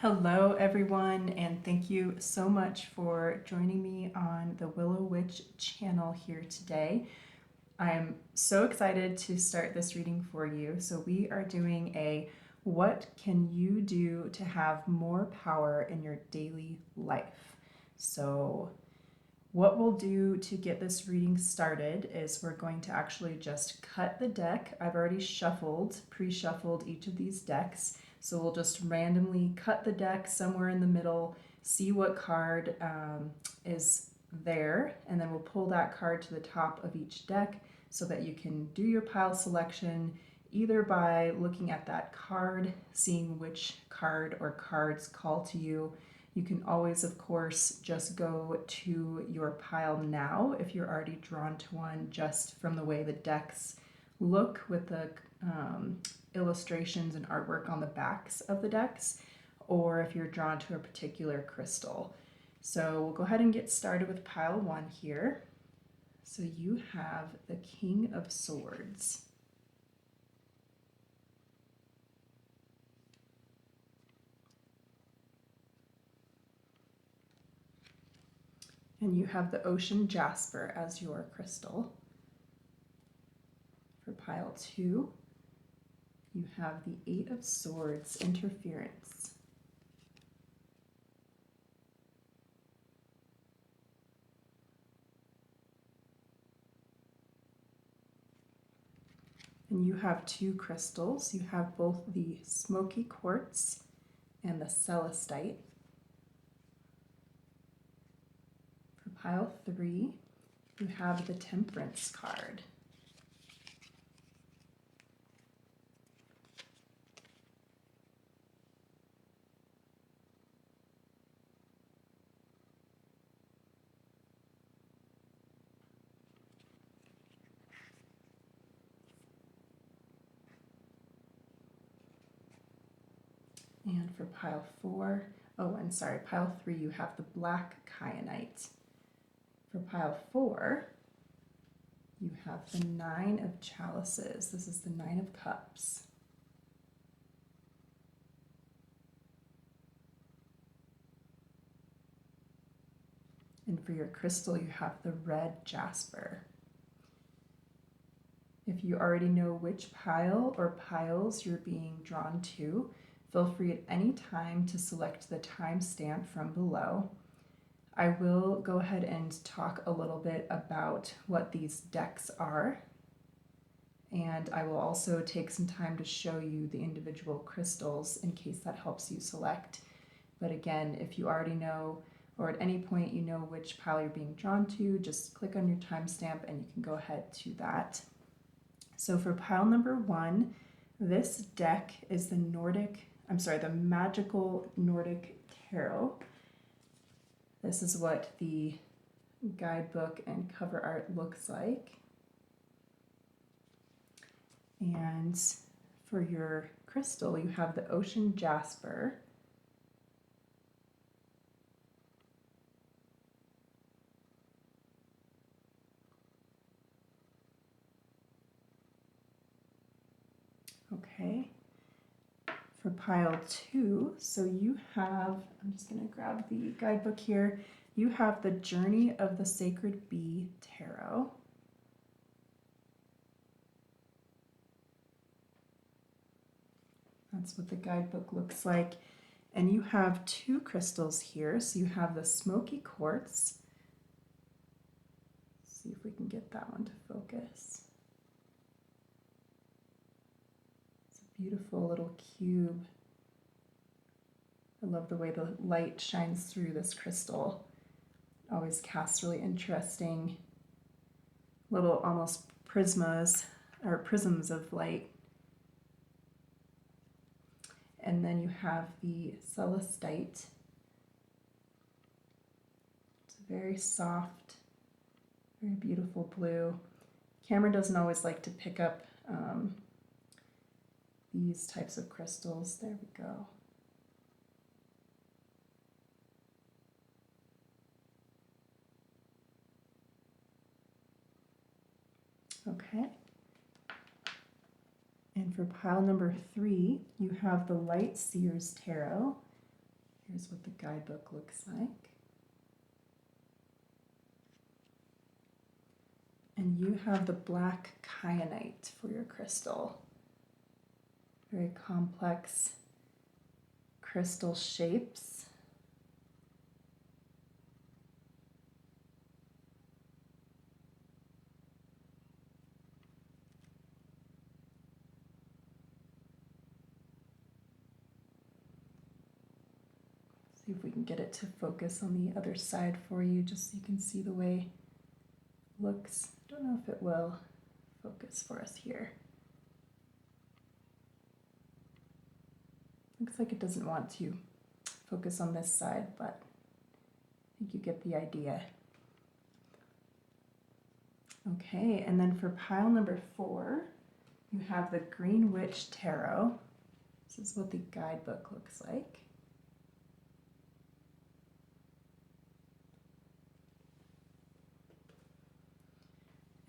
Hello, everyone, and thank you so much for joining me on the Willow Witch channel here today. I'm so excited to start this reading for you. So we are doing a what can you do to have more power in your daily life? So what we'll do to get this reading started is we're going to actually just cut the deck. I've already pre-shuffled each of these decks. So we'll just randomly cut the deck somewhere in the middle, see what card is there, and then we'll pull that card to the top of each deck so that you can do your pile selection either by looking at that card, seeing which card or cards call to you. You can always, of course, just go to your pile now if you're already drawn to one just from the way the decks look with the illustrations and artwork on the backs of the decks, or if you're drawn to a particular crystal. So we'll go ahead and get started with pile one here. So you have the King of Swords. And you have the Ocean Jasper as your crystal. For pile two, you have the Eight of Swords, Interference. And you have two crystals. You have both the Smokey Quartz and the Celestite. For pile three, you have the Temperance card. And for pile three, you have the Black Kyanite. For pile four, you have the Nine of Chalices. This is the Nine of Cups. And for your crystal, you have the Red Jasper. If you already know which pile or piles you're being drawn to, feel free at any time to select the timestamp from below. I will go ahead and talk a little bit about what these decks are, and I will also take some time to show you the individual crystals in case that helps you select. But again, if you already know, or at any point you know which pile you're being drawn to, just click on your timestamp and you can go ahead to that. So for pile number one, this deck is the Magical Nordic Tarot. This is what the guidebook and cover art looks like. And for your crystal, you have the Ocean Jasper. Okay. For pile two, so you have, I'm just going to grab the guidebook here. You have the Journey of the Sacred Bee Tarot. That's what the guidebook looks like. And you have two crystals here. So you have the Smokey Quartz. Let's see if we can get that one to focus. Beautiful little cube. I love the way the light shines through this crystal. It always casts really interesting little almost prisms of light. And then you have the Celestite. It's a very soft, very beautiful blue. Camera doesn't always like to pick up these types of crystals. There we go. Okay. And for pile number three, you have the Light Seer's Tarot. Here's what the guidebook looks like. And you have the black Kyanite for your crystal. Very complex crystal shapes. See if we can get it to focus on the other side for you, just so you can see the way it looks. I don't know if it will focus for us here. Looks like it doesn't want to focus on this side, but I think you get the idea. Okay, and then for pile number 4, you have the Green Witch Tarot. This is what the guidebook looks like.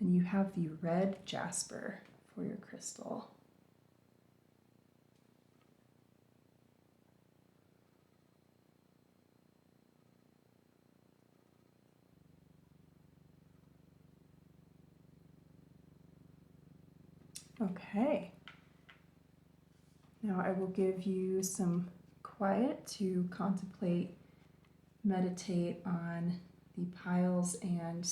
And you have the red Jasper for your crystal. Okay. Now I will give you some quiet to contemplate, meditate on the piles and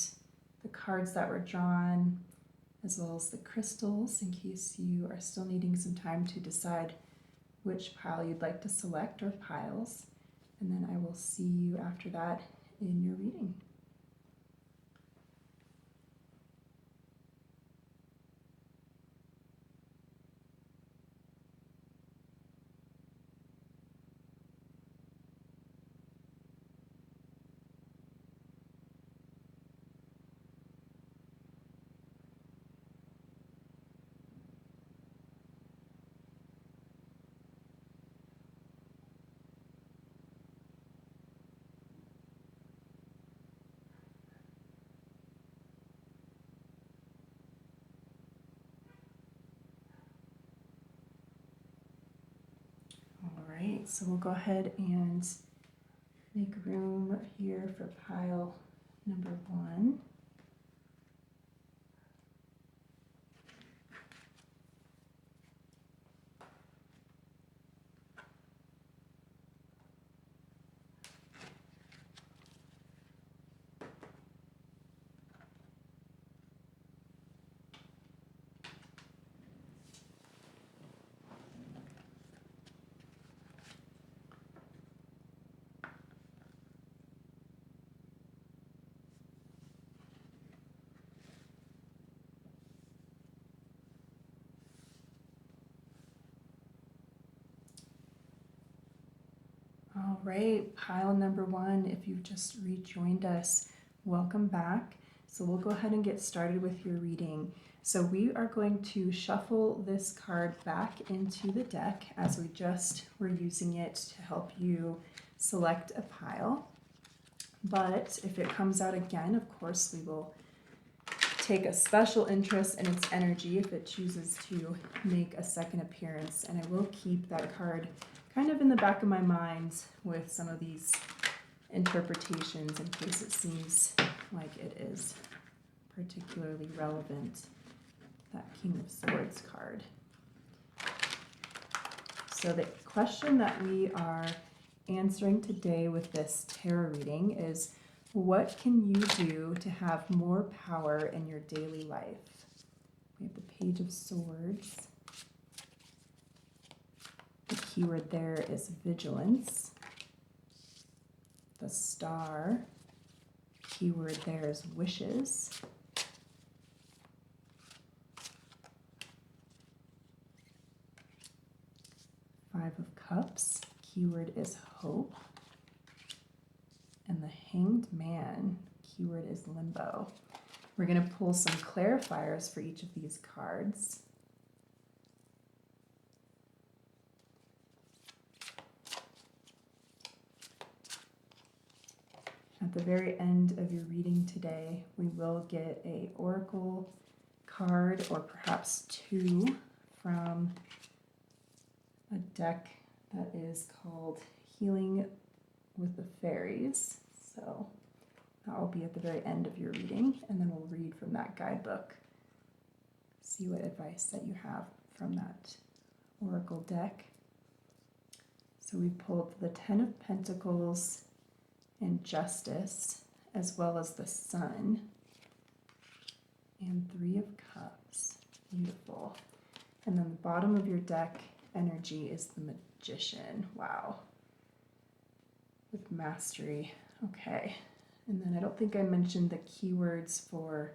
the cards that were drawn, as well as the crystals, in case you are still needing some time to decide which pile you'd like to select, or piles. And then I will see you after that in your reading. All right, so we'll go ahead and make room here for pile number 1. All right, pile number 1, if you've just rejoined us, welcome back. So we'll go ahead and get started with your reading. So we are going to shuffle this card back into the deck, as we just were using it to help you select a pile. But if it comes out again, of course, we will take a special interest in its energy if it chooses to make a second appearance. And I will keep that card kind of in the back of my mind with some of these interpretations in case it seems like it is particularly relevant, that King of Swords card. So the question that we are answering today with this tarot reading is, what can you do to have more power in your daily life? We have the Page of Swords. The keyword there is vigilance. The Star, keyword there is wishes. Five of Cups, keyword is hope. And the Hanged Man, keyword is limbo. We're going to pull some clarifiers for each of these cards. At the very end of your reading today, we will get an oracle card, or perhaps 2, from a deck that is called Healing with the fairies. So that will be at the very end of your reading, and then we'll read from that guidebook. See what advice that you have from that oracle deck. So we pulled the Ten of Pentacles and Justice, as well as the Sun, and Three of Cups. Beautiful. And then the bottom of your deck energy is the Magician. Wow. With Mastery. Okay. And then I don't think I mentioned the keywords for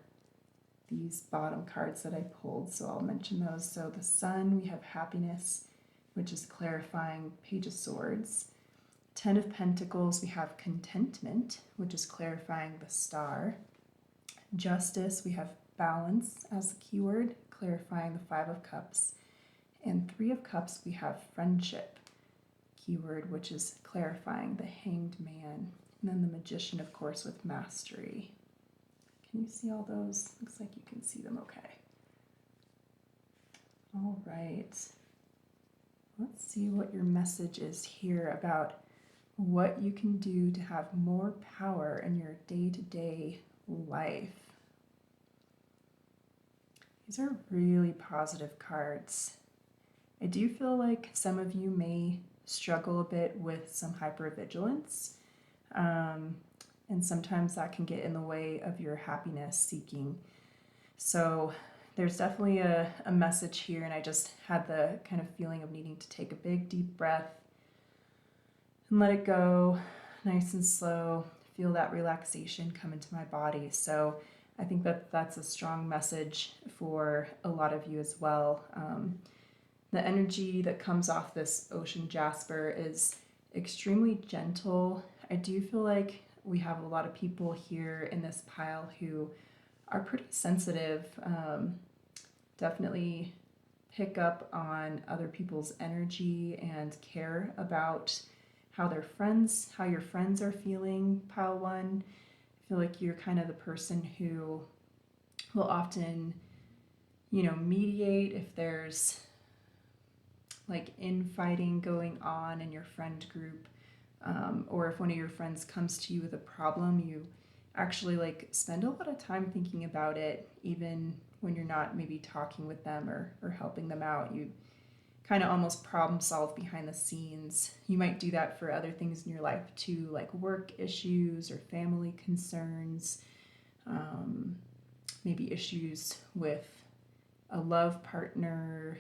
these bottom cards that I pulled, so I'll mention those. So the Sun, we have Happiness, which is clarifying Page of Swords. Ten of Pentacles, we have Contentment, which is clarifying the Star. Justice, we have Balance as the keyword, clarifying the Five of Cups. And Three of Cups, we have Friendship keyword, which is clarifying the Hanged Man. And then the Magician, of course, with Mastery. Can you see all those? Looks like you can see them okay. All right. Let's see what your message is here about what you can do to have more power in your day-to-day life. These are really positive cards. I do feel like some of you may struggle a bit with some hypervigilance, and sometimes that can get in the way of your happiness seeking. So there's definitely a message here, and I just had the kind of feeling of needing to take a big deep breath and let it go nice and slow, feel that relaxation come into my body. So I think that that's a strong message for a lot of you as well. The energy that comes off this ocean jasper is extremely gentle. I do feel like we have a lot of people here in this pile who are pretty sensitive, definitely pick up on other people's energy and care about how your friends are feeling. Pile one, I feel like you're kind of the person who will often, mediate if there's like infighting going on in your friend group, or if one of your friends comes to you with a problem, you actually like spend a lot of time thinking about it, even when you're not maybe talking with them or helping them out. You kind of almost problem solve behind the scenes. You might do that for other things in your life too, like work issues or family concerns, maybe issues with a love partner,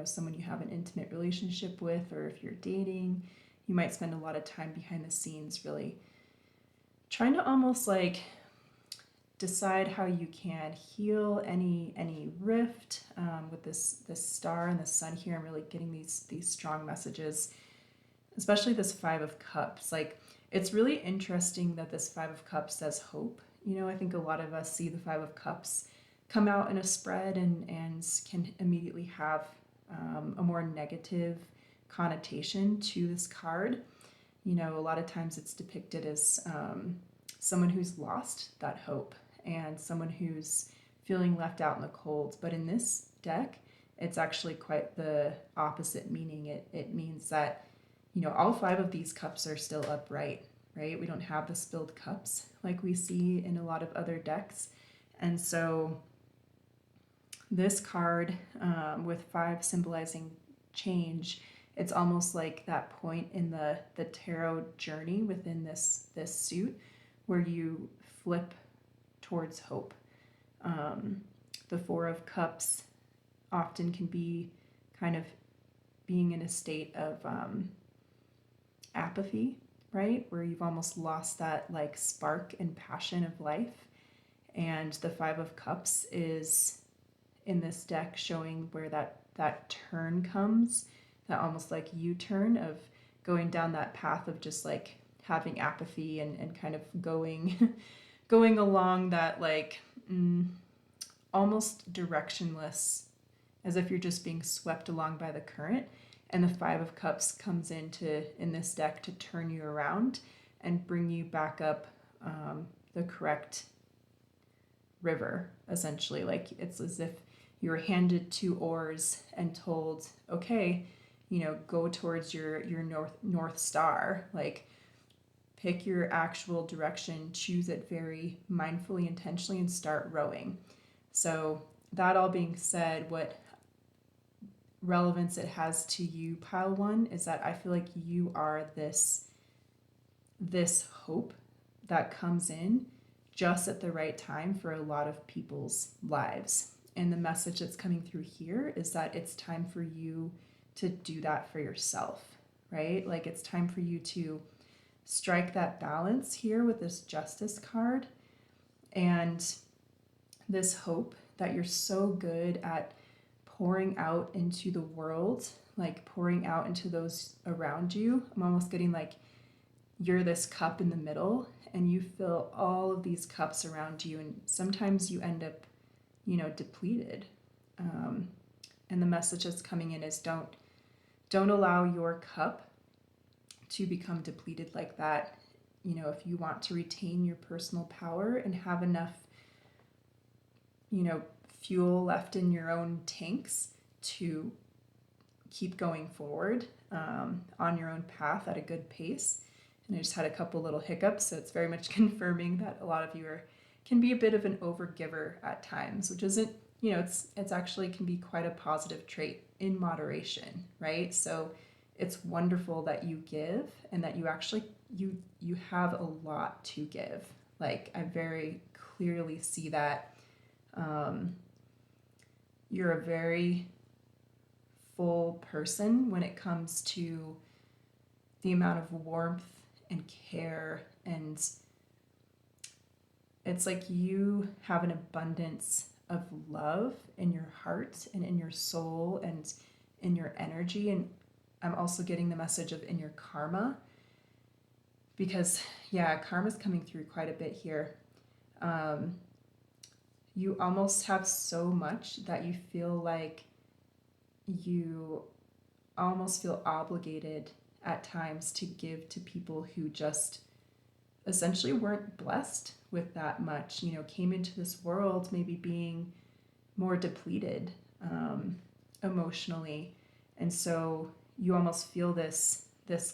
someone you have an intimate relationship with, or if you're dating, you might spend a lot of time behind the scenes really trying to almost like decide how you can heal any rift with this star and the sun here. I'm really getting these strong messages, especially this Five of Cups. Like, it's really interesting that this Five of Cups says hope. I think a lot of us see the Five of Cups come out in a spread and can immediately have a more negative connotation to this card. A lot of times it's depicted as someone who's lost that hope and someone who's feeling left out in the cold. But in this deck, it's actually quite the opposite meaning. It means that, all five of these cups are still upright, right? We don't have the spilled cups like we see in a lot of other decks. And so this card, with five symbolizing change, it's almost like that point in the tarot journey within this suit where you flip towards hope. The Four of Cups often can be kind of being in a state of apathy, right? Where you've almost lost that like spark and passion of life. And the Five of Cups is in this deck showing where that turn comes, that almost like U-turn of going down that path of just like having apathy and kind of going along that like almost directionless, as if you're just being swept along by the current. And the Five of Cups comes in this deck to turn you around and bring you back up the correct river, essentially. Like, it's as if you were handed two oars and told, okay, go towards your north star. Like, pick your actual direction, choose it very mindfully, intentionally, and start rowing. So that all being said, what relevance it has to you, pile one, is that I feel like you are this hope that comes in just at the right time for a lot of people's lives. And the message that's coming through here is that it's time for you to do that for yourself, right? Like it's time for you to strike that balance here with this Justice card and this hope that you're so good at pouring out into the world, like pouring out into those around you. I'm almost getting like you're this cup in the middle and you fill all of these cups around you, and sometimes you end up, depleted. And the message that's coming in is don't allow your cup to become depleted like that. If you want to retain your personal power and have enough, fuel left in your own tanks to keep going forward on your own path at a good pace. And I just had a couple little hiccups, so it's very much confirming that a lot of you can be a bit of an overgiver at times, which isn't, it's actually can be quite a positive trait in moderation, right? So it's wonderful that you give and that you actually you have a lot to give. Like I very clearly see that you're a very full person when it comes to the amount of warmth and care, and it's like you have an abundance of love in your heart and in your soul and in your energy. And I'm also getting the message of in your karma, because karma's coming through quite a bit here. You almost have so much that you feel like you almost feel obligated at times to give to people who just essentially weren't blessed with that much, came into this world maybe being more depleted emotionally. And so you almost feel this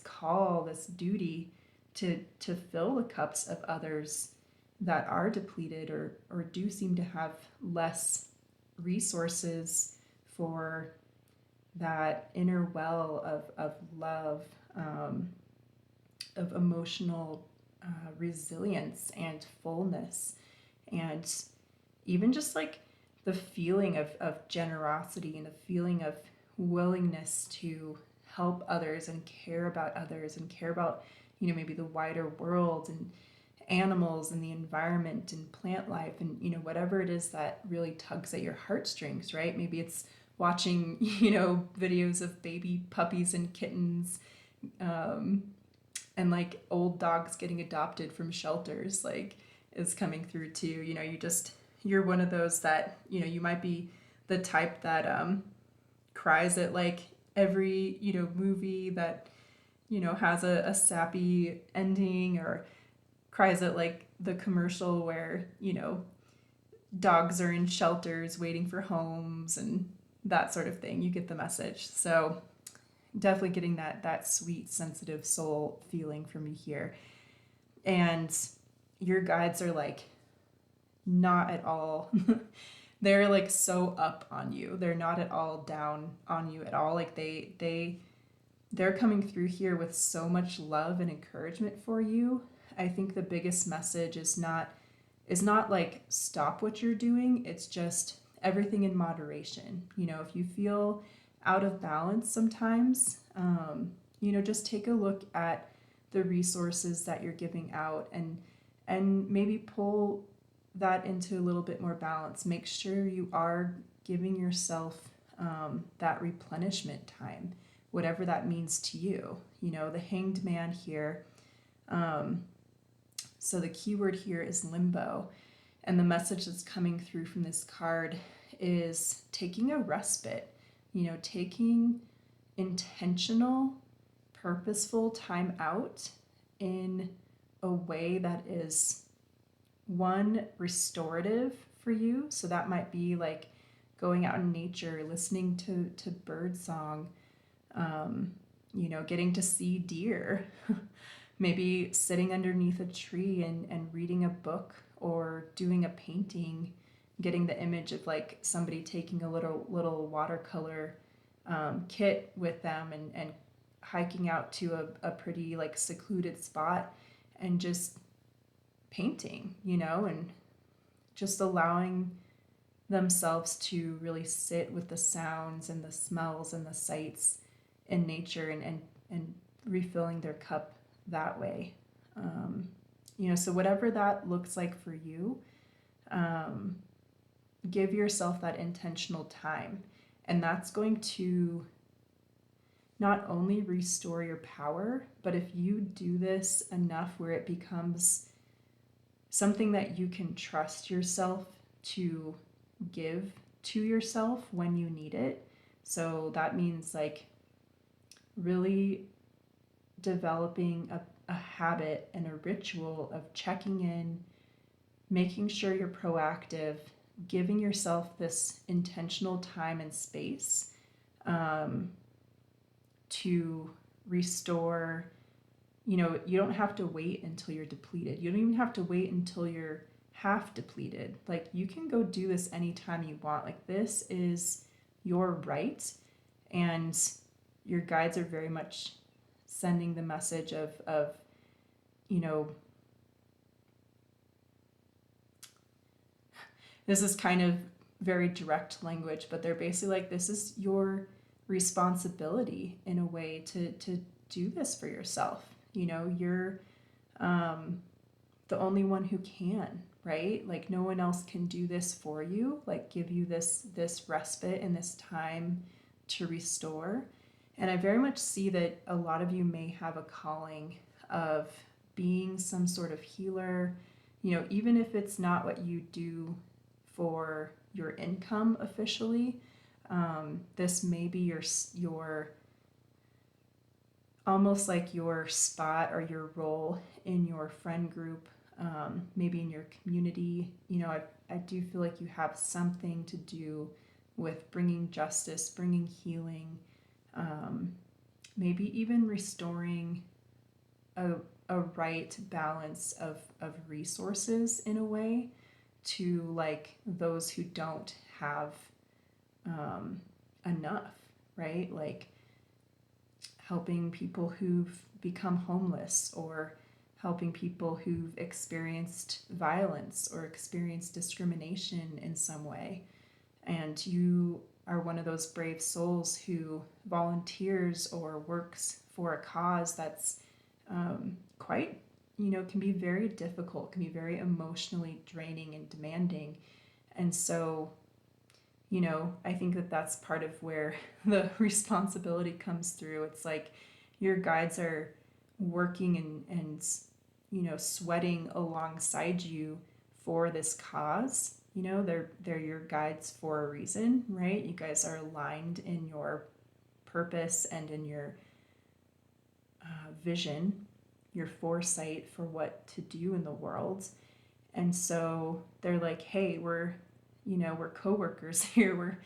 call, this duty to fill the cups of others that are depleted or do seem to have less resources for that inner well of love, of emotional resilience and fullness, and even just like the feeling of generosity and the feeling of willingness to help others and care about others and care about, maybe the wider world and animals and the environment and plant life and, whatever it is that really tugs at your heartstrings, right? Maybe it's watching, videos of baby puppies and kittens, and like old dogs getting adopted from shelters, like is coming through too. You're one of those that, you might be the type that cries at like every, movie that, has a sappy ending, or cries at like the commercial where, dogs are in shelters waiting for homes and that sort of thing. You get the message. So definitely getting that sweet, sensitive soul feeling from you here. And your guides are like not at all they're like so up on you. They're not at all down on you at all. Like they're coming through here with so much love and encouragement for you. I think the biggest message is not like stop what you're doing. It's just everything in moderation. If you feel out of balance sometimes, just take a look at the resources that you're giving out and maybe pull that into a little bit more balance. Make sure you are giving yourself that replenishment time, whatever that means to you. The Hanged Man here. So the keyword here is limbo. And the message that's coming through from this card is taking a respite, taking intentional, purposeful time out in a way that is, one, restorative for you. So that might be like going out in nature, listening to bird song, getting to see deer, maybe sitting underneath a tree and reading a book or doing a painting, getting the image of like somebody taking a little watercolor kit with them and hiking out to a pretty like secluded spot and just painting, and just allowing themselves to really sit with the sounds and the smells and the sights in nature and refilling their cup that way. So whatever that looks like for you, give yourself that intentional time. And that's going to not only restore your power, but if you do this enough where it becomes something that you can trust yourself to give to yourself when you need it. So that means like really developing a habit and a ritual of checking in, making sure you're proactive, giving yourself this intentional time and space to restore. You don't have to wait until you're depleted. You don't even have to wait until you're half depleted. Like, you can go do this anytime you want. Like, this is your right, and your guides are very much sending the message of this is kind of very direct language, but they're basically like, this is your responsibility in a way to do this for yourself. You're the only one who can, right? Like, no one else can do this for you, like give you this respite and this time to restore. And I very much see that a lot of you may have a calling of being some sort of healer, even if it's not what you do for your income officially. This may be your almost like your spot or your role in your friend group, maybe in your community. I do feel like you have something to do with bringing justice, bringing healing, maybe even restoring a right balance of resources in a way to like those who don't have enough, right? Like helping people who've become homeless, or helping people who've experienced violence or experienced discrimination in some way. And you are one of those brave souls who volunteers or works for a cause that's quite, can be very difficult, can be very emotionally draining and demanding. And so, I think that that's part of where the responsibility comes through. It's like your guides are working and sweating alongside you for this cause. They're your guides for a reason, right? You guys are aligned in your purpose and in your vision, your foresight for what to do in the world. And so they're like, hey, we're co-workers here,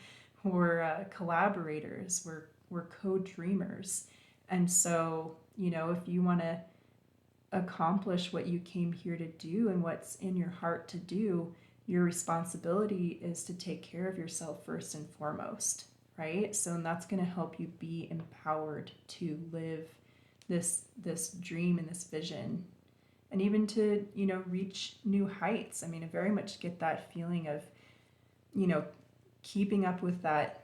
we're collaborators, we're co-dreamers. And so if you want to accomplish what you came here to do and what's in your heart to do, your responsibility is to take care of yourself first and foremost, right? So that's going to help you be empowered to live this dream and this vision, and even to reach new heights. I mean, I very much get that feeling of keeping up with that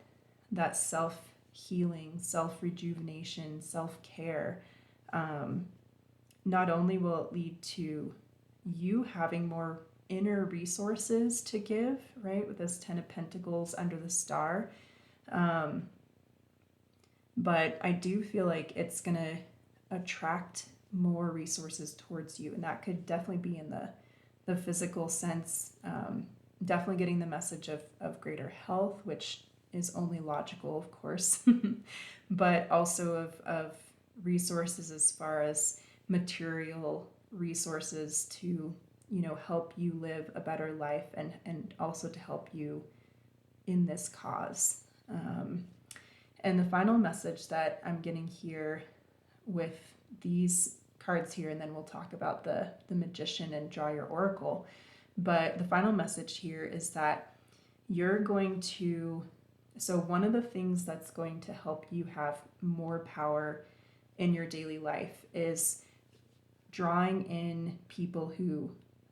self-healing, self-rejuvenation, self-care. Not only will it lead to you having more inner resources to give, right, with this 10 of Pentacles under the star, but I do feel like it's going to attract more resources towards you, and that could definitely be in the physical sense. Definitely getting the message of greater health, which is only logical, of course, but also of resources as far as material resources to help you live a better life, and also to help you in this cause. And the final message that I'm getting here with these cards here, and then we'll talk about the Magician and draw your oracle. But the final message here is that you're going to, so one of the things that's going to help you have more power in your daily life is drawing in people who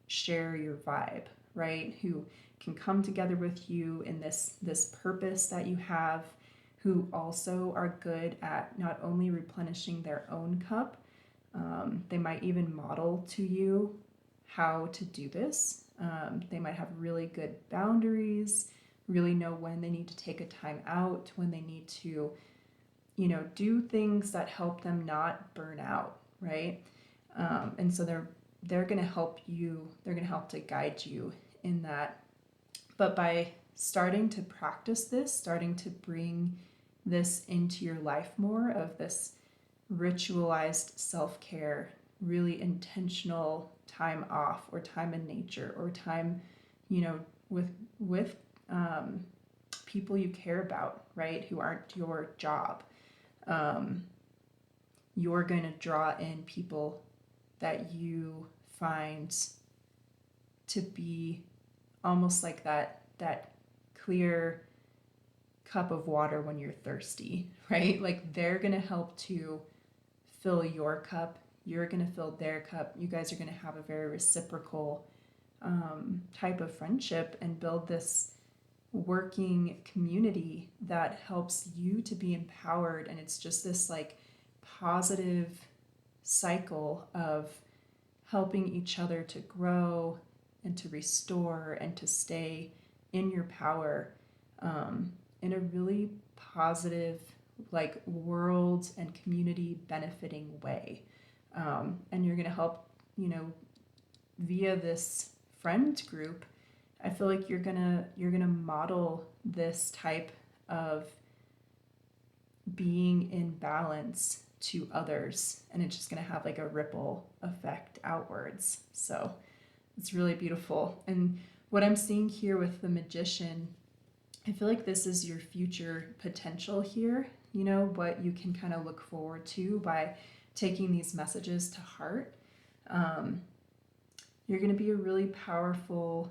share your vibe, right? Who can come together with you in this purpose that you have, who also are good at not only replenishing their own cup, they might even model to you how to do this. They might have really good boundaries, really know when they need to take a time out, when they need to, do things that help them not burn out, right? And so they're going to help you, they're going to help to guide you in that. But by starting to practice this, starting to bring this into your life more, of this ritualized self-care, really intentional time off or time in nature or time, with people you care about, right? Who aren't your job. You're going to draw in people that you find to be almost like that clear cup of water when you're thirsty, right? Like they're going to help to fill your cup. You're going to fill their cup. You guys are going to have a very reciprocal type of friendship and build this working community that helps you to be empowered. And it's just this like positive cycle of helping each other to grow and to restore and to stay in your power, in a really positive, like world and community benefiting way. And you're going to help, via this friend group. I feel like you're gonna model this type of being in balance to others, and it's just gonna have like a ripple effect outwards. So it's really beautiful. And what I'm seeing here with the Magician, I feel like this is your future potential here, what you can kind of look forward to by taking these messages to heart. You're going to be a really powerful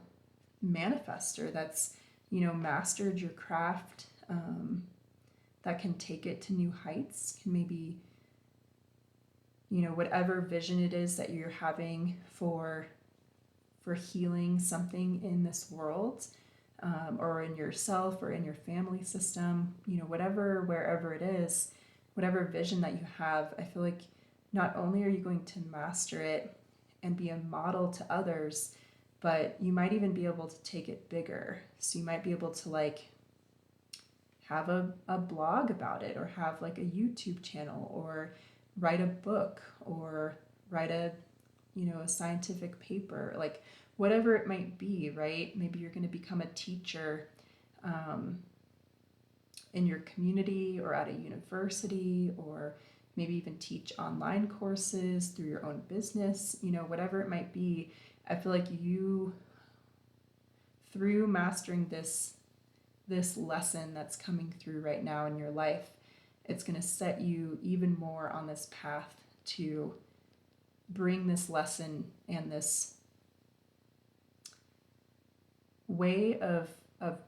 manifester that's, mastered your craft, that can take it to new heights, can maybe, whatever vision it is that you're having for healing something in this world, or in yourself or in your family system, wherever it is, whatever vision that you have, I feel like not only are you going to master it and be a model to others, but you might even be able to take it bigger. So you might be able to like have a blog about it, or have like a YouTube channel, or write a book, or write a scientific paper, like whatever it might be, right? Maybe you're going to become a teacher in your community or at a university, or maybe even teach online courses through your own business, whatever it might be. I feel like you, through mastering this lesson that's coming through right now in your life, it's going to set you even more on this path to bring this lesson and this way of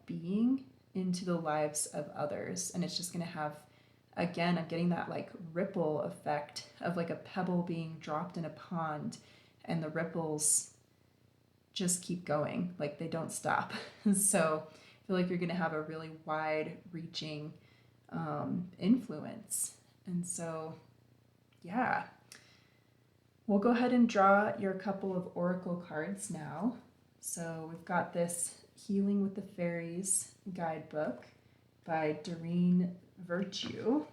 being into the lives of others. And it's just going to have, again, I'm getting that like ripple effect of like a pebble being dropped in a pond, and the ripples just keep going, like they don't stop. So I feel like you're going to have a really wide reaching influence. And so, yeah, we'll go ahead and draw your couple of oracle cards now. So we've got this Healing with the Fairies guidebook by Doreen Virtue.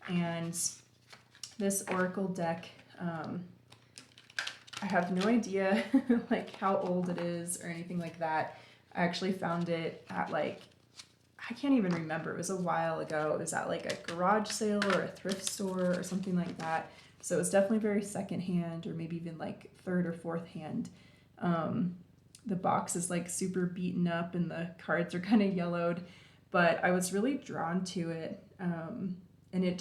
And this oracle deck, I have no idea like how old it is or anything like that. I actually found it at like, I can't even remember. It was a while ago. It was at like a garage sale or a thrift store or something like that. So it was definitely very secondhand, or maybe even like third or fourth hand. The box is like super beaten up and the cards are kind of yellowed, but I was really drawn to it. And it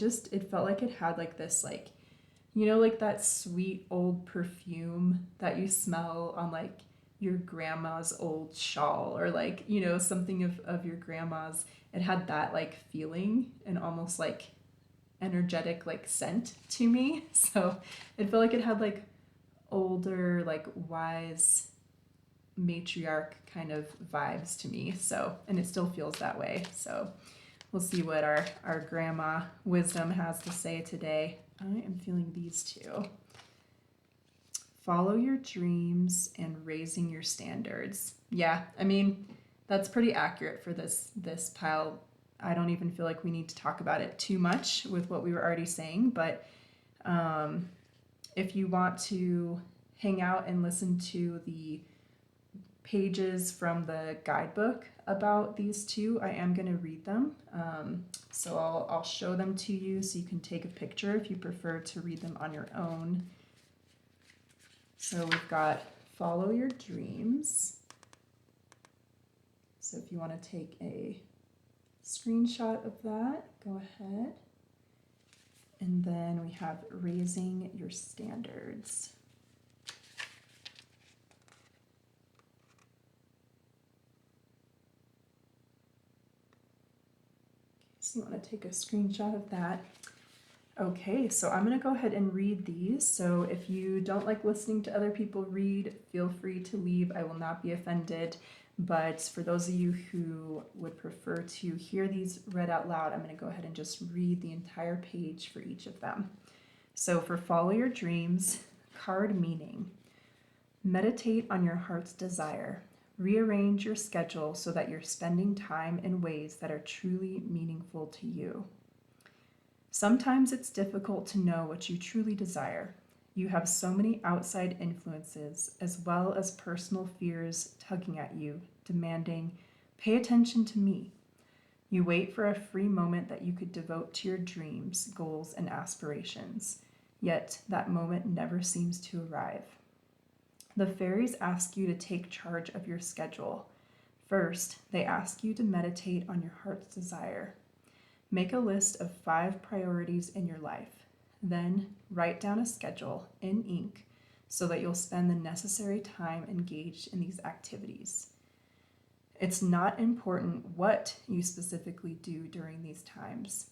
felt like it had like this like You know, like that sweet old perfume that you smell on like your grandma's old shawl, or like, you know, something of your grandma's. It had that like feeling and almost like energetic like scent to me. So it felt like it had like older, like wise matriarch kind of vibes to me. So, and it still feels that way. So we'll see what our grandma wisdom has to say today. I am feeling these two. Follow your dreams and raising your standards. Yeah, I mean, that's pretty accurate for this pile. I don't even feel like we need to talk about it too much with what we were already saying, but if you want to hang out and listen to the pages from the guidebook about these two, I am going to read them. So I'll show them to you so you can take a picture if you prefer to read them on your own. So we've got follow your dreams. So if you want to take a screenshot of that, go ahead. And then we have raising your standards. So you want to take a screenshot of that. Okay, so I'm going to go ahead and read these. So if you don't like listening to other people read, feel free to leave. I will not be offended. But for those of you who would prefer to hear these read out loud, I'm going to go ahead and just read the entire page for each of them. So for Follow Your Dreams, card meaning. Meditate on your heart's desire. Rearrange your schedule so that you're spending time in ways that are truly meaningful to you. Sometimes it's difficult to know what you truly desire. You have so many outside influences, as well as personal fears tugging at you, demanding, "Pay attention to me." You wait for a free moment that you could devote to your dreams, goals, and aspirations. Yet that moment never seems to arrive. The fairies ask you to take charge of your schedule. First, they ask you to meditate on your heart's desire. Make a list of 5 priorities in your life. Then, write down a schedule in ink so that you'll spend the necessary time engaged in these activities. It's not important what you specifically do during these times.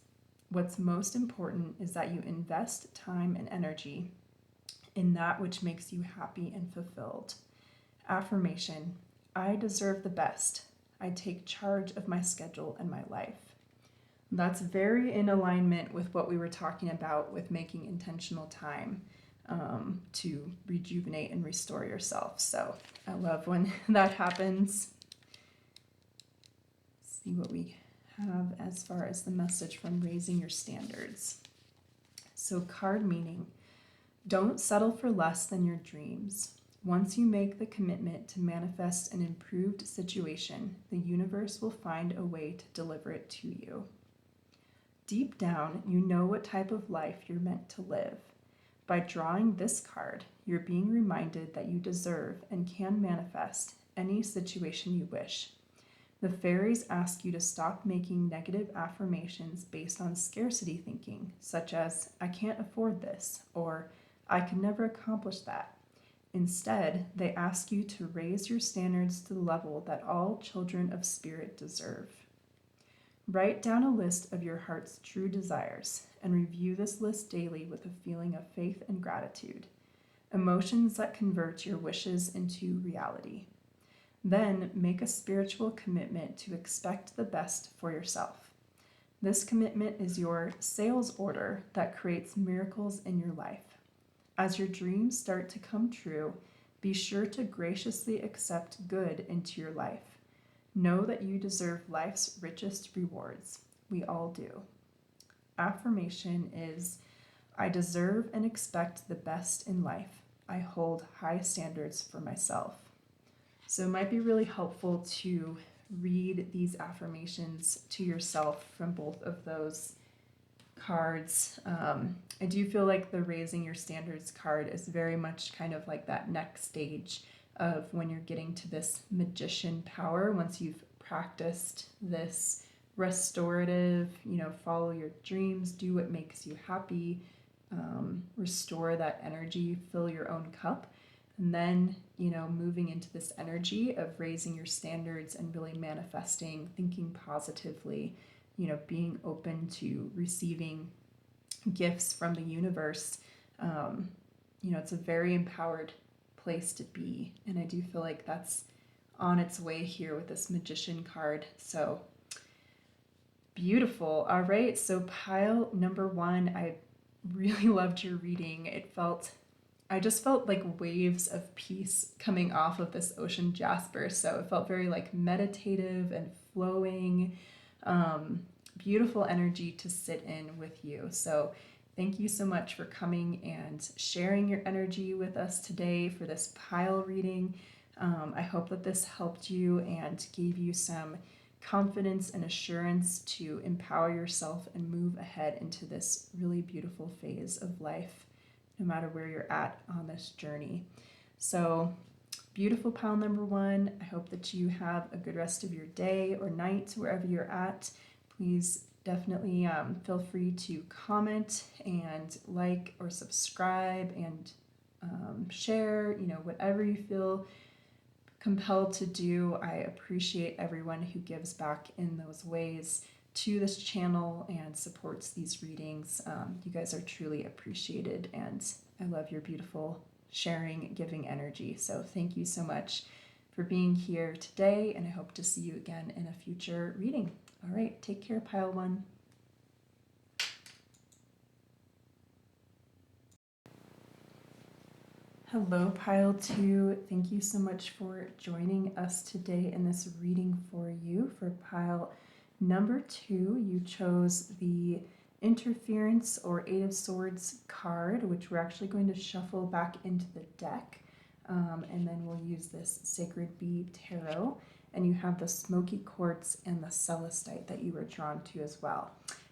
What's most important is that you invest time and energy in that which makes you happy and fulfilled. Affirmation: I deserve the best. I take charge of my schedule and my life. That's very in alignment with what we were talking about with making intentional time to rejuvenate and restore yourself. So I love when that happens. Let's see what we have as far as the message from raising your standards. So card meaning: don't settle for less than your dreams. Once you make the commitment to manifest an improved situation, the universe will find a way to deliver it to you. Deep down, you know what type of life you're meant to live. By drawing this card, you're being reminded that you deserve and can manifest any situation you wish. The fairies ask you to stop making negative affirmations based on scarcity thinking, such as, "I can't afford this," or "I could never accomplish that." Instead, they ask you to raise your standards to the level that all children of spirit deserve. Write down a list of your heart's true desires and review this list daily with a feeling of faith and gratitude, emotions that convert your wishes into reality. Then make a spiritual commitment to expect the best for yourself. This commitment is your sales order that creates miracles in your life. As your dreams start to come true, be sure to graciously accept good into your life. Know that you deserve life's richest rewards. We all do. Affirmation is, I deserve and expect the best in life. I hold high standards for myself. So it might be really helpful to read these affirmations to yourself from both of those cards. I do feel like the raising your standards card is very much kind of like that next stage of when you're getting to this magician power, once you've practiced this restorative, follow your dreams, do what makes you happy, restore that energy, fill your own cup. And then, moving into this energy of raising your standards and really manifesting, thinking positively, being open to receiving gifts from the universe. It's a very empowered place to be. And I do feel like that's on its way here with this Magician card. So beautiful. All right. So pile number 1, I really loved your reading. I just felt like waves of peace coming off of this ocean Jasper. So it felt very like meditative and flowing, beautiful energy to sit in with you. So thank you so much for coming and sharing your energy with us today for this pile reading. I hope that this helped you and gave you some confidence and assurance to empower yourself and move ahead into this really beautiful phase of life, no matter where you're at on this journey. So beautiful pile number 1. I hope that you have a good rest of your day or night wherever you're at. Please definitely feel free to comment and like or subscribe and share, whatever you feel compelled to do. I appreciate everyone who gives back in those ways to this channel and supports these readings. You guys are truly appreciated, and I love your beautiful sharing, giving energy. So thank you so much for being here today, and I hope to see you again in a future reading. All right, take care, pile 1. Hello, pile 2. Thank you so much for joining us today in this reading for you. For pile number 2, you chose the Interference or 8 of Swords card, which we're actually going to shuffle back into the deck. And then we'll use this Sacred Bee Tarot. And you have the Smokey Quartz and the Celestite that you were drawn to as well.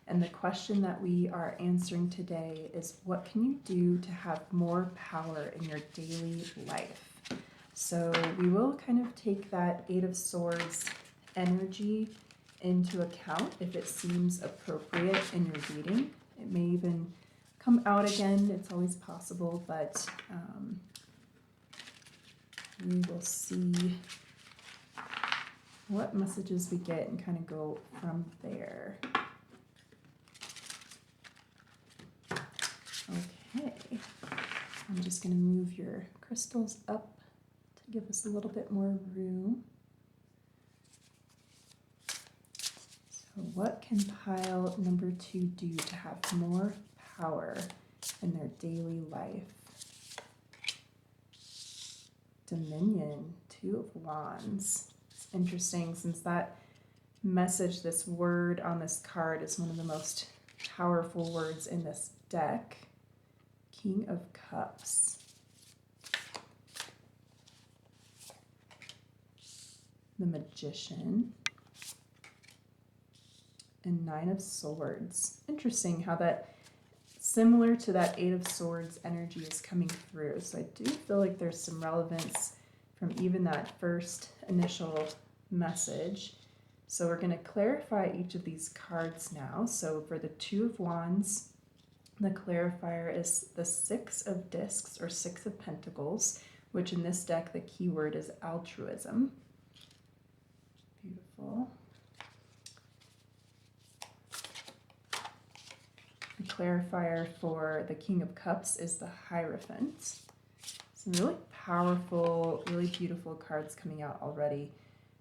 And the question that we are answering today is, what can you do to have more power in your daily life? So we will kind of take that 8 of Swords energy into account if it seems appropriate in your reading. It may even come out again. It's always possible, but we will see what messages we get and kind of go from there. Okay, I'm just going to move your crystals up to give us a little bit more room. So what can pile number 2 do to have more power in their daily life? Dominion, 2 of Wands. It's interesting since that message, this word on this card is one of the most powerful words in this deck. King of Cups. The Magician. And 9 of Swords. Interesting how that, similar to that 8 of Swords energy is coming through. So I do feel like there's some relevance from even that first initial message. So we're going to clarify each of these cards now. So for the 2 of Wands, the clarifier is the 6 of Discs or 6 of Pentacles, which in this deck the keyword is altruism. Beautiful. The clarifier for the King of Cups is the Hierophant. Some really powerful, really beautiful cards coming out already.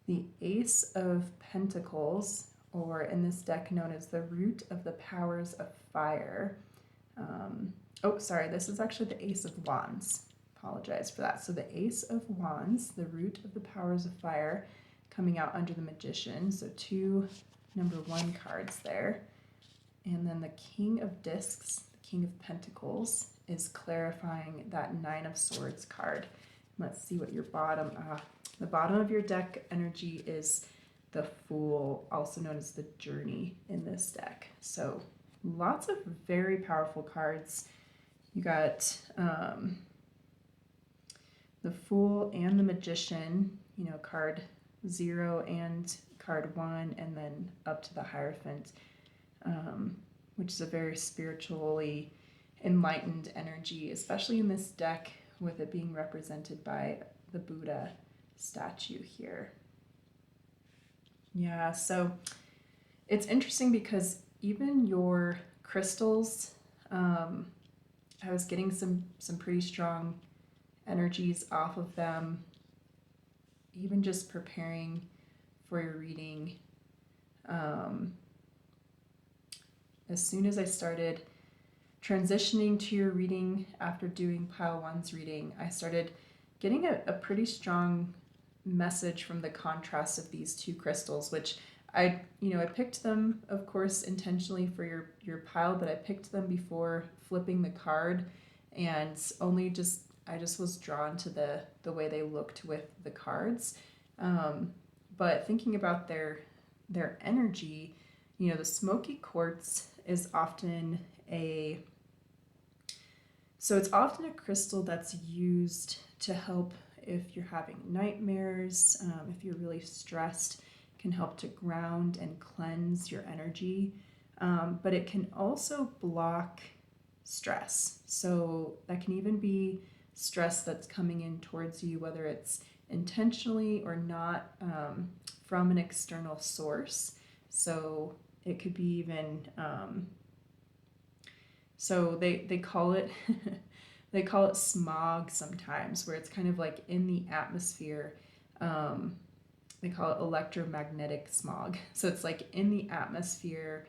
The Ace of Pentacles, or in this deck known as the Root of the Powers of Fire. This is actually the Ace of Wands. Apologize for that. So the Ace of Wands, the Root of the Powers of Fire, coming out under the Magician. So 2 number 1 cards there. And then the King of Discs, the King of Pentacles, is clarifying that 9 of Swords card. Let's see what your the bottom of your deck energy is the Fool, also known as the Journey in this deck. So lots of very powerful cards. You got the Fool and the Magician, card 0 and card 1, and then up to the Hierophant, which is a very spiritually enlightened energy, especially in this deck with it being represented by the Buddha statue here. Yeah, so it's interesting because even your crystals, I was getting some pretty strong energies off of them, even just preparing for your reading. As soon as I started transitioning to your reading after doing pile one's reading, I started getting a pretty strong message from the contrast of these two crystals, which I picked them, of course, intentionally for your pile, but I picked them before flipping the card, and I just was drawn to the way they looked with the cards. But thinking about their energy, the Smokey quartz is often it's often a crystal that's used to help if you're having nightmares, if you're really stressed, can help to ground and cleanse your energy. But it can also block stress. So that can even be stress that's coming in towards you, whether it's intentionally or not, from an external source. So it could be even, so they call it they call it smog sometimes, where it's kind of like in the atmosphere. They call it electromagnetic smog. So it's like in the atmosphere,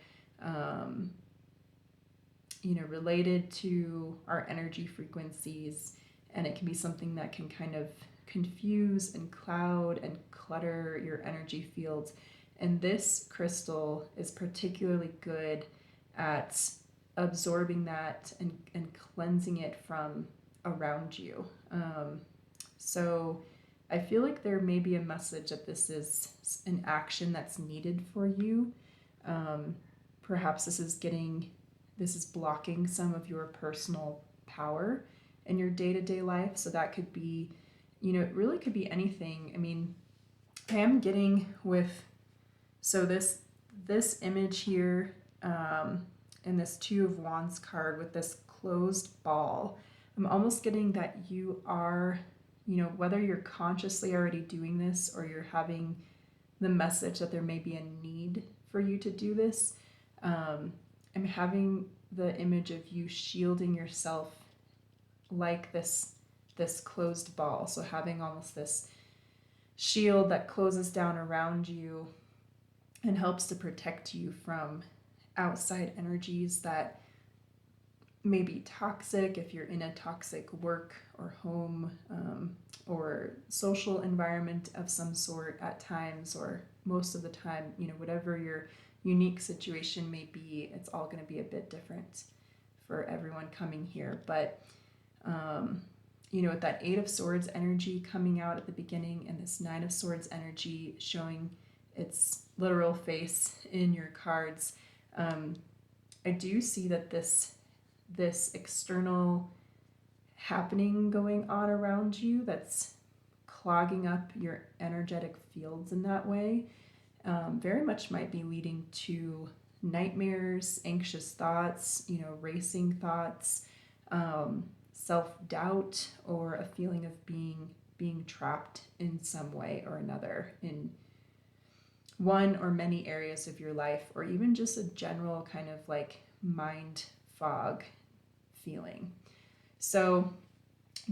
related to our energy frequencies, and it can be something that can kind of confuse and cloud and clutter your energy fields. And this crystal is particularly good at absorbing that and cleansing it from around you. So I feel like there may be a message that this is an action that's needed for you. Perhaps this is blocking some of your personal power in your day-to-day life. So that could be, it really could be anything. I mean, I am getting so this image here, in this Two of Wands card with this closed ball, I'm almost getting that you are, whether you're consciously already doing this or you're having the message that there may be a need for you to do this. I'm having the image of you shielding yourself like this closed ball. So having almost this shield that closes down around you and helps to protect you from outside energies that may be toxic if you're in a toxic work or home, or social environment of some sort at times, or most of the time, whatever your unique situation may be, it's all going to be a bit different for everyone coming here. But with that Eight of Swords energy coming out at the beginning and this Nine of Swords energy showing its literal face in your cards, I do see that this external happening going on around you that's clogging up your energetic fields in that way, very much might be leading to nightmares, anxious thoughts, racing thoughts, self-doubt, or a feeling of being trapped in some way or another in one or many areas of your life, or even just a general kind of like mind fog feeling. So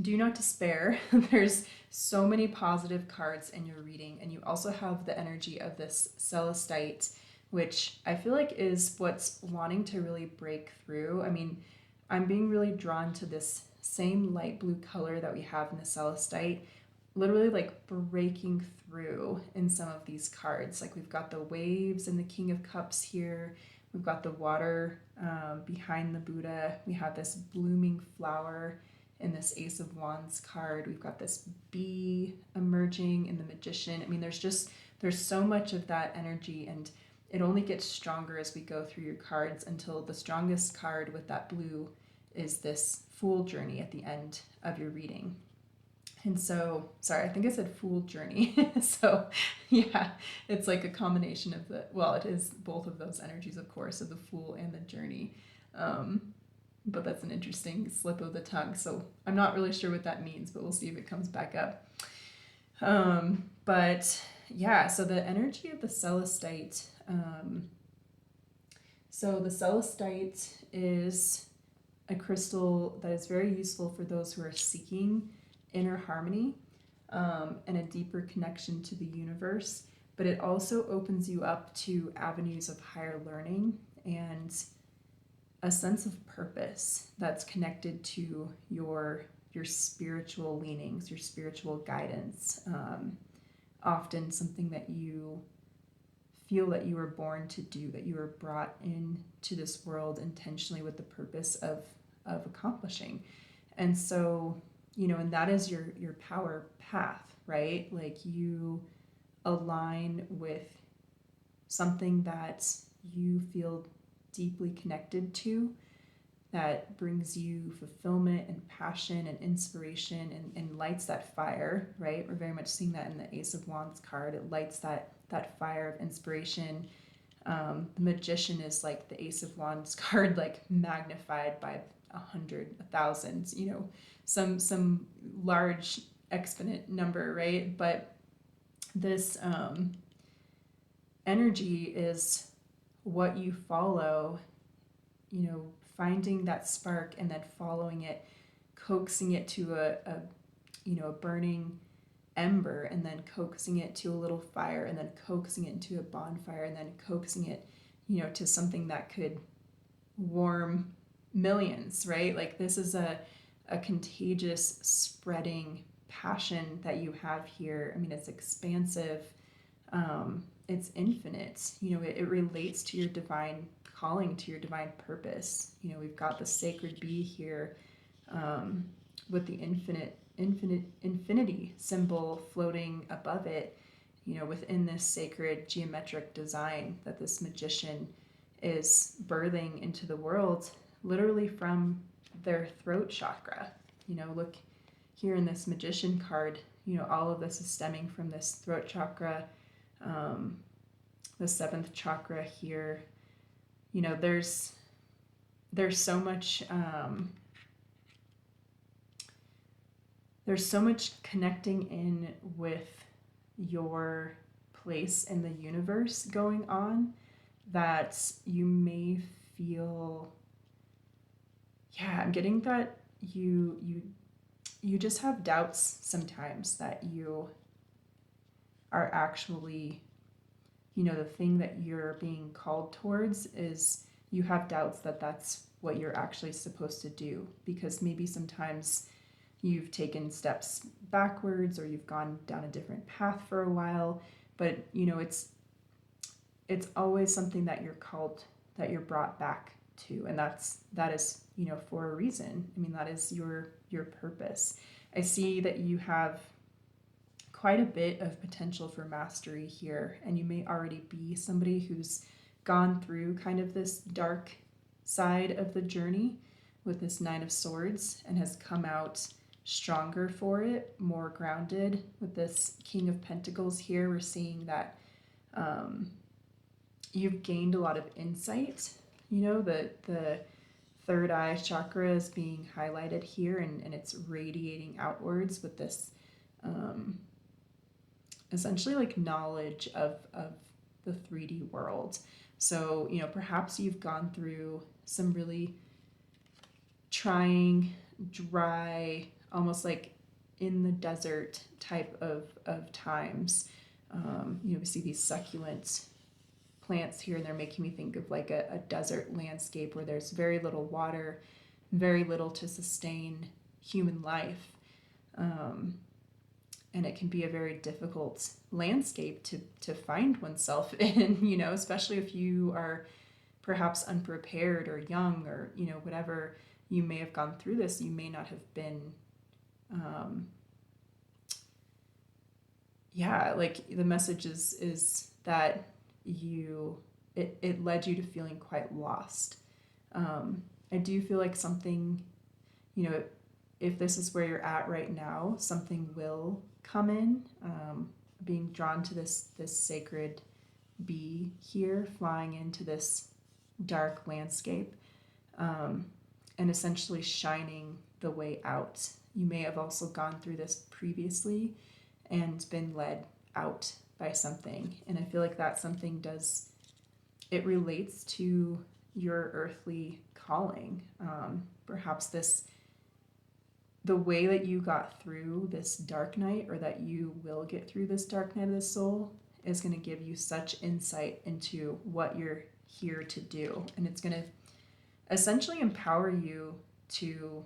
do not despair. There's so many positive cards in your reading, and you also have the energy of this Celestite, which I feel like is what's wanting to really break through. I mean, I'm being really drawn to this same light blue color that we have in the Celestite, literally like breaking through in some of these cards. Like we've got the waves and the King of Cups here. We've got the water behind the Buddha. We have this blooming flower in this Ace of Wands card. We've got this bee emerging in the Magician. I mean, there's so much of that energy, and it only gets stronger as we go through your cards until the strongest card with that blue is this Fool Journey at the end of your reading. And so, sorry, I think I said Fool Journey. So yeah, it's like a combination of it is both of those energies, of course, of the Fool and the Journey. but that's an interesting slip of the tongue. So I'm not really sure what that means, but we'll see if it comes back up. But yeah, so the energy of the Celestite. So the Celestite is a crystal that is very useful for those who are seeking inner harmony, and a deeper connection to the universe. But it also opens you up to avenues of higher learning and a sense of purpose that's connected to your spiritual leanings, your spiritual guidance. Often something that you feel that you were born to do, that you were brought into this world intentionally with the purpose of accomplishing. And so, and that is your power path, right? Like you align with something that you feel deeply connected to, that brings you fulfillment and passion and inspiration, and lights that fire, right? We're very much seeing that in the Ace of Wands card. It lights that fire of inspiration. The Magician is like the Ace of Wands card, like magnified by 100, 1,000, some large exponent number, right? But this energy is what you follow, finding that spark and then following it, coaxing it to a burning ember, and then coaxing it to a little fire, and then coaxing it into a bonfire, and then coaxing it, to something that could warm millions, right? Like this is a contagious spreading passion that you have here. I mean, it's expansive. It's infinite. It relates to your divine calling, to your divine purpose. We've got the sacred bee here, with the infinity symbol floating above it, within this sacred geometric design that this magician is birthing into the world, literally from their throat chakra. Look here in this magician card, all of this is stemming from this throat chakra, the seventh chakra here. There's so much connecting in with your place in the universe going on, that you may feel, I'm getting that you just have doubts sometimes that you are actually, the thing that you're being called towards is, you have doubts that that's what you're actually supposed to do, because maybe sometimes you've taken steps backwards, or you've gone down a different path for a while, but it's always something that you're called, that you're brought back to, and that is for a reason. I mean, that is your purpose. I see that you have quite a bit of potential for mastery here, and you may already be somebody who's gone through kind of this dark side of the journey with this Nine of Swords, and has come out stronger for it, more grounded. With this King of Pentacles here, we're seeing that you've gained a lot of insight. The third eye chakra is being highlighted here, and it's radiating outwards with this essentially like knowledge of the 3D world. So, perhaps you've gone through some really trying, dry, almost like in the desert type of times. We see these succulent plants here, and they're making me think of like a desert landscape where there's very little water, very little to sustain human life. And it can be a very difficult landscape to find oneself in, especially if you are perhaps unprepared or young, or, whatever, you may have gone through this. You may not have been, like the message is that it led you to feeling quite lost. I do feel like something, if this is where you're at right now, something will come in, being drawn to this sacred bee here, flying into this dark landscape. and essentially shining the way out. You may have also gone through this previously and been led out by something. And I feel like that something it relates to your earthly calling. Perhaps the way that you got through this dark night, or that you will get through this dark night of the soul, is going to give you such insight into what you're here to do. And it's going to essentially empower you to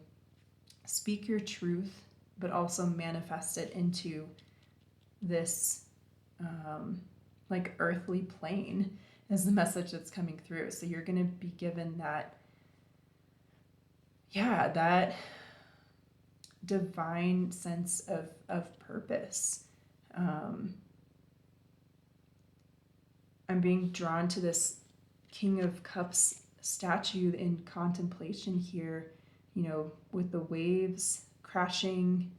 speak your truth, but also manifest it into this like earthly plane, is the message that's coming through. So you're going to be given that divine sense of purpose. I'm being drawn to this King of Cups statue in contemplation here, with the waves crashing,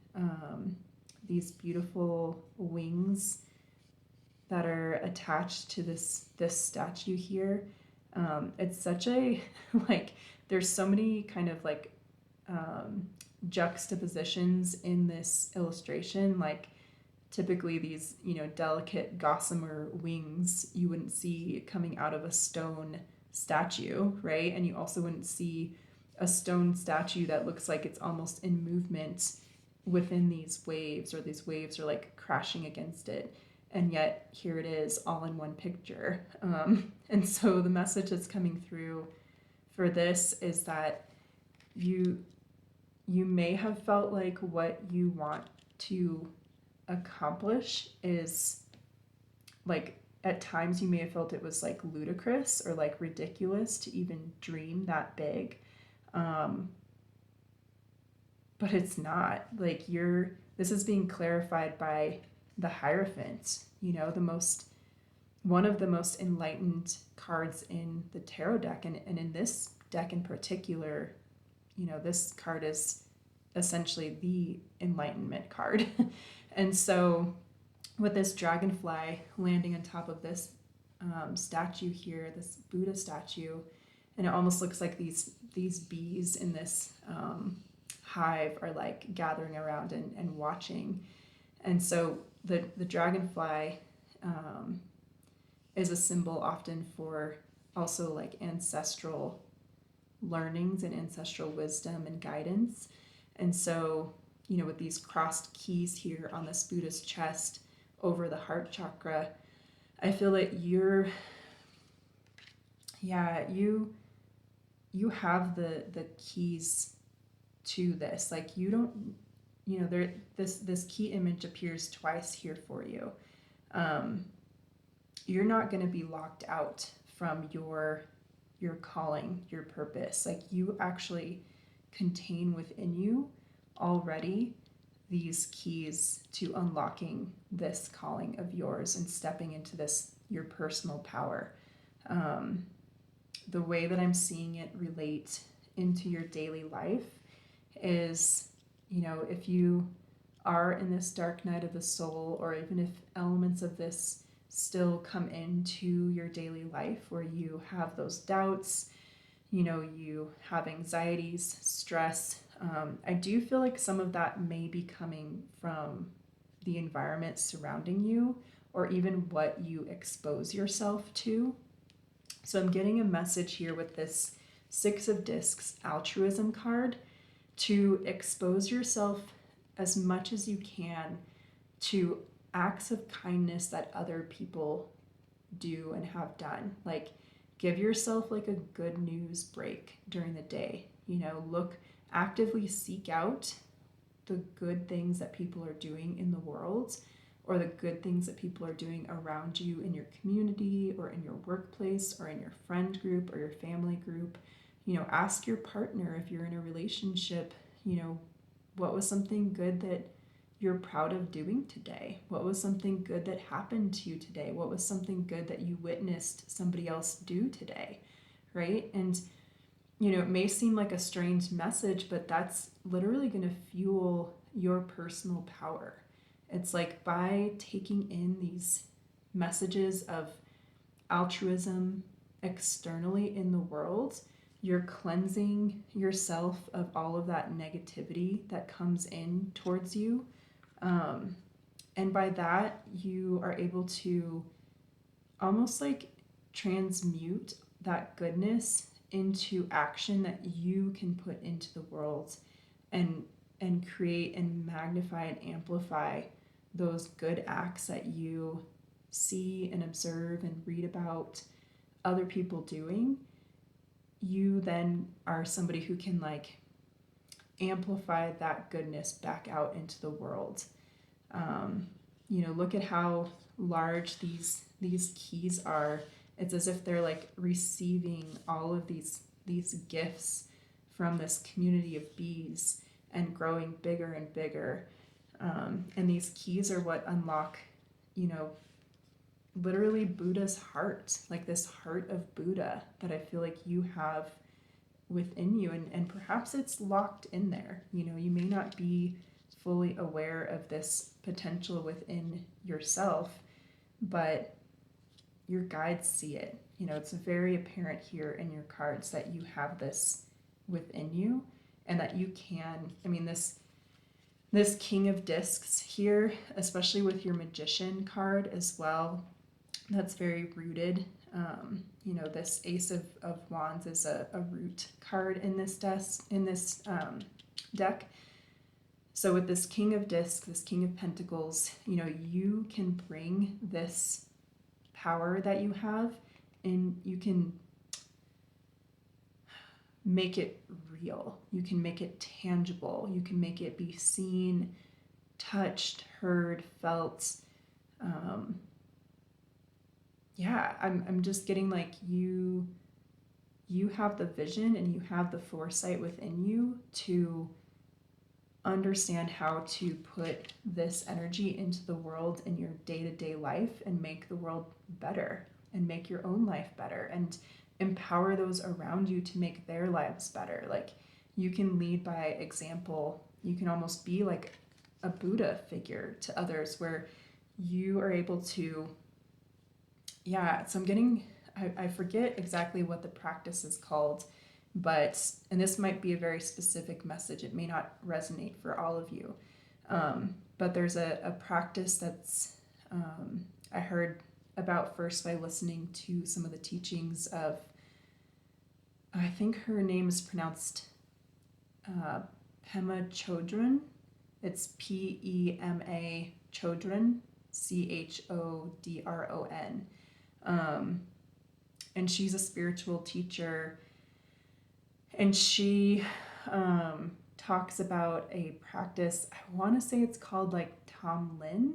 these beautiful wings that are attached to this statue here. It's such a there's so many kind of juxtapositions in this illustration. Like, typically these delicate gossamer wings you wouldn't see coming out of a stone statue, right? And you also wouldn't see a stone statue that looks like it's almost in movement within these waves, or these waves are like crashing against it. And yet here it is, all in one picture. And so the message that's coming through for this is that you may have felt like what you want to accomplish is like, at times you may have felt it was like ludicrous or like ridiculous to even dream that big. But it's not. Like, this is being clarified by the Hierophant, one of the most enlightened cards in the tarot deck. And in this deck in particular, this card is essentially the enlightenment card. And so with this dragonfly landing on top of this statue here, this Buddha statue, and it almost looks like these bees in this hive are like gathering around and watching. And so the dragonfly is a symbol often for also like ancestral learnings and ancestral wisdom and guidance. And so, with these crossed keys here on this Buddha's chest over the heart chakra, I feel that you have the keys to this. Like, you don't, this key image appears twice here for you. You're not going to be locked out from your calling, your purpose. Like, you actually contain within you already these keys to unlocking this calling of yours and stepping into this, your personal power. The way that I'm seeing it relate into your daily life is, if you are in this dark night of the soul, or even if elements of this still come into your daily life where you have those doubts, you have anxieties, stress, I do feel like some of that may be coming from the environment surrounding you, or even what you expose yourself to. So I'm getting a message here with this Six of Discs altruism card to expose yourself as much as you can to acts of kindness that other people do and have done. Like, give yourself like a good news break during the day. Actively seek out the good things that people are doing in the world, or the good things that people are doing around you in your community, or in your workplace, or in your friend group, or your family group. Ask your partner, if you're in a relationship, what was something good that you're proud of doing today? What was something good that happened to you today? What was something good that you witnessed somebody else do today, right? And, it may seem like a strange message, but that's literally going to fuel your personal power. It's like, by taking in these messages of altruism externally in the world, you're cleansing yourself of all of that negativity that comes in towards you. And by that, you are able to almost like transmute that goodness into action that you can put into the world, and create and magnify and amplify those good acts that you see and observe and read about other people doing. You then are somebody who can like amplify that goodness back out into the world. Look at how large these keys are. It's as if they're like receiving all of these gifts from this community of bees and growing bigger and bigger. And these keys are what unlock, literally Buddha's heart, like this heart of Buddha that I feel like you have within you, and perhaps it's locked in there. You may not be fully aware of this potential within yourself, but your guides see it. It's very apparent here in your cards that you have this within you, and that you can, this King of Discs here, especially with your Magician card as well, that's very rooted. This Ace of Wands is a root card in this deck. So with this King of Discs, this King of Pentacles, you can bring this power that you have, and you can make it real. You can make it tangible. You can make it be seen, touched, heard, felt. I'm just getting like you have the vision and you have the foresight within you to understand how to put this energy into the world in your day-to-day life and make the world better and make your own life better and empower those around you to make their lives better. Like, you can lead by example. You can almost be like a Buddha figure to others, where you are able to, so I'm getting, I forget exactly what the practice is called, and this might be a very specific message. It may not resonate for all of you. But there's a practice that's, I heard about first by listening to some of the teachings of, I think her name is pronounced Pema Chodron. It's Pema Chodron, Chodron. And she's a spiritual teacher, and she talks about a practice. I want to say it's called like Tom Lin,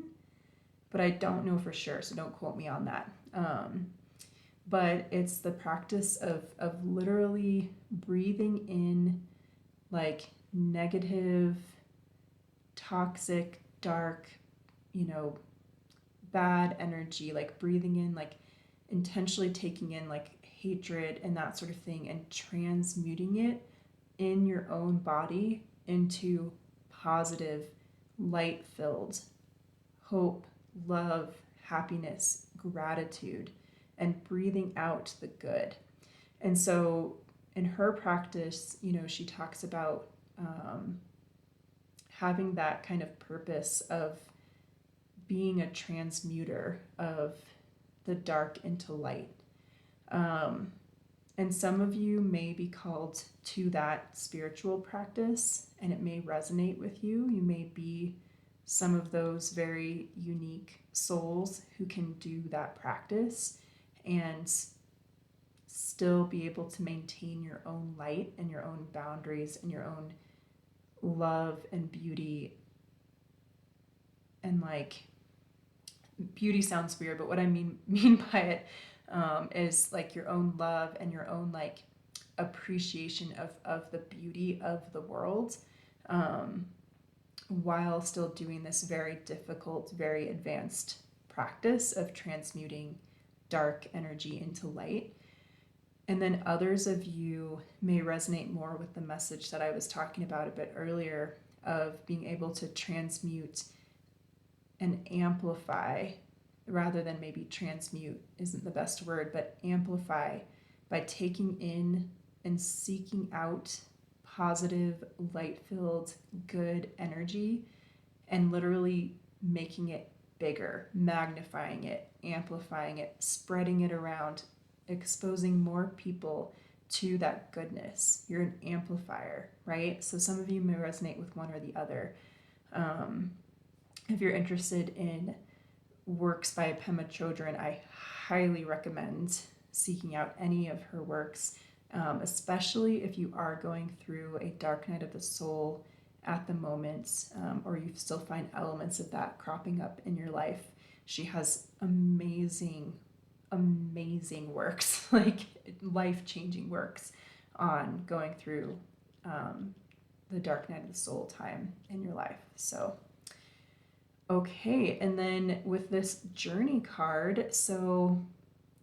but I don't know for sure, so don't quote me on that. But it's the practice of literally breathing in like negative, toxic, dark, bad energy, like breathing in, like intentionally taking in like hatred and that sort of thing, and transmuting it in your own body into positive, light-filled hope, love, happiness, gratitude, and breathing out the good. And so in her practice, she talks about having that kind of purpose of being a transmuter of the dark into light. And some of you may be called to that spiritual practice, and it may resonate with you. You may be some of those very unique souls who can do that practice and still be able to maintain your own light and your own boundaries and your own love and beauty. And like, beauty sounds weird, but what I mean by it is like your own love and your own like appreciation of the beauty of the world, while still doing this very difficult, very advanced practice of transmuting dark energy into light. And then others of you may resonate more with the message that I was talking about a bit earlier, of being able to transmute and amplify, rather than maybe transmute isn't the best word, but amplify by taking in and seeking out positive, light-filled, good energy and literally making it bigger, magnifying it, amplifying it, spreading it around, exposing more people to that goodness. You're an amplifier, right? So some of you may resonate with one or the other. If you're interested in works by Pema Chodron, I highly recommend seeking out any of her works, especially if you are going through a dark night of the soul at the moment, or you still find elements of that cropping up in your life. She has amazing works, like life-changing works on going through the dark night of the soul time in your life. So okay, and then with this journey card, so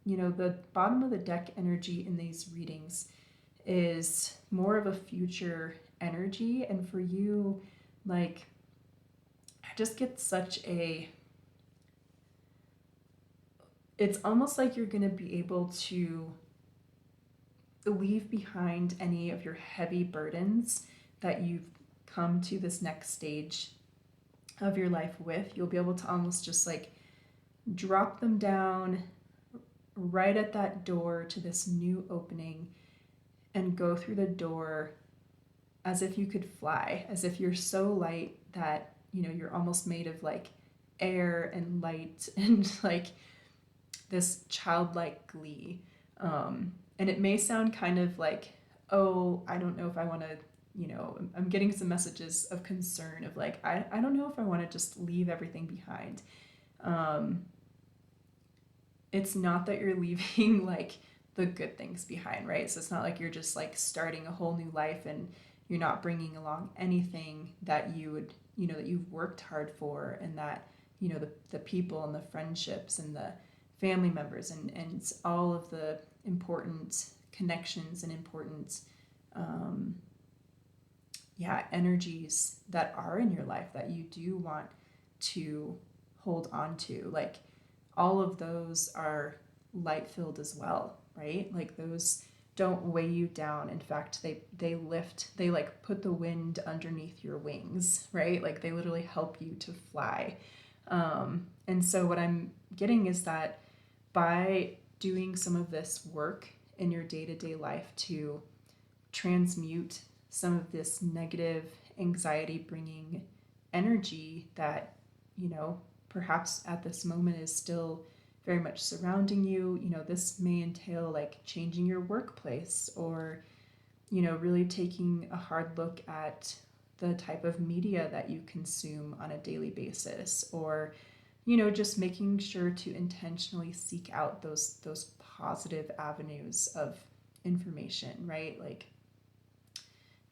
the bottom of the deck energy in these readings is more of a future energy, and for you, like, I just get it's almost like you're going to be able to leave behind any of your heavy burdens that you've come to this next stage of your life with. You'll be able to almost just like drop them down right at that door to this new opening and go through the door as if you could fly, as if you're so light that you're almost made of like air and light and like this childlike glee. And it may sound kind of like, oh, I don't know if I want to, I'm getting some messages of concern of like, I don't know if I want to just leave everything behind. It's not that you're leaving like the good things behind, right? So it's not like you're just like starting a whole new life and you're not bringing along anything that you would, that you've worked hard for, and that, the people and the friendships and the family members and all of the important connections and important energies that are in your life that you do want to hold on to. Like, all of those are light filled as well, right? Like, those don't weigh you down. In fact, they lift, they like put the wind underneath your wings, right? Like, they literally help you to fly. And so what I'm getting is that by doing some of this work in your day-to-day life to transmute some of this negative anxiety bringing energy that, perhaps at this moment is still very much surrounding you, this may entail like changing your workplace, or, really taking a hard look at the type of media that you consume on a daily basis, or, just making sure to intentionally seek out those positive avenues of information, right? Like,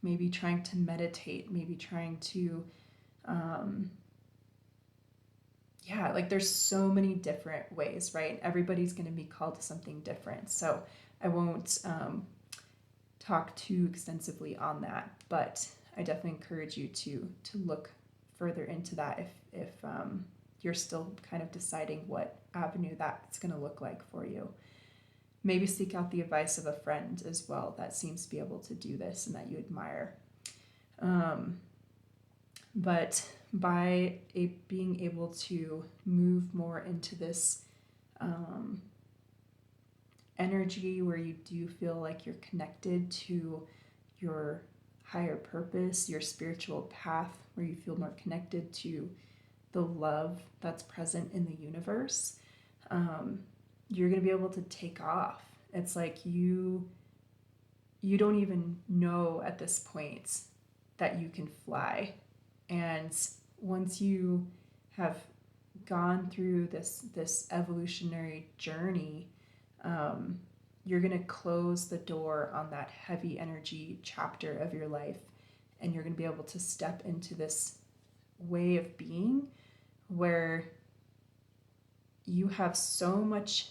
maybe trying to meditate, maybe trying to, like, there's so many different ways, right? Everybody's going to be called to something different. So I won't talk too extensively on that, but I definitely encourage you to look further into that if you're still kind of deciding what avenue that's going to look like for you. Maybe seek out the advice of a friend as well that seems to be able to do this and that you admire. But by being able to move more into this energy where you do feel like you're connected to your higher purpose, your spiritual path, where you feel more connected to the love that's present in the universe, you're going to be able to take off. It's like you don't even know at this point that you can fly. And once you have gone through this evolutionary journey, you're going to close the door on that heavy energy chapter of your life, and you're going to be able to step into this way of being where you have so much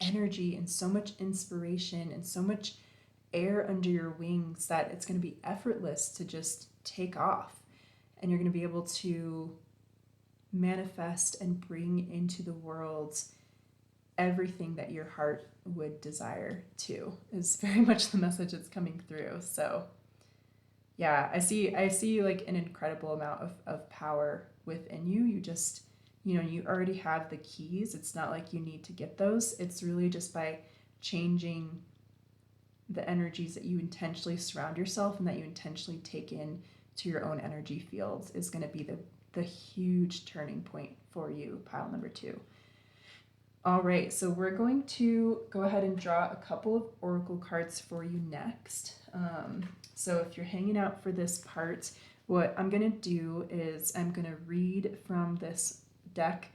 energy and so much inspiration and so much air under your wings that it's going to be effortless to just take off, and you're going to be able to manifest and bring into the world everything that your heart would desire too, is very much the message that's coming through. So yeah, I see like an incredible amount of power within you. You just, you already have the keys. It's not like you need to get those. It's really just by changing the energies that you intentionally surround yourself and that you intentionally take in to your own energy fields is going to be the huge turning point for you, pile number 2. All right, so we're going to go ahead and draw a couple of oracle cards for you next. So if you're hanging out for this part, what I'm going to do is I'm going to read from this deck,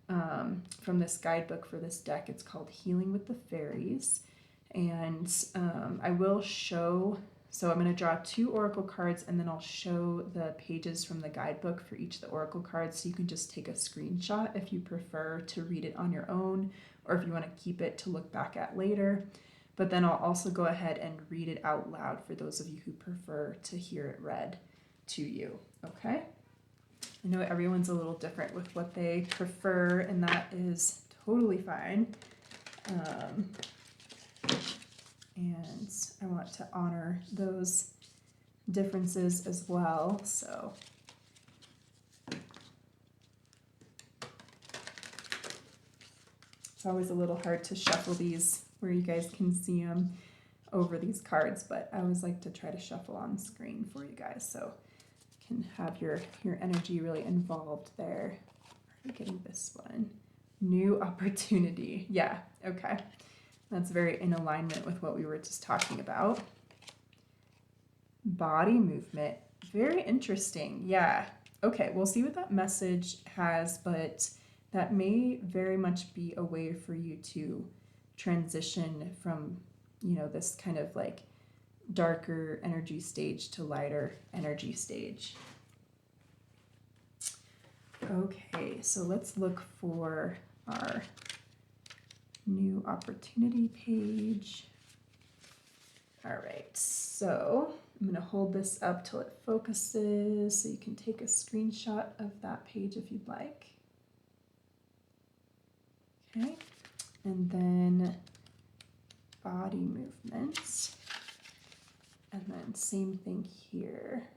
from this guidebook for this deck. It's called Healing with the Fairies. And I will show, so I'm going to draw 2 oracle cards and then I'll show the pages from the guidebook for each of the oracle cards, so you can just take a screenshot if you prefer to read it on your own, or if you want to keep it to look back at later. But then I'll also go ahead and read it out loud for those of you who prefer to hear it read to you, okay? I know everyone's a little different with what they prefer, and that is totally fine. And I want to honor those differences as well. So it's always a little hard to shuffle these where you guys can see them over these cards, but I always like to try to shuffle on screen for you guys so you can have your energy really involved there. I'm getting this one. New opportunity. Yeah, okay. That's very in alignment with what we were just talking about. Body movement. Very interesting. Yeah. Okay, we'll see what that message has, but that may very much be a way for you to transition from, this kind of like darker energy stage to lighter energy stage. Okay, so let's look for our new opportunity page. All right, so I'm going to hold this up till it focuses so you can take a screenshot of that page if you'd like. Okay, and then body movements, and then same thing here.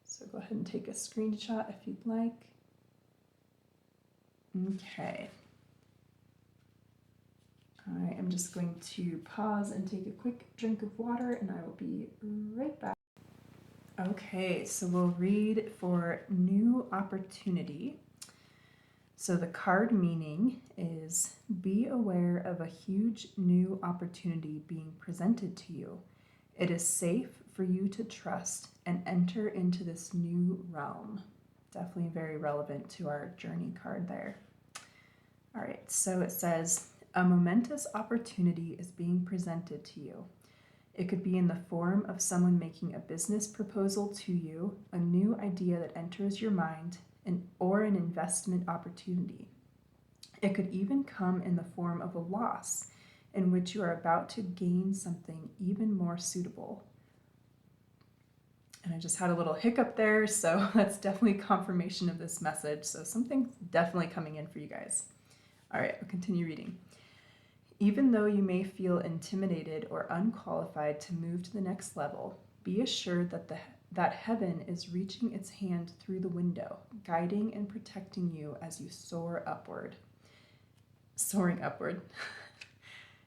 So go ahead and take a screenshot if you'd like. Okay. I am just going to pause and take a quick drink of water, and I will be right back. Okay, so we'll read for new opportunity. So the card meaning is be aware of a huge new opportunity being presented to you. It is safe for you to trust and enter into this new realm. Definitely very relevant to our journey card there. All right, so it says, a momentous opportunity is being presented to you. It could be in the form of someone making a business proposal to you, a new idea that enters your mind, or an investment opportunity. It could even come in the form of a loss in which you are about to gain something even more suitable. And I just had a little hiccup there, so that's definitely confirmation of this message. So something's definitely coming in for you guys. All right, we'll continue reading. Even though you may feel intimidated or unqualified to move to the next level, be assured that heaven is reaching its hand through the window, guiding and protecting you as you soar upward. Soaring upward.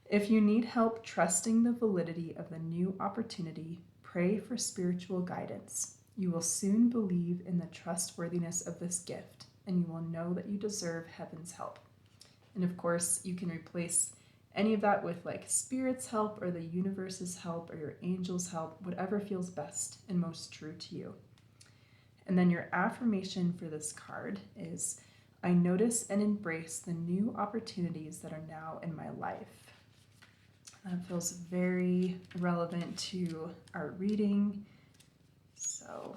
If you need help trusting the validity of the new opportunity, pray for spiritual guidance. You will soon believe in the trustworthiness of this gift, and you will know that you deserve heaven's help. And of course, you can replace any of that with like spirit's help or the universe's help or your angel's help, whatever feels best and most true to you. And then your affirmation for this card is, I notice and embrace the new opportunities that are now in my life. That feels very relevant to our reading. So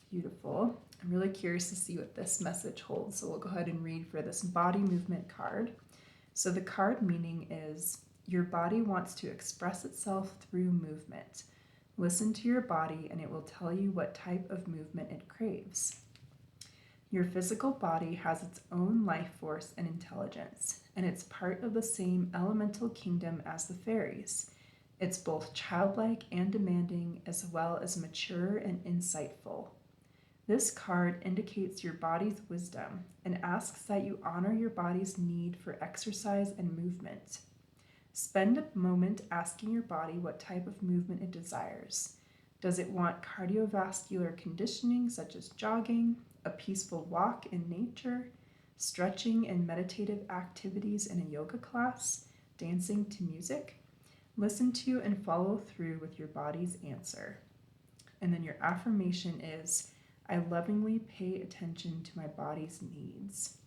beautiful. I'm really curious to see what this message holds. So we'll go ahead and read for this body movement card. So the card meaning is your body wants to express itself through movement. Listen to your body and it will tell you what type of movement it craves. Your physical body has its own life force and intelligence. and it's part of the same elemental kingdom as the fairies. It's both childlike and demanding, as well as mature and insightful. This card indicates your body's wisdom and asks that you honor your body's need for exercise and movement. Spend a moment asking your body what type of movement it desires. Does it want cardiovascular conditioning such as jogging, a peaceful walk in nature, stretching and meditative activities in a yoga class, dancing to music? Listen to and follow through with your body's answer. And then your affirmation is, I lovingly pay attention to my body's needs.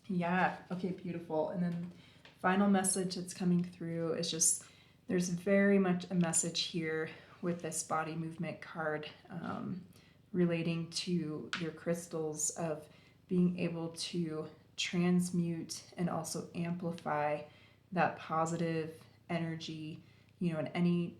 Yeah, okay, beautiful. And then final message that's coming through is just, there's very much a message here with this body movement card relating to your crystals of being able to transmute and also amplify that positive energy, in any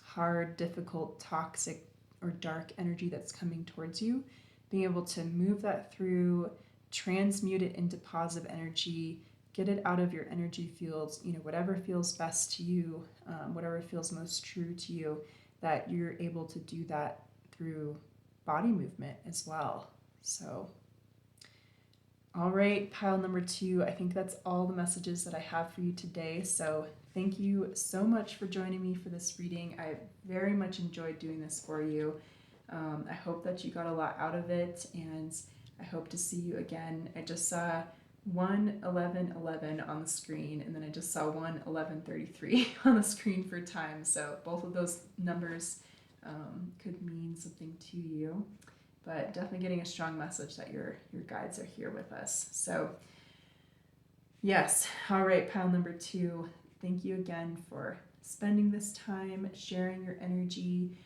hard, difficult, toxic, or dark energy that's coming towards you, being able to move that through, transmute it into positive energy, get it out of your energy fields, whatever feels best to you, whatever feels most true to you, that you're able to do that through body movement as well. So, all right, pile number 2, I think that's all the messages that I have for you today. So thank you so much for joining me for this reading. I very much enjoyed doing this for you. I hope that you got a lot out of it, and I hope to see you again. I just saw 1:11:11 on the screen, and then I just saw 1:11:33 on the screen for time. So both of those numbers could mean something to you, but definitely getting a strong message that your guides are here with us. So yes, all right, pile number 2, thank you again for spending this time, sharing your energy.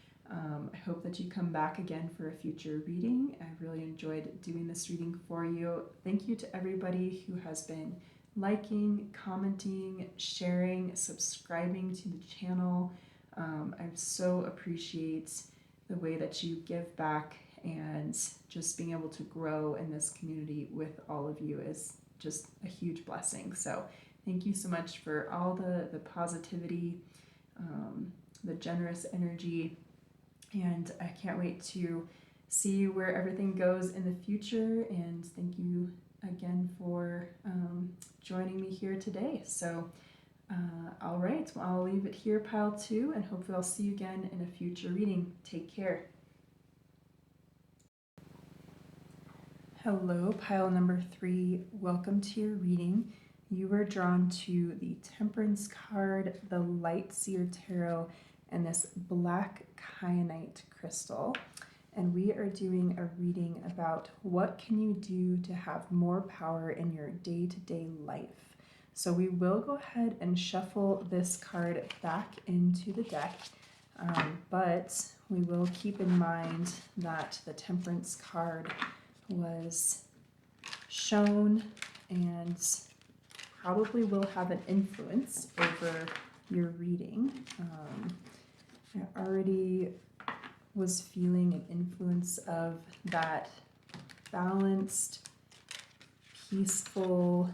I hope that you come back again for a future reading. I really enjoyed doing this reading for you. Thank you to everybody who has been liking, commenting, sharing, subscribing to the channel. I so appreciate the way that you give back, and just being able to grow in this community with all of you is just a huge blessing. So thank you so much for all the positivity, the generous energy, and I can't wait to see where everything goes in the future. And thank you again for joining me here today. So all right, well, I'll leave it here, pile 2, and hopefully I'll see you again in a future reading. Take care. Hello, pile number 3. Welcome to your reading. You were drawn to the Temperance card, the Light Seer Tarot, and this black Kyanite crystal. And we are doing a reading about what can you do to have more power in your day-to-day life. So we will go ahead and shuffle this card back into the deck, but we will keep in mind that the Temperance card was shown and probably will have an influence over your reading. I already was feeling an influence of that balanced, peaceful,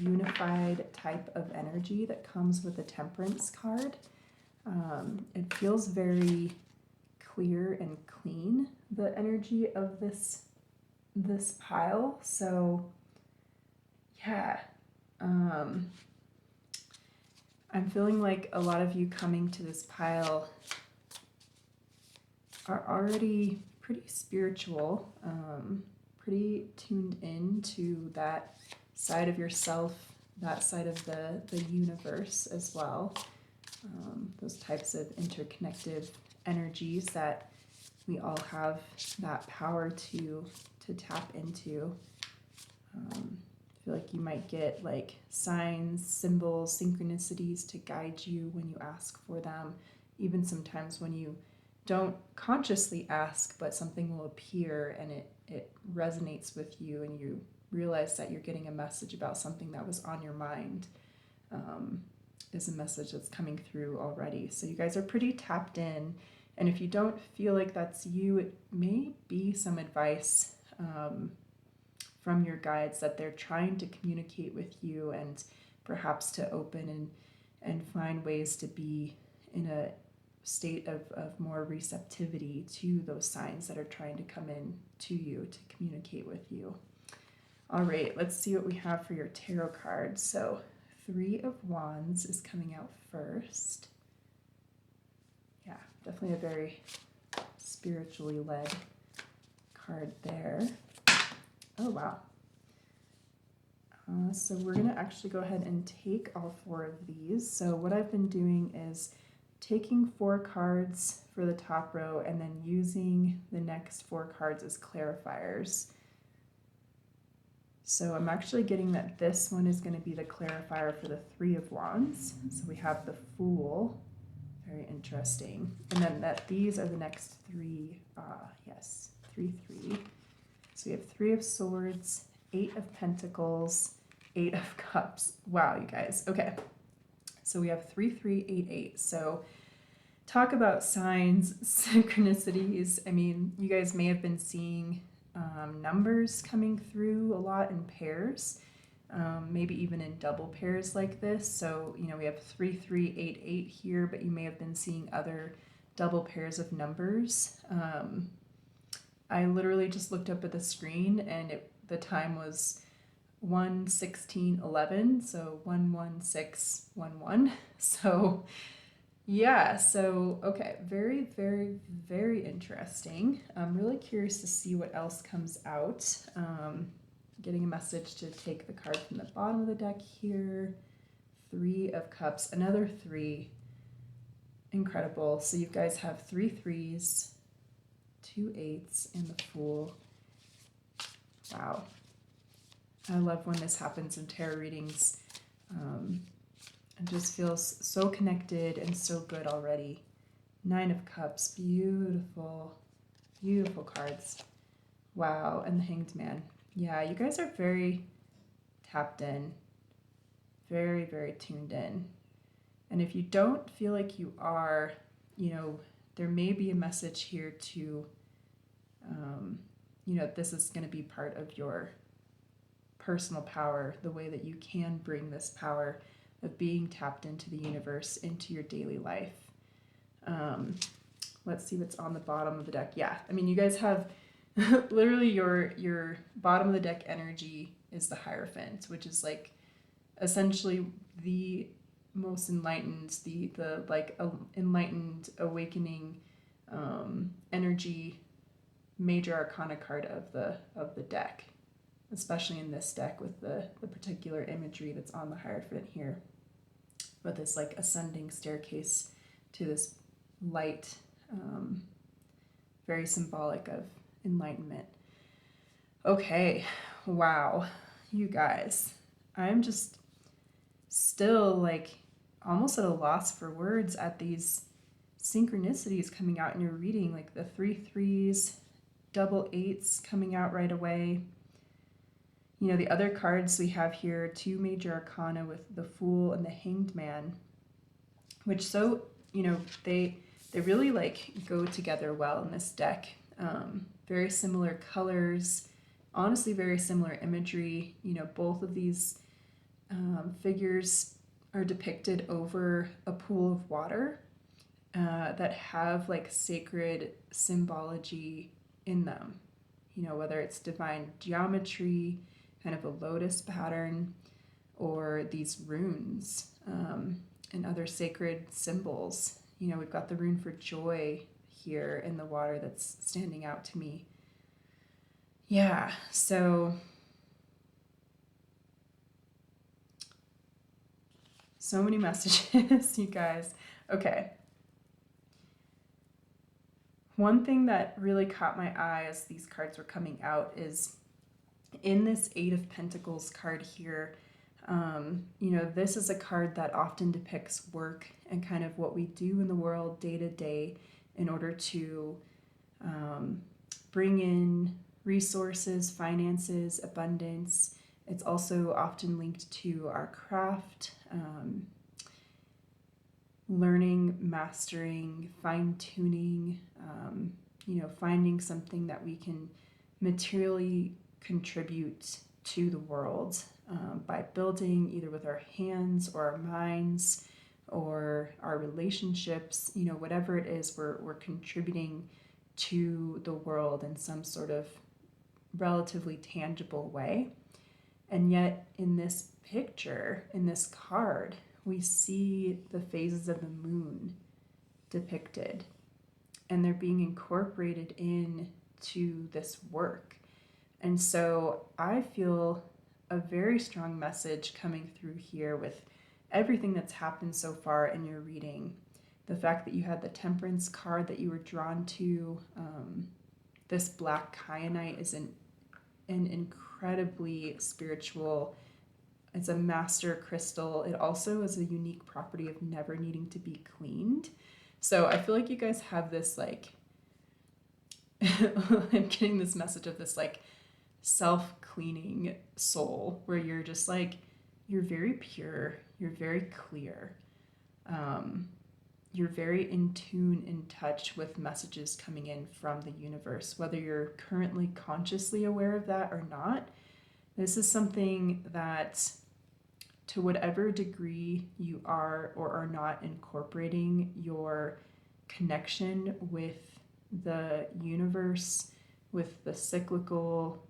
unified type of energy that comes with the Temperance card. It feels very clear and clean, the energy of this pile. So yeah, I'm feeling like a lot of you coming to this pile are already pretty spiritual, pretty tuned in to that side of yourself, that side of the universe as well. Those types of interconnected energies that we all have that power to tap into. I feel like you might get like signs, symbols, synchronicities to guide you when you ask for them. Even sometimes when you don't consciously ask, but something will appear and it resonates with you, and you realize that you're getting a message about something that was on your mind, is a message that's coming through already. So you guys are pretty tapped in. And if you don't feel like that's you, it may be some advice from your guides that they're trying to communicate with you, and perhaps to open and find ways to be in a state of more receptivity to those signs that are trying to come in to you to communicate with you. All right, let's see what we have for your tarot cards. So 3 of Wands is coming out first. Yeah, definitely a very spiritually led card there. Oh, wow. So we're going to actually go ahead and take all 4 of these. So what I've been doing is taking 4 cards for the top row and then using the next 4 cards as clarifiers. So I'm actually getting that this one is going to be the clarifier for the 3 of Wands. So we have the Fool, very interesting. And then that these are the next 3, yes, 3, 3. So we have 3 of Swords, 8 of Pentacles, 8 of Cups. Wow, you guys. Okay. So we have 3, 3, 8, 8. So talk about signs, synchronicities. I mean, you guys may have been seeing numbers coming through a lot in pairs, maybe even in double pairs like this. So, you know, we have 3, 3, 8, 8 here, but you may have been seeing other double pairs of numbers. I literally just looked up at the screen and the time was 1:16:11, so 1:16:11. So yeah, so okay, very, very, very interesting. I'm really curious to see what else comes out. Getting a message to take the card from the bottom of the deck here. 3 of Cups, another 3. Incredible. So you guys have 3 3s, 2 8s, and the Fool. Wow. I love when this happens in tarot readings. It just feels so connected and so good already. 9 of Cups, beautiful, beautiful cards. Wow, and the Hanged Man. Yeah, you guys are very tapped in, very, very tuned in. And if you don't feel like you are, you know, there may be a message here to, you know, this is going to be part of your personal power, the way that you can bring this power of being tapped into the universe into your daily life. Let's see what's on the bottom of the deck. Yeah, I mean, you guys have literally your bottom of the deck energy is the Hierophant, which is like essentially the most enlightened, the like enlightened awakening energy major arcana card of the deck, especially in this deck with the particular imagery that's on the Hierophant here, with this like ascending staircase to this light, very symbolic of enlightenment. Okay, wow, you guys, I'm just still like almost at a loss for words at these synchronicities coming out in your reading, like the 3 3s, double 8s coming out right away. You know, the other cards we have here, 2 major arcana with the Fool and the Hanged Man, which so, you know, they really like go together well in this deck. Very similar colors, honestly very similar imagery. You know, both of these figures are depicted over a pool of water that have like sacred symbology in them. You know, whether it's divine geometry, kind of a lotus pattern, or these runes and other sacred symbols. You know, we've got the rune for joy here in the water that's standing out to me. Yeah, so many messages, you guys. Okay. One thing that really caught my eye as these cards were coming out is in this 8 of Pentacles card here, you know, this is a card that often depicts work and kind of what we do in the world day to day in order to bring in resources, finances, abundance. It's also often linked to our craft, learning, mastering, fine-tuning, you know, finding something that we can materially contribute to the world by building either with our hands or our minds or our relationships, whatever it is, we're contributing to the world in some sort of relatively tangible way. And yet in this picture, in this card, we see the phases of the moon depicted, and they're being incorporated into this work. And so I feel a very strong message coming through here with everything that's happened so far in your reading. The fact that you had the Temperance card that you were drawn to, this black kyanite is an incredibly spiritual, it's a master crystal. It also is a unique property of never needing to be cleaned. So I feel like you guys have this I'm getting this message of this self-cleaning soul where you're just you're very pure, you're very clear, you're very in tune, in touch with messages coming in from the universe, whether you're currently consciously aware of that or not. This is something that, to whatever degree you are or are not incorporating your connection with the universe, with the cyclical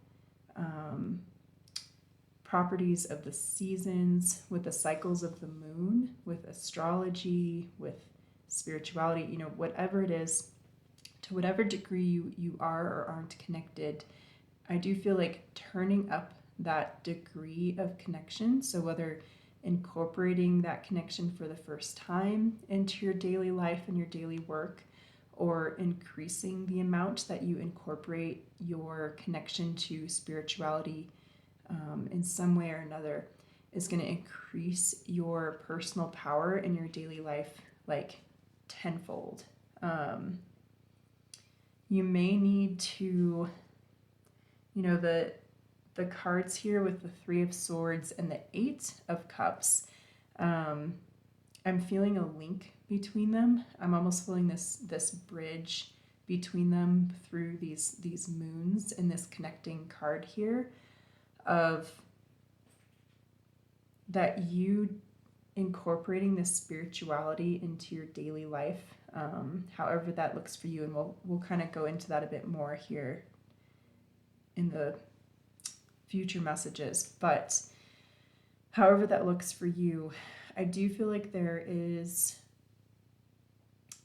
properties of the seasons, with the cycles of the moon, with astrology, with spirituality, whatever it is, to whatever degree you are or aren't connected, I do feel like turning up that degree of connection. So whether incorporating that connection for the first time into your daily life and your daily work, or increasing the amount that you incorporate your connection to spirituality in some way or another, is going to increase your personal power in your daily life tenfold. You may need to, the cards here with the Three of Swords and the Eight of Cups, I'm feeling a link between them. I'm almost feeling this bridge between them through these moons in this connecting card here, of that you incorporating this spirituality into your daily life, however that looks for you, and we'll kind of go into that a bit more here in the future messages. But however that looks for you, I do feel like there's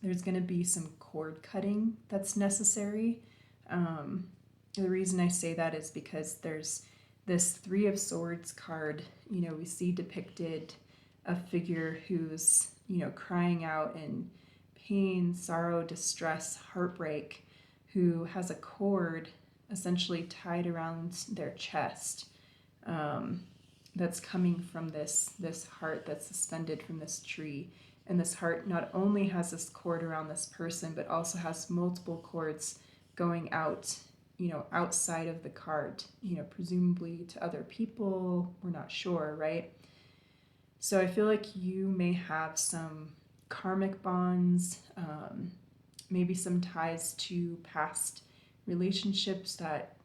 going to be some cord cutting that's necessary. The reason I say that is because there's this Three of Swords card. We see depicted a figure who's, crying out in pain, sorrow, distress, heartbreak, who has a cord essentially tied around their chest, that's coming from this heart that's suspended from this tree. And this heart not only has this cord around this person, but also has multiple cords going out, outside of the card, presumably to other people. We're not sure, right? So I feel like you may have some karmic bonds, maybe some ties to past relationships that,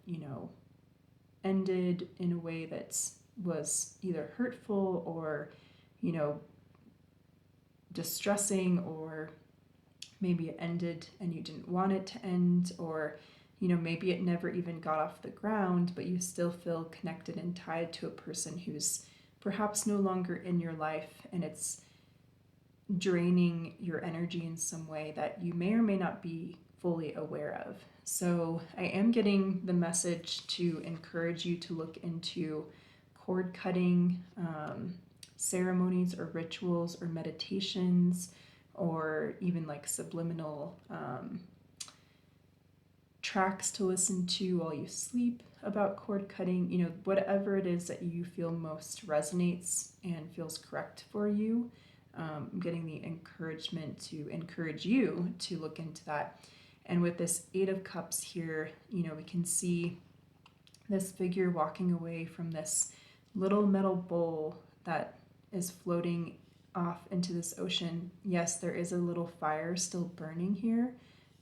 ended in a way that was either hurtful or, distressing, or maybe it ended and you didn't want it to end, or maybe it never even got off the ground, but you still feel connected and tied to a person who's perhaps no longer in your life, and it's draining your energy in some way that you may or may not be fully aware of. So I am getting the message to encourage you to look into cord cutting ceremonies or rituals or meditations, or even subliminal tracks to listen to while you sleep about cord cutting. Whatever it is that you feel most resonates and feels correct for you. I'm getting the encouragement to encourage you to look into that. And with this Eight of Cups here, we can see this figure walking away from this little metal bowl that is floating off into this ocean. Yes, there is a little fire still burning here,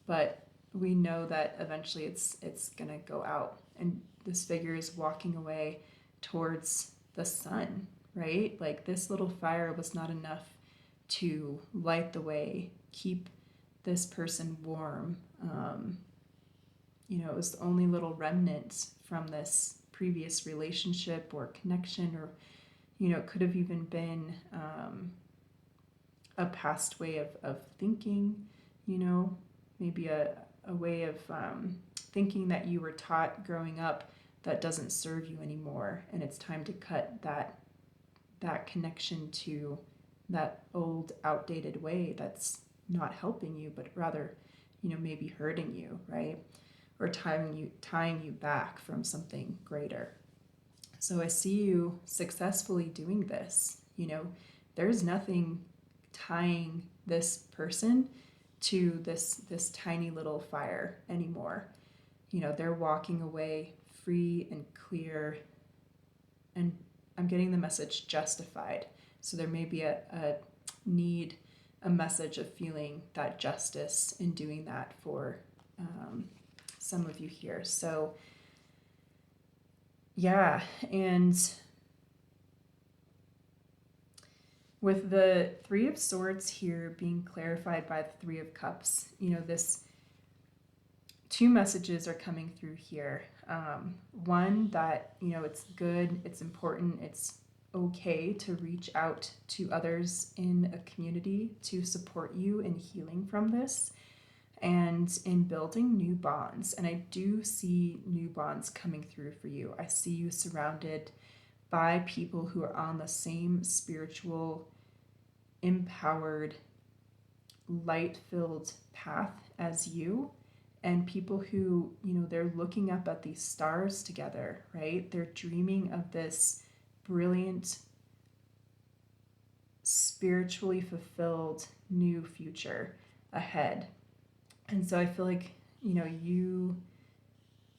but we know that eventually it's gonna go out. And this figure is walking away towards the sun, right? Like this little fire was not enough to light the way, keep this person warm. It was the only little remnant from this previous relationship or connection, or, it could have even been a past way of thinking, maybe a way of thinking that you were taught growing up that doesn't serve you anymore, and it's time to cut that connection to that old outdated way that's not helping you, but rather, maybe hurting you, right? Or tying you back from something greater. So I see you successfully doing this. There's nothing tying this person to this tiny little fire anymore. They're walking away free and clear, and I'm getting the message justified. So there may be a need, a message of feeling that justice in doing that for some of you here. So yeah, and with the Three of Swords here being clarified by the Three of Cups, this two messages are coming through here. One, that, it's good, it's important, it's okay to reach out to others in a community to support you in healing from this and in building new bonds. And I do see new bonds coming through for you. I see you surrounded by people who are on the same spiritual, empowered, light-filled path as you, and people who, they're looking up at these stars together, right? They're dreaming of this brilliant, spiritually fulfilled new future ahead. And so I feel like, you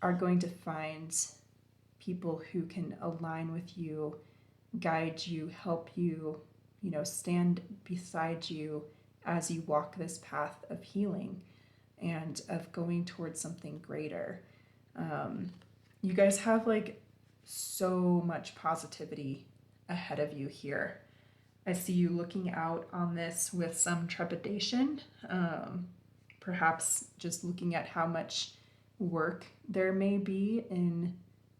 are going to find people who can align with you, guide you, help you, stand beside you as you walk this path of healing and of going towards something greater. You guys have like so much positivity ahead of you here. I see you looking out on this with some trepidation, perhaps just looking at how much work there may be in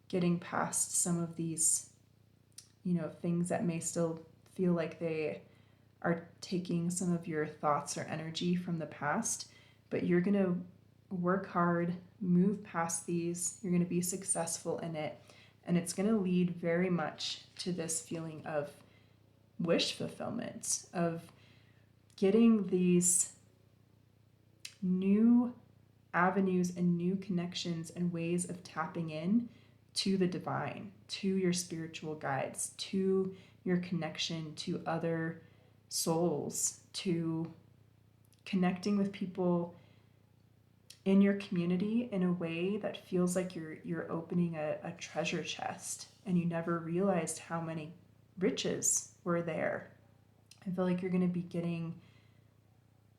getting past some of these, things that may still feel like they are taking some of your thoughts or energy from the past. But you're going to work hard, move past these, you're going to be successful in it, and it's going to lead very much to this feeling of wish fulfillment, of getting these new avenues and new connections and ways of tapping in to the divine, to your spiritual guides, to your connection to other souls, to connecting with people in your community in a way that feels like you're opening a treasure chest and you never realized how many riches were there. I feel like you're going to be getting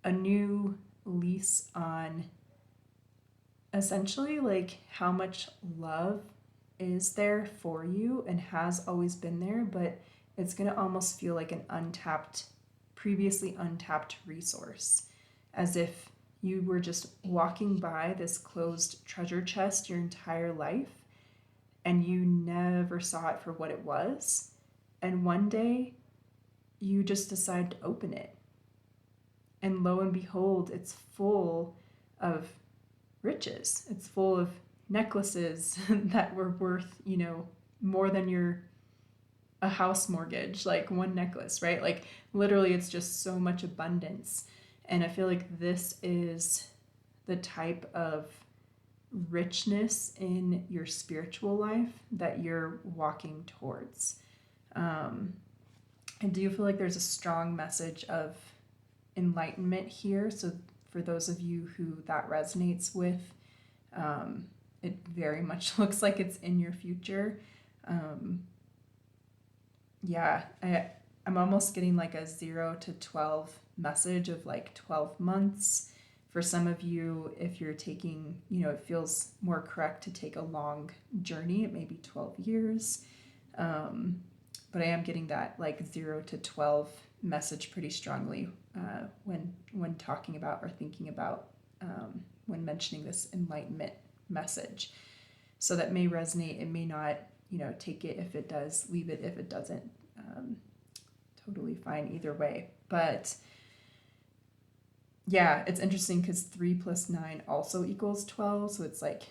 a new lease on essentially like how much love is there for you and has always been there, but it's going to almost feel like an previously untapped resource, as if you were just walking by this closed treasure chest your entire life and you never saw it for what it was. And one day you just decide to open it. And lo and behold, it's full of riches. It's full of necklaces that were worth, more than a house mortgage, like one necklace, right? Like literally it's just so much abundance. And I feel like this is the type of richness in your spiritual life that you're walking towards. I do feel like there's a strong message of enlightenment here. So for those of you who that resonates with, it very much looks like it's in your future. I'm almost getting like a 0 to 12 message of like 12 months For some of you, if you're taking, it feels more correct to take a long journey. It may be 12 years. But I am getting that like 0 to 12 message pretty strongly when talking about or thinking about when mentioning this enlightenment message. So that may resonate. It may not, take it if it does, leave it if it doesn't. Totally fine either way. But yeah, it's interesting because 3 plus 9 also equals 12. So it's like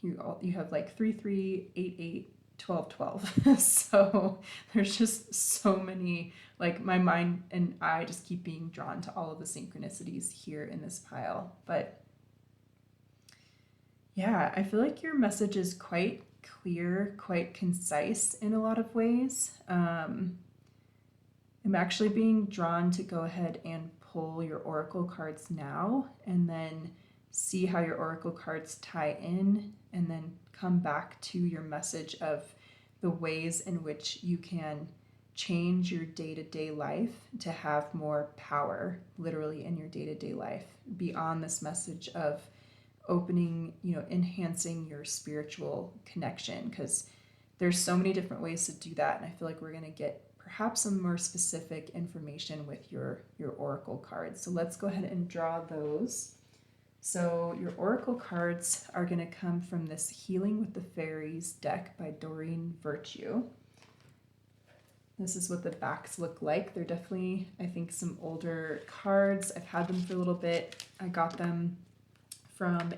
you have like 3, 3, 8, 8, 12, 12. So there's just so many, like my mind and I just keep being drawn to all of the synchronicities here in this pile. But yeah, I feel like your message is quite clear, quite concise in a lot of ways. I'm actually being drawn to go ahead and pull your oracle cards now and then see how your oracle cards tie in and then come back to your message of the ways in which you can change your day-to-day life to have more power literally in your day-to-day life beyond this message of opening, enhancing your spiritual connection, because there's so many different ways to do that. And I feel like we're going to get perhaps some more specific information with your oracle cards. So let's go ahead and draw those. So your oracle cards are going to come from this Healing with the Fairies deck by Doreen Virtue. This is what the backs look like. They're definitely, I think, some older cards. I've had them for a little bit. I got them from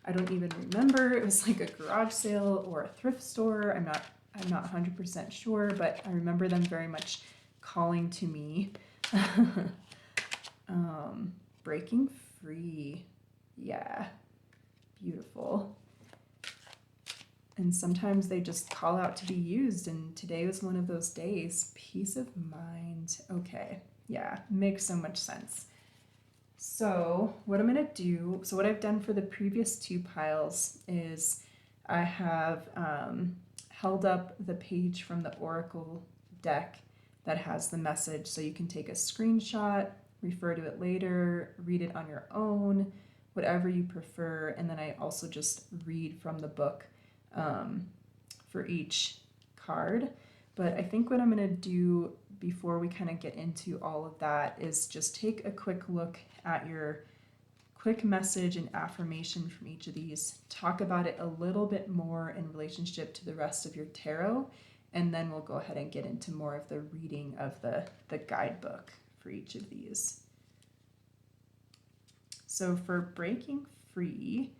I don't even remember. It was like a garage sale or a thrift store. I'm not 100% sure, but I remember them very much calling to me. Breaking free. Yeah. Beautiful. And sometimes they just call out to be used, and today was one of those days. Peace of mind. Okay. Yeah, makes so much sense. So what I'm going to do, so what I've done for the previous 2 piles is I have held up the page from the Oracle deck that has the message, so you can take a screenshot, refer to it later, read it on your own, whatever you prefer, and then I also just read from the book for each card. But I think what I'm going to do before we kind of get into all of that is just take a quick look at your quick message and affirmation from each of these, talk about it a little bit more in relationship to the rest of your tarot, and then we'll go ahead and get into more of the reading of the guidebook for each of these. So for breaking free,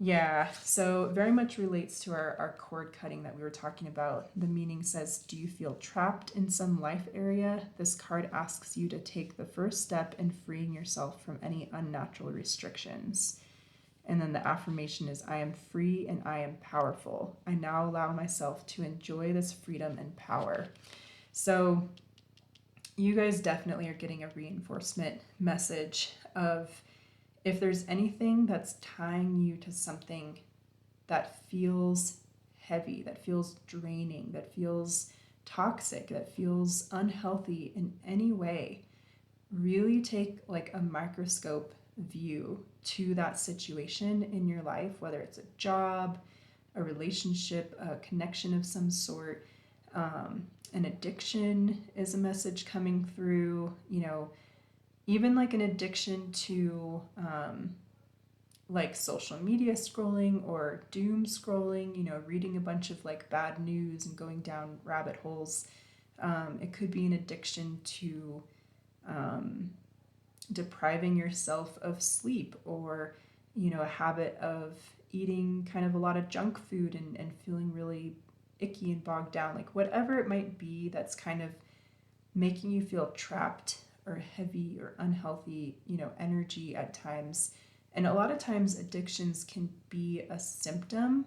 yeah, so very much relates to our cord cutting that we were talking about. The meaning says, do you feel trapped in some life area? This card asks you to take the first step in freeing yourself from any unnatural restrictions. And then the affirmation is, I am free and I am powerful. I now allow myself to enjoy this freedom and power. So you guys definitely are getting a reinforcement message of, if there's anything that's tying you to something that feels heavy, that feels draining, that feels toxic, that feels unhealthy in any way, really take like a microscope view to that situation in your life, whether it's a job, a relationship, a connection of some sort, an addiction is a message coming through, even like an addiction to like social media scrolling or doom scrolling, reading a bunch of like bad news and going down rabbit holes. It could be an addiction to depriving yourself of sleep, or, a habit of eating kind of a lot of junk food and feeling really icky and bogged down, like whatever it might be that's kind of making you feel trapped or heavy or unhealthy, energy at times. And a lot of times addictions can be a symptom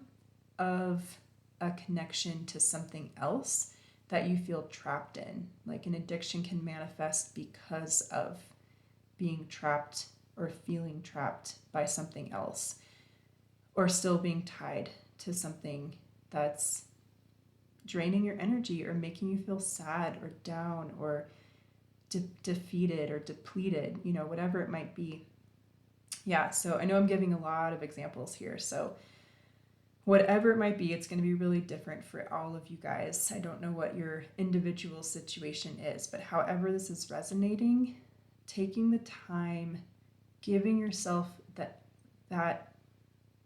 of a connection to something else that you feel trapped in. Like an addiction can manifest because of being trapped or feeling trapped by something else, or still being tied to something that's draining your energy or making you feel sad or down or defeated or depleted, whatever it might be. Yeah, so I know I'm giving a lot of examples here. So whatever it might be, it's going to be really different for all of you guys. I don't know what your individual situation is, but however this is resonating, taking the time, giving yourself that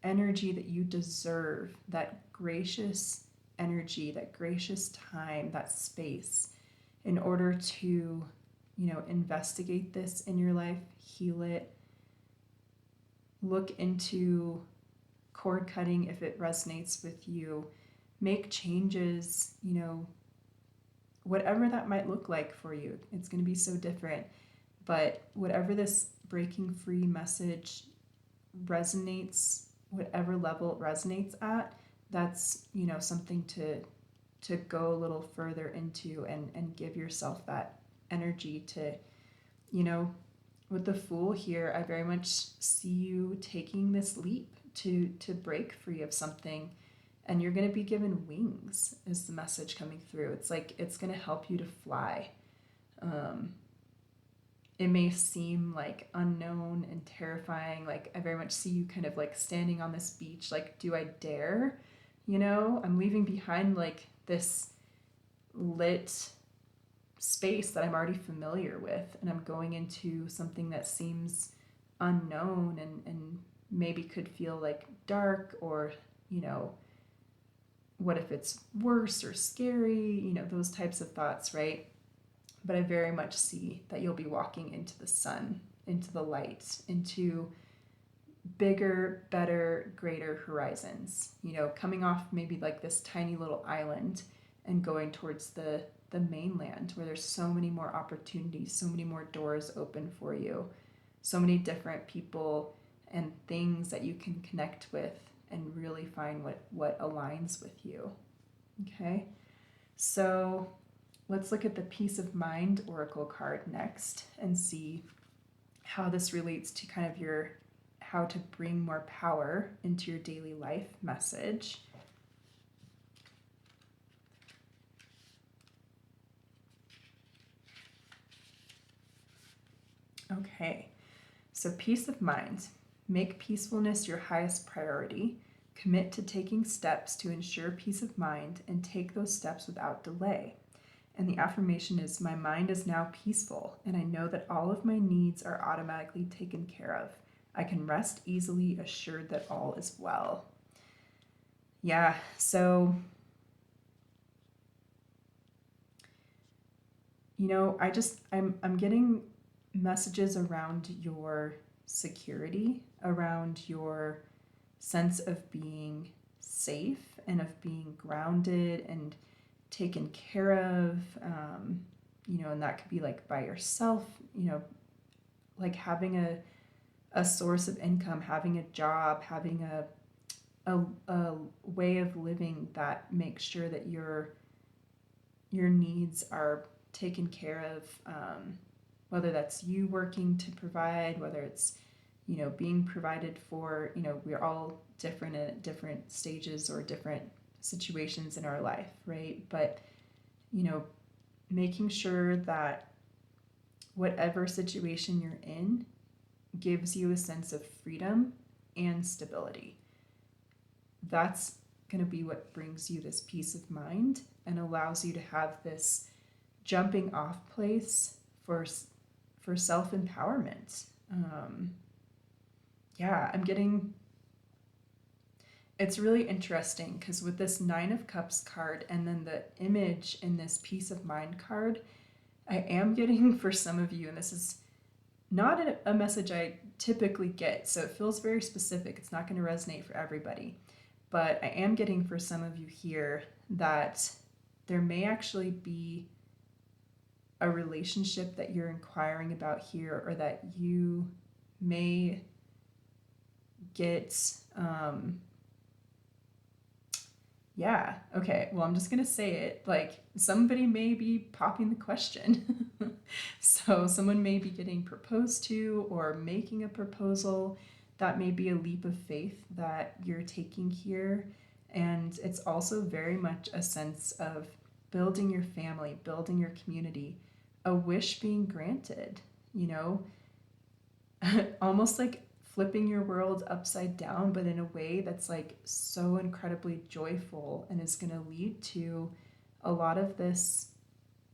energy that you deserve, that gracious energy, that gracious time, that space, in order to, investigate this in your life, heal it, look into cord cutting if it resonates with you, make changes, whatever that might look like for you. It's going to be so different. But whatever this breaking free message resonates, whatever level it resonates at, that's, something to go a little further into and give yourself that energy to, with the Fool here, I very much see you taking this leap to break free of something, and you're going to be given wings is the message coming through. It's like it's going to help you to fly. It may seem like unknown and terrifying. Like I very much see you kind of like standing on this beach, like, do I dare? I'm leaving behind like this lit space that I'm already familiar with, and I'm going into something that seems unknown and maybe could feel like dark, or what if it's worse or scary, those types of thoughts, right? But I very much see that you'll be walking into the sun, into the light, into bigger, better, greater horizons, coming off maybe like this tiny little island and going towards the mainland, where there's so many more opportunities, so many more doors open for you, so many different people and things that you can connect with and really find what aligns with you. Okay, so let's look at the Peace of Mind Oracle card next and see how this relates to kind of your how to bring more power into your daily life message. Okay, so peace of mind. Make peacefulness your highest priority. Commit to taking steps to ensure peace of mind and take those steps without delay. And the affirmation is, my mind is now peaceful, and I know that all of my needs are automatically taken care of. I can rest easily, assured that all is well. Yeah, so, I'm getting messages around your security, around your sense of being safe and of being grounded and taken care of, and that could be like by yourself, like having a source of income, having a job, having a way of living that makes sure that your needs are taken care of, whether that's you working to provide, whether it's being provided for. We're all different at different stages or different situations in our life, right? But making sure that whatever situation you're in gives you a sense of freedom and stability. That's going to be what brings you this peace of mind and allows you to have this jumping off place for self-empowerment. I'm getting, it's really interesting because with this 9 of Cups card and then the image in this peace of mind card, I am getting for some of you, and this is not a message I typically get, so it feels very specific. It's not going to resonate for everybody, but I am getting for some of you here that there may actually be a relationship that you're inquiring about here, or that you may get, I'm just gonna say it, like somebody may be popping the question. So someone may be getting proposed to or making a proposal. That may be a leap of faith that you're taking here, and it's also very much a sense of building your family, building your community, a wish being granted, almost like flipping your world upside down, but in a way that's like so incredibly joyful and is going to lead to a lot of this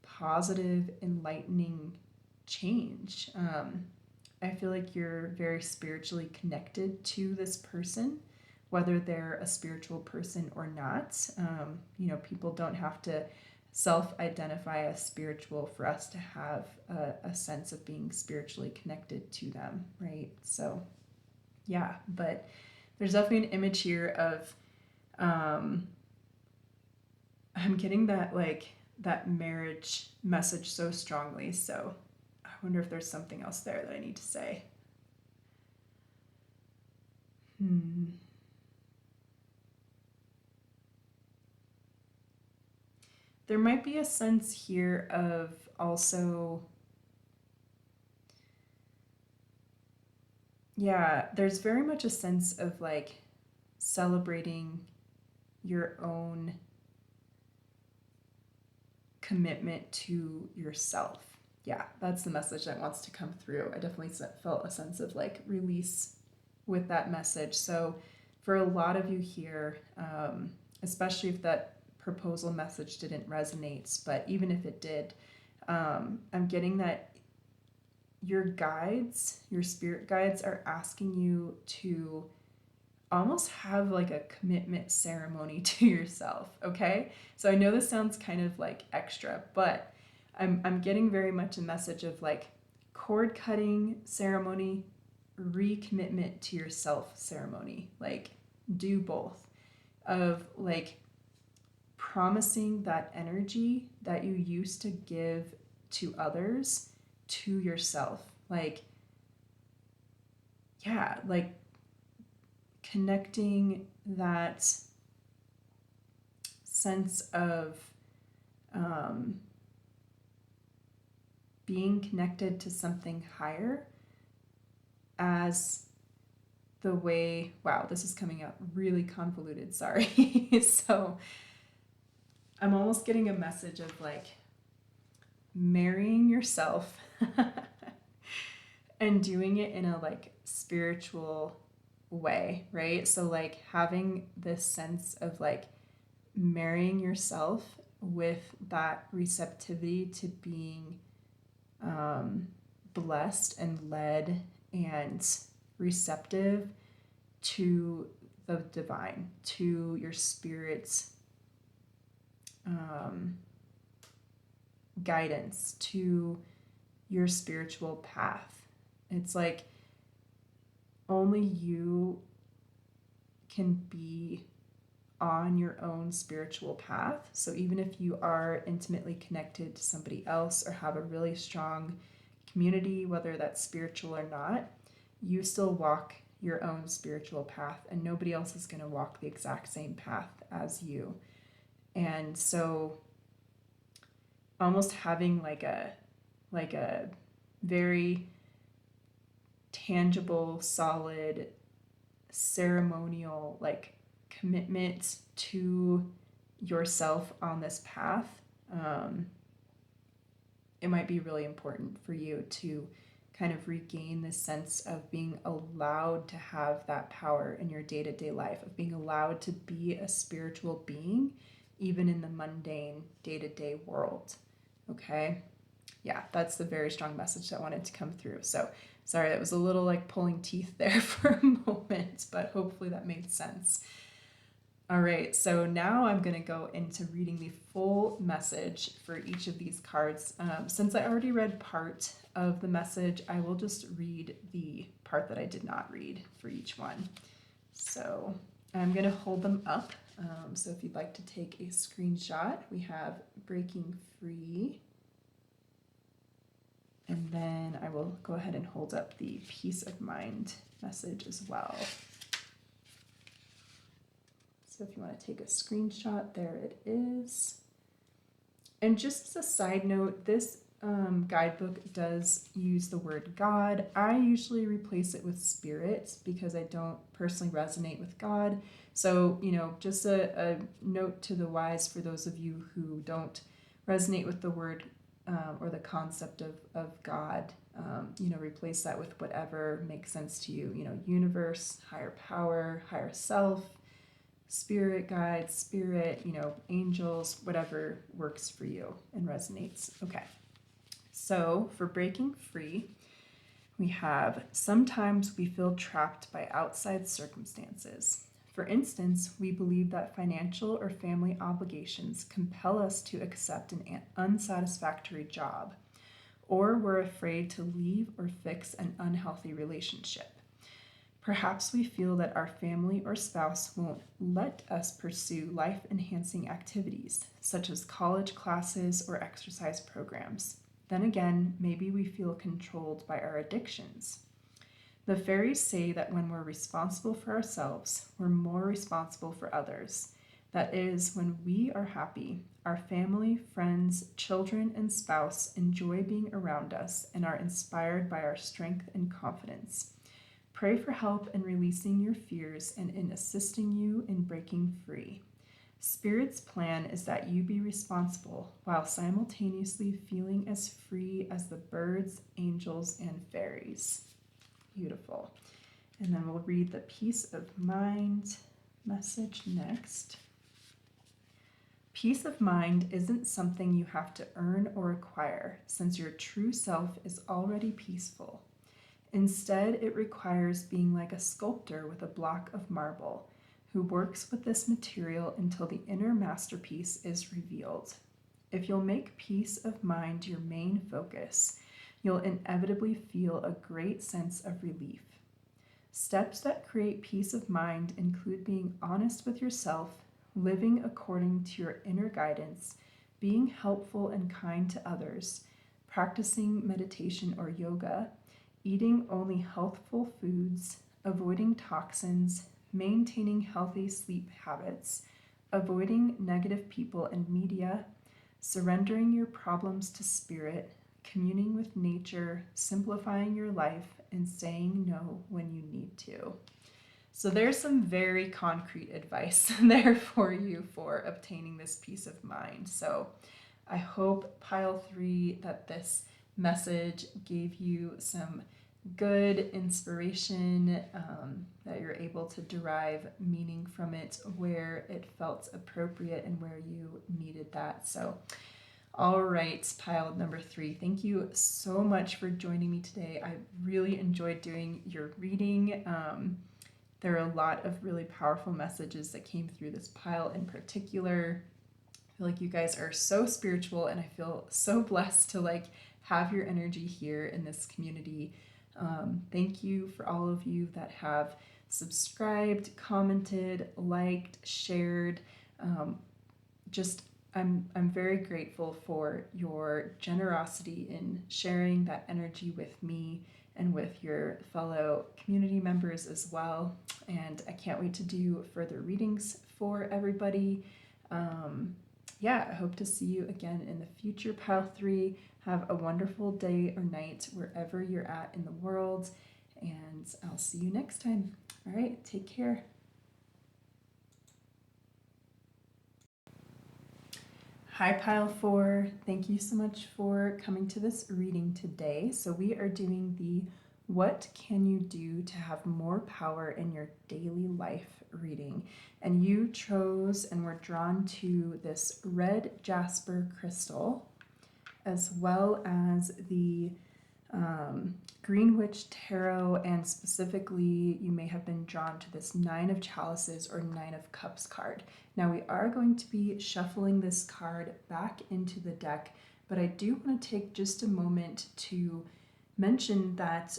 positive, enlightening change. I feel like you're very spiritually connected to this person, whether they're a spiritual person or not. People don't have to self-identify as spiritual for us to have a sense of being spiritually connected to them, right? So yeah, but there's definitely an image here of I'm getting that marriage message so strongly. So I wonder if there's something else there that I need to say. There might be a sense here of also, yeah, there's very much a sense of like celebrating your own commitment to yourself. Yeah, that's the message that wants to come through. I definitely felt a sense of like release with that message. So for a lot of you here, especially if that proposal message didn't resonate, but even if it did, I'm getting that your guides, your spirit guides, are asking you to almost have like a commitment ceremony to yourself, okay? So I know this sounds kind of like extra, but I'm getting very much a message of like cord cutting ceremony, recommitment to yourself ceremony. Like do both, of like promising that energy that you used to give to others to yourself. Like, yeah, like connecting that sense of being connected to something higher as the way, wow, this is coming out really convoluted, sorry. So I'm almost getting a message of like marrying yourself and doing it in a like spiritual way, right? So like having this sense of like marrying yourself with that receptivity to being blessed and led and receptive to the divine, to your spirit's guidance, to your spiritual path. It's like only you can be on your own spiritual path. So even if you are intimately connected to somebody else or have a really strong community, whether that's spiritual or not, you still walk your own spiritual path, and nobody else is going to walk the exact same path as you. And so almost having like a very tangible, solid, ceremonial like commitment to yourself on this path, it might be really important for you to kind of regain this sense of being allowed to have that power in your day-to-day life, of being allowed to be a spiritual being even in the mundane day-to-day world. Okay? Yeah, that's the very strong message that wanted to come through. So sorry, that was a little like pulling teeth there for a moment, but hopefully that made sense. All right, so now I'm going to go into reading the full message for each of these cards. Since I already read part of the message, I will just read the part that I did not read for each one. So I'm going to hold them up. So if you'd like to take a screenshot, we have Breaking Free. And then I will go ahead and hold up the Peace of Mind message as well. So if you want to take a screenshot, there it is. And just as a side note, this guidebook does use the word God. I usually replace it with spirit because I don't personally resonate with God. So, just a note to the wise for those of you who don't resonate with the word or the concept of God. Replace that with whatever makes sense to you, universe, higher power, higher self, spirit guides, spirit, angels, whatever works for you and resonates. Okay. So for breaking free, we have sometimes we feel trapped by outside circumstances. For instance, we believe that financial or family obligations compel us to accept an unsatisfactory job, or we're afraid to leave or fix an unhealthy relationship. Perhaps we feel that our family or spouse won't let us pursue life-enhancing activities, such as college classes or exercise programs. Then again, maybe we feel controlled by our addictions. The fairies say that when we're responsible for ourselves, we're more responsible for others. That is, when we are happy, our family, friends, children, and spouse enjoy being around us and are inspired by our strength and confidence. Pray for help in releasing your fears and in assisting you in breaking free. Spirit's plan is that you be responsible while simultaneously feeling as free as the birds, angels, and fairies. Beautiful. And then we'll read the peace of mind message next. Peace of mind isn't something you have to earn or acquire, since your true self is already peaceful. Instead, it requires being like a sculptor with a block of marble, who works with this material until the inner masterpiece is revealed. If you'll make peace of mind your main focus, you'll inevitably feel a great sense of relief. Steps that create peace of mind include being honest with yourself, living according to your inner guidance, being helpful and kind to others, practicing meditation or yoga, eating only healthful foods, avoiding toxins, maintaining healthy sleep habits, avoiding negative people and media, surrendering your problems to spirit, communing with nature, simplifying your life, and saying no when you need to. So there's some very concrete advice there for you for obtaining this peace of mind. So I hope, pile 3, that this message gave you some good inspiration, that you're able to derive meaning from it where it felt appropriate and where you needed that. So, all right, pile number 3, thank you so much for joining me today. I really enjoyed doing your reading. There are a lot of really powerful messages that came through this pile in particular. I feel like you guys are so spiritual, and I feel so blessed to have your energy here in this community. Thank you for all of you that have subscribed, commented, liked, shared. I'm very grateful for your generosity in sharing that energy with me and with your fellow community members as well. And I can't wait to do further readings for everybody. I hope to see you again in the future, pile 3. Have a wonderful day or night wherever you're at in the world, and I'll see you next time. All right, take care. Hi, pile 4. Thank you so much for coming to this reading today. So we are doing the What Can You Do to Have More Power in Your Daily Life reading. And you chose and were drawn to this red Jasper crystal, as well as the Green Witch Tarot, and specifically you may have been drawn to this 9 of Chalices or 9 of Cups card. Now we are going to be shuffling this card back into the deck, but I do want to take just a moment to mention that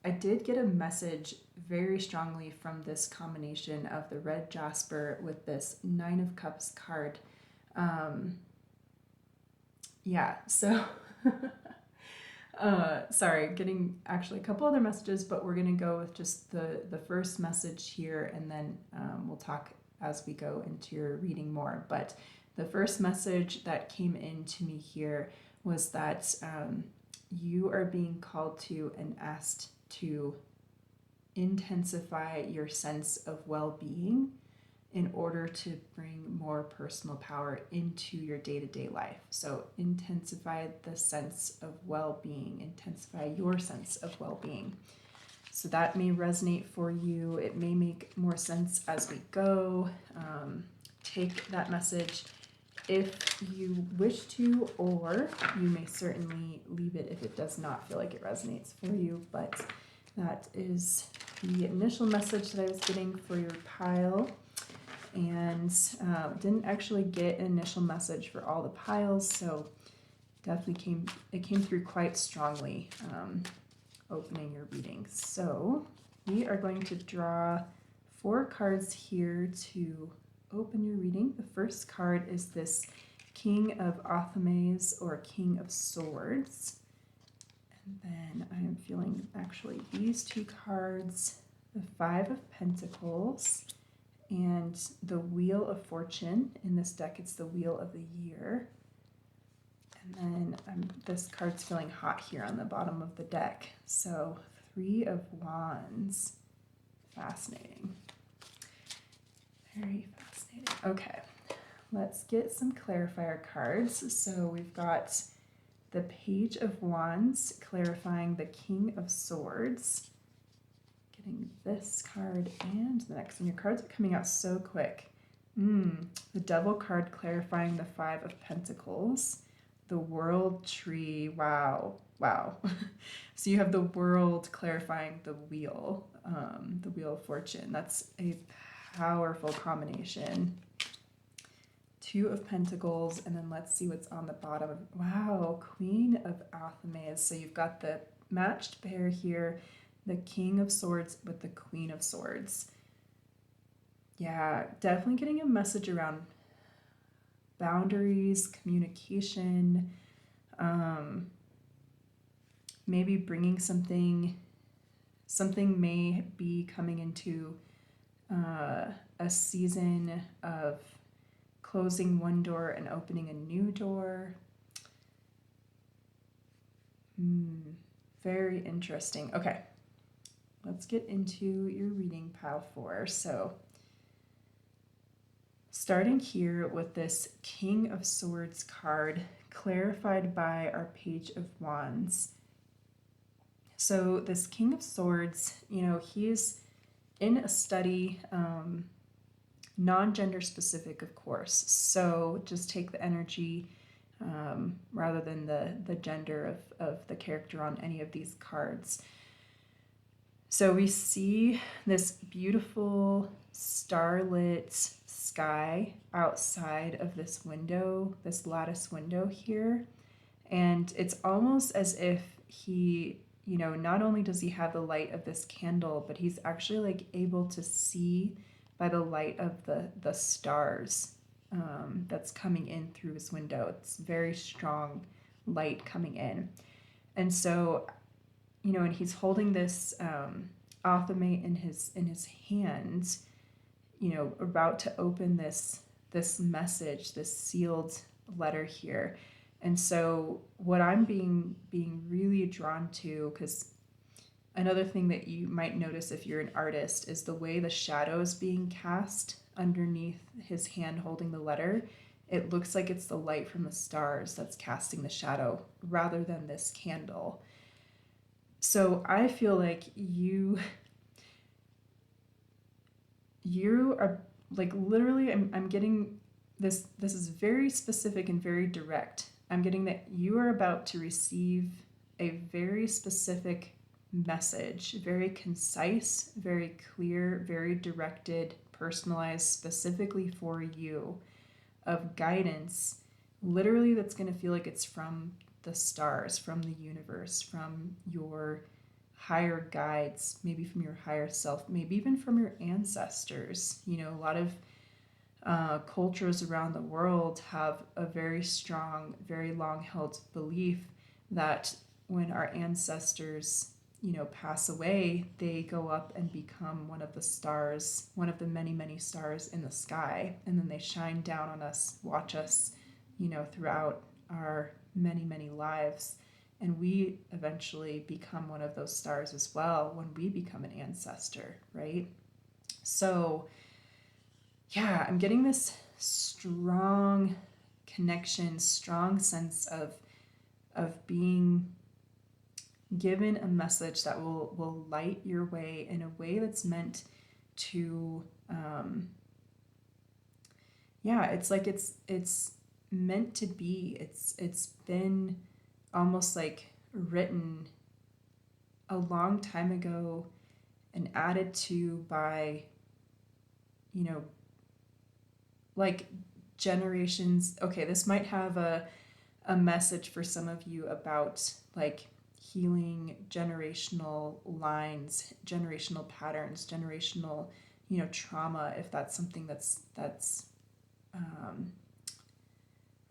I did get a message very strongly from this combination of the red Jasper with this 9 of Cups card. So sorry, getting actually a couple other messages, but we're going to go with just the first message here, and then we'll talk as we go into your reading more. But the first message that came in to me here was that you are being called to and asked to intensify your sense of well-being in order to bring more personal power into your day-to-day life. So intensify the sense of well-being, intensify your sense of well-being. So that may resonate for you. It may make more sense as we go. Take that message if you wish to, or you may certainly leave it if it does not feel like it resonates for you. But that is the initial message that I was getting for your pile. And didn't actually get an initial message for all the piles, so definitely came through quite strongly opening your reading. So we are going to draw 4 cards here to open your reading. The first card is this King of Athames, or King of Swords. And then I am feeling actually these 2 cards, the 5 of Pentacles and the Wheel of Fortune. In this deck, it's the Wheel of the Year. And then this card's feeling hot here on the bottom of the deck. So 3 of Wands. Fascinating. Very fascinating. Okay, let's get some clarifier cards. So we've got the Page of Wands clarifying the King of Swords. Getting this card and the next one. Your cards are coming out so quick. The Devil card clarifying the 5 of Pentacles. The World Tree. Wow. So you have the World clarifying the Wheel of Fortune. That's a powerful combination. 2 of Pentacles, and then let's see what's on the bottom. Wow, Queen of Athames. So you've got the matched pair here, the King of Swords with the Queen of Swords. Yeah, definitely getting a message around boundaries, communication, maybe bringing something may be coming into a season of closing one door and opening a new door. Very interesting. Okay, let's get into your reading, pile 4. So starting here with this King of Swords card, clarified by our Page of Wands. So this King of Swords, he's in a study, non-gender specific, of course. So just take the energy rather than the gender of the character on any of these cards. So we see this beautiful starlit sky outside of this window, this lattice window here. And it's almost as if he, not only does he have the light of this candle, but he's actually like able to see by the light of the stars that's coming in through his window. It's very strong light coming in. And so, and he's holding this Athame in his hand, about to open this message, this sealed letter here. And so what I'm being really drawn to, because another thing that you might notice if you're an artist is the way the shadow is being cast underneath his hand holding the letter. It looks like it's the light from the stars that's casting the shadow rather than this candle. So I feel like you are like literally, I'm getting this is very specific and very direct. I'm getting that you are about to receive a very specific message, very concise, very clear, very directed, personalized specifically for you, of guidance, literally that's going to feel like it's from the stars, from the universe, from your higher guides, maybe from your higher self, maybe even from your ancestors. A lot of cultures around the world have a very strong, very long-held belief that when our ancestors, pass away, they go up and become one of the stars, one of the many, many stars in the sky, and then they shine down on us, watch us, throughout our many, many lives. And we eventually become one of those stars as well when we become an ancestor, right? So yeah, I'm getting this strong connection, strong sense of being given a message that will light your way in a way that's meant to yeah, it's like it's meant to be. It's been almost like written a long time ago and added to by, you know, like generations. Okay, this might have a message for some of you about like healing generational lines, generational patterns, generational, trauma, if that's something that's um,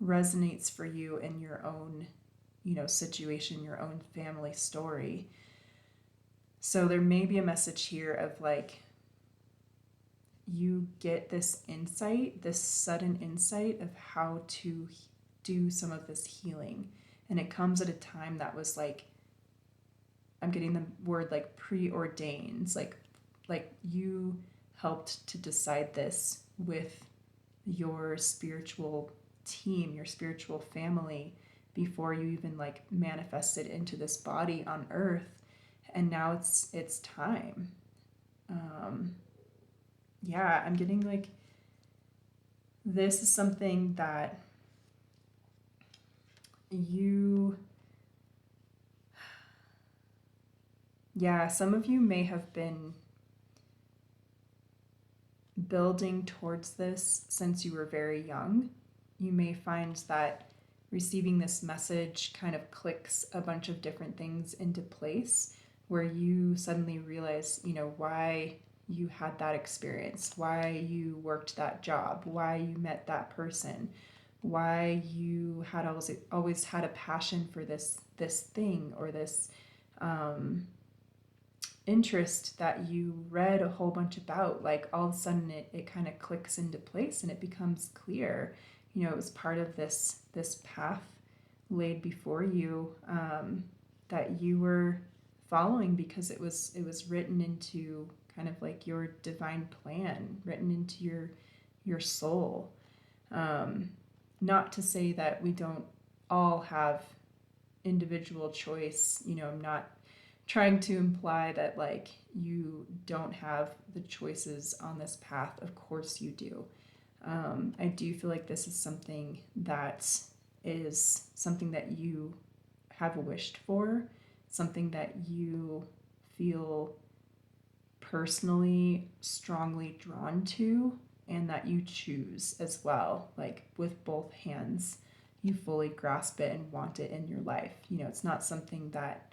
resonates for you in your own, situation, your own family story. So there may be a message here of like you get this insight, this sudden insight of how to do some of this healing. And it comes at a time that was like, I'm getting the word like preordained, like you helped to decide this with your spiritual team, your spiritual family before you even like manifested into this body on earth. And now it's time. Um, yeah, I'm getting like this is something that you, yeah, some of you may have been building towards this since you were very young. You may find that receiving this message kind of clicks a bunch of different things into place where you suddenly realize, why you had that experience, why you worked that job, why you met that person, why you had always had a passion for this thing or this interest that you read a whole bunch about. Like all of a sudden it kind of clicks into place and it becomes clear. It was part of this path laid before you, that you were following because it was written into kind of like your divine plan, written into your soul. Not to say that we don't all have individual choice. I'm not trying to imply that like you don't have the choices on this path. Of course you do. I do feel like this is something that you have wished for, something that you feel personally strongly drawn to, and that you choose as well, like with both hands. You fully grasp it and want it in your life. It's not something that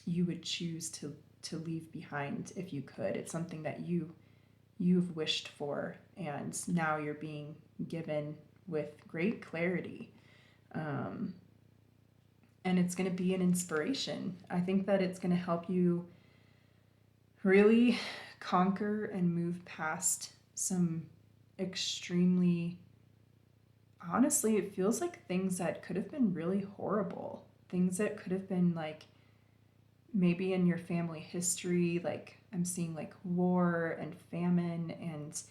you would choose to leave behind if you could. It's something that you've wished for, and now you're being given with great clarity. Um, and it's going to be an inspiration. I think that it's going to help you really conquer and move past some extremely, honestly, it feels like things that could have been really horrible, things that could have been like maybe in your family history. Like I'm seeing like war and famine and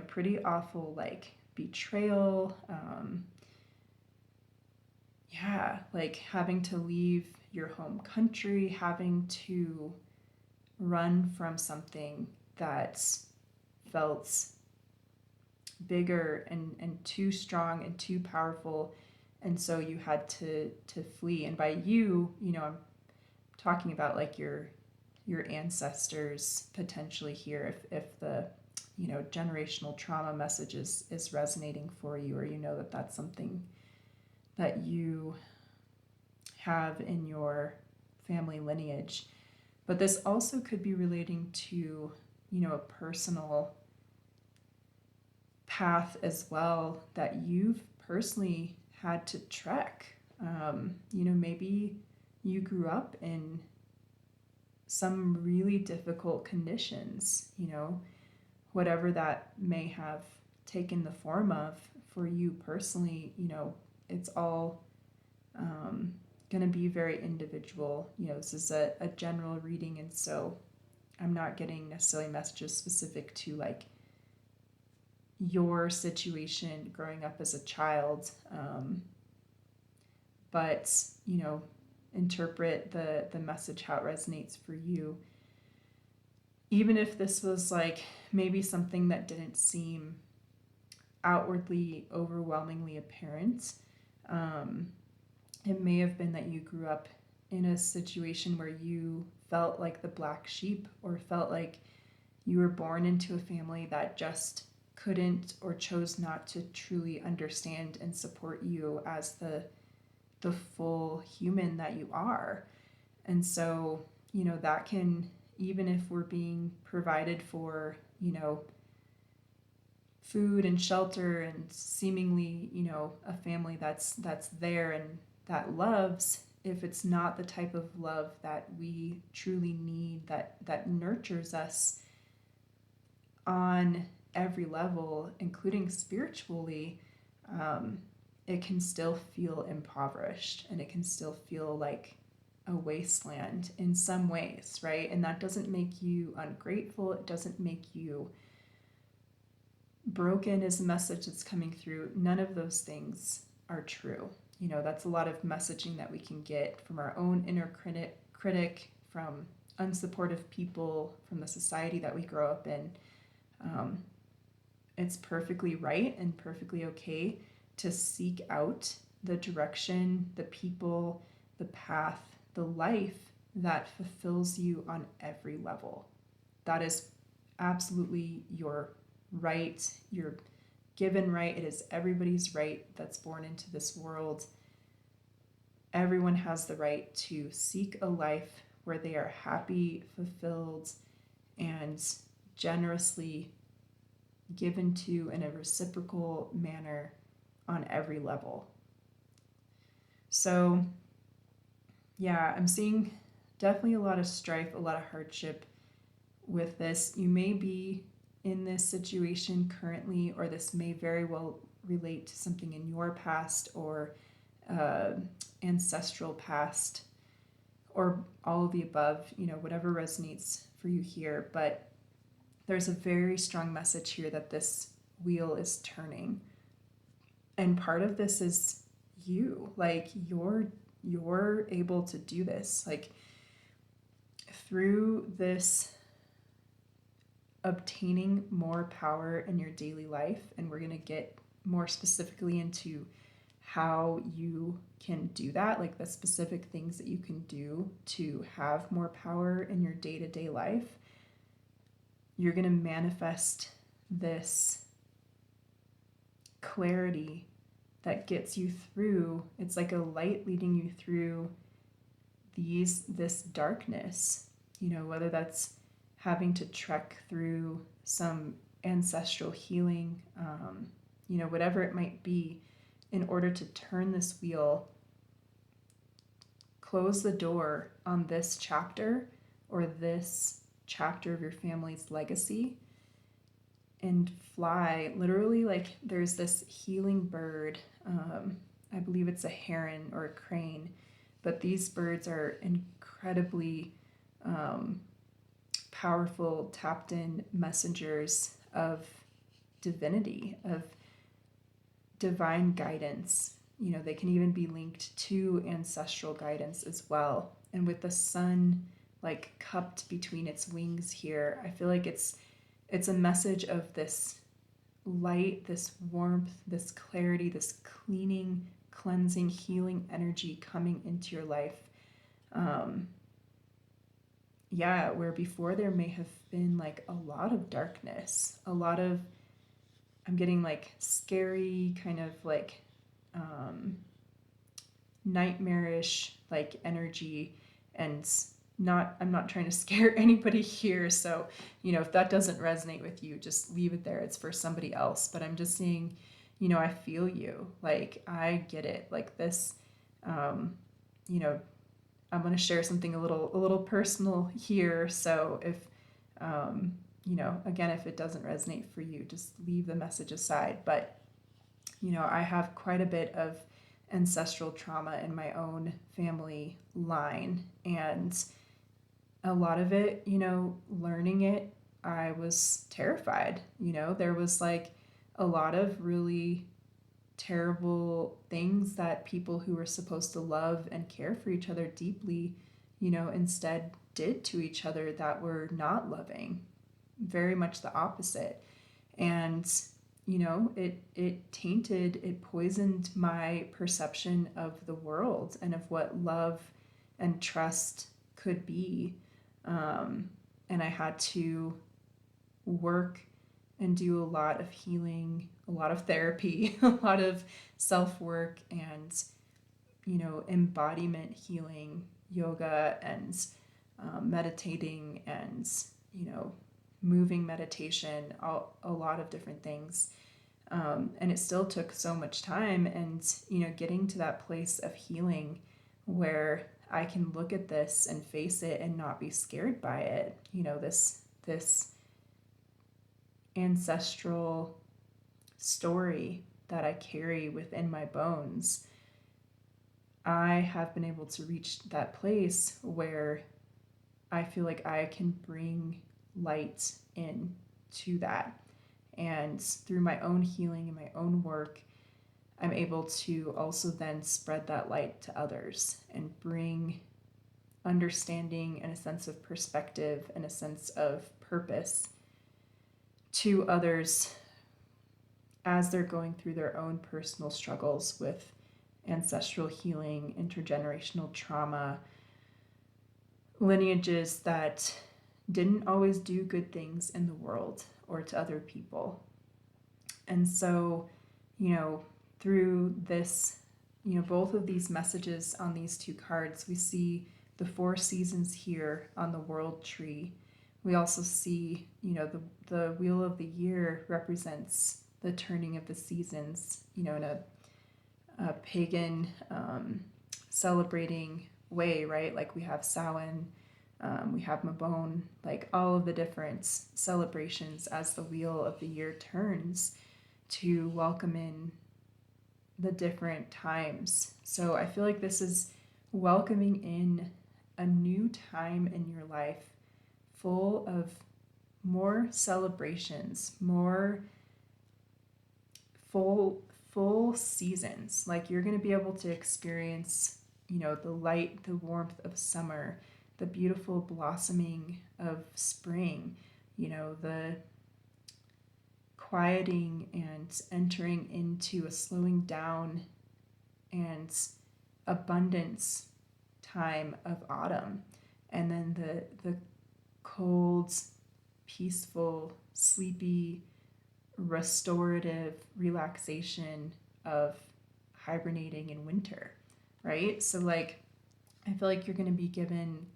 pretty awful like betrayal. Yeah, like having to leave your home country, having to run from something that felt bigger and too strong and too powerful, and so you had to flee. And by you, I'm talking about like your ancestors potentially here, if the generational trauma message is resonating for you, or that that's something that you have in your family lineage. But this also could be relating to a personal path as well that you've personally had to trek. Maybe you grew up in some really difficult conditions, whatever that may have taken the form of for you personally. It's all going to be very individual. This is a general reading, and so I'm not getting necessarily messages specific to like your situation growing up as a child, but interpret the message how it resonates for you. Even if this was like maybe something that didn't seem outwardly overwhelmingly apparent, it may have been that you grew up in a situation where you felt like the black sheep, or felt like you were born into a family that just couldn't or chose not to truly understand and support you as the full human that you are. And so, that can, even if we're being provided for, food and shelter and seemingly, a family that's there and that loves, if it's not the type of love that we truly need, that nurtures us on every level, including spiritually, it can still feel impoverished, and it can still feel like a wasteland in some ways, right? And that doesn't make you ungrateful. It doesn't make you broken as a message that's coming through. None of those things are true. That's a lot of messaging that we can get from our own inner critic, from unsupportive people, from the society that we grow up in. It's perfectly right and perfectly okay to seek out the direction, the people, the path, the life that fulfills you on every level. That is absolutely your right, your given right. It is everybody's right that's born into this world. Everyone has the right to seek a life where they are happy, fulfilled, and generously given to in a reciprocal manner on every level. So, yeah, I'm seeing definitely a lot of strife, a lot of hardship with this. You may be in this situation currently, or this may very well relate to something in your past or ancestral past, or all of the above, whatever resonates for you here. But there's a very strong message here that this wheel is turning. And part of this is you. Like, you're able to do this. Like, through this obtaining more power in your daily life, and we're going to get more specifically into how you can do that, like the specific things that you can do to have more power in your day-to-day life. You're going to manifest this clarity that gets you through. It's like a light leading you through this darkness, whether that's having to trek through some ancestral healing, whatever it might be, in order to turn this wheel, close the door on this chapter, or this chapter of your family's legacy, and fly. Literally, like, there's this healing bird. I believe it's a heron or a crane, but these birds are incredibly powerful, tapped in messengers of divinity, of divine guidance. They can even be linked to ancestral guidance as well. And with the sun like cupped between its wings here, I feel like it's a message of this light, this warmth, this clarity, this cleaning, cleansing, healing energy coming into your life. Where before there may have been like a lot of darkness, a lot of, I'm getting like scary, kind of like nightmarish like energy, and I'm not trying to scare anybody here, so if that doesn't resonate with you, just leave it there. It's for somebody else. But I'm just saying, I feel you. Like, I get it. Like this, I'm going to share something a little personal here. So if again, if it doesn't resonate for you, just leave the message aside. But I have quite a bit of ancestral trauma in my own family line, and a lot of it, learning it, I was terrified. There was like a lot of really terrible things that people who were supposed to love and care for each other deeply, instead did to each other that were not loving. Very much the opposite. And it poisoned my perception of the world and of what love and trust could be. And I had to work and do a lot of healing, a lot of therapy, a lot of self work, and embodiment healing, yoga, and meditating, and moving meditation, a lot of different things. And it still took so much time, and getting to that place of healing where I can look at this and face it and not be scared by it. This ancestral story that I carry within my bones. I have been able to reach that place where I feel like I can bring light in to that. And through my own healing and my own work, I'm able to also then spread that light to others and bring understanding and a sense of perspective and a sense of purpose to others as they're going through their own personal struggles with ancestral healing, intergenerational trauma, lineages that didn't always do good things in the world or to other people. And so, through this, both of these messages on these two cards, we see the 4 seasons here on the world tree. We also see, the wheel of the year represents the turning of the seasons, in a pagan celebrating way, right? Like we have Samhain, we have Mabon, like all of the different celebrations as the wheel of the year turns to welcome in the different times. So I feel like this is welcoming in a new time in your life full of more celebrations, more full seasons. Like you're going to be able to experience, the light, the warmth of summer, the beautiful blossoming of spring, the quieting and entering into a slowing down and abundance time of autumn. And then the cold, peaceful, sleepy, restorative relaxation of hibernating in winter, right? So like I feel like you're going to be given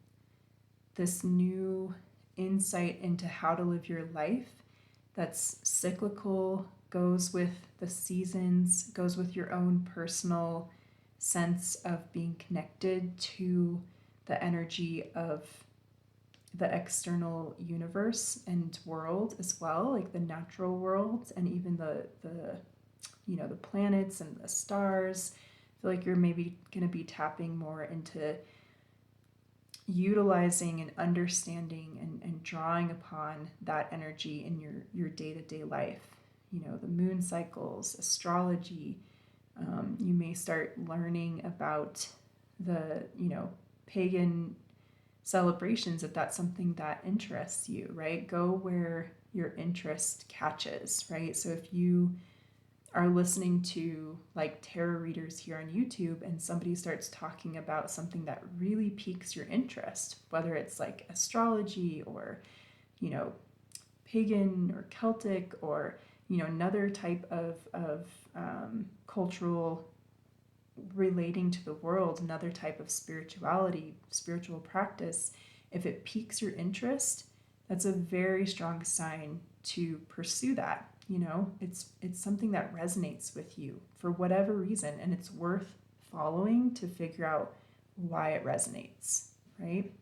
this new insight into how to live your life that's cyclical, goes with the seasons, goes with your own personal sense of being connected to the energy of the external universe and world as well, like the natural world and even the planets and the stars. I feel like you're maybe going to be tapping more into utilizing and understanding and drawing upon that energy in your day-to-day life. The moon cycles, astrology. You may start learning about the pagan celebrations if that's something that interests you, right? Go where your interest catches, right? So if you are listening to like tarot readers here on YouTube and somebody starts talking about something that really piques your interest, whether it's like astrology or, pagan or Celtic or, another type of cultural relating to the world, another type of spirituality, spiritual practice, if it piques your interest, that's a very strong sign to pursue that. It's something that resonates with you for whatever reason, and it's worth following to figure out why it resonates, right?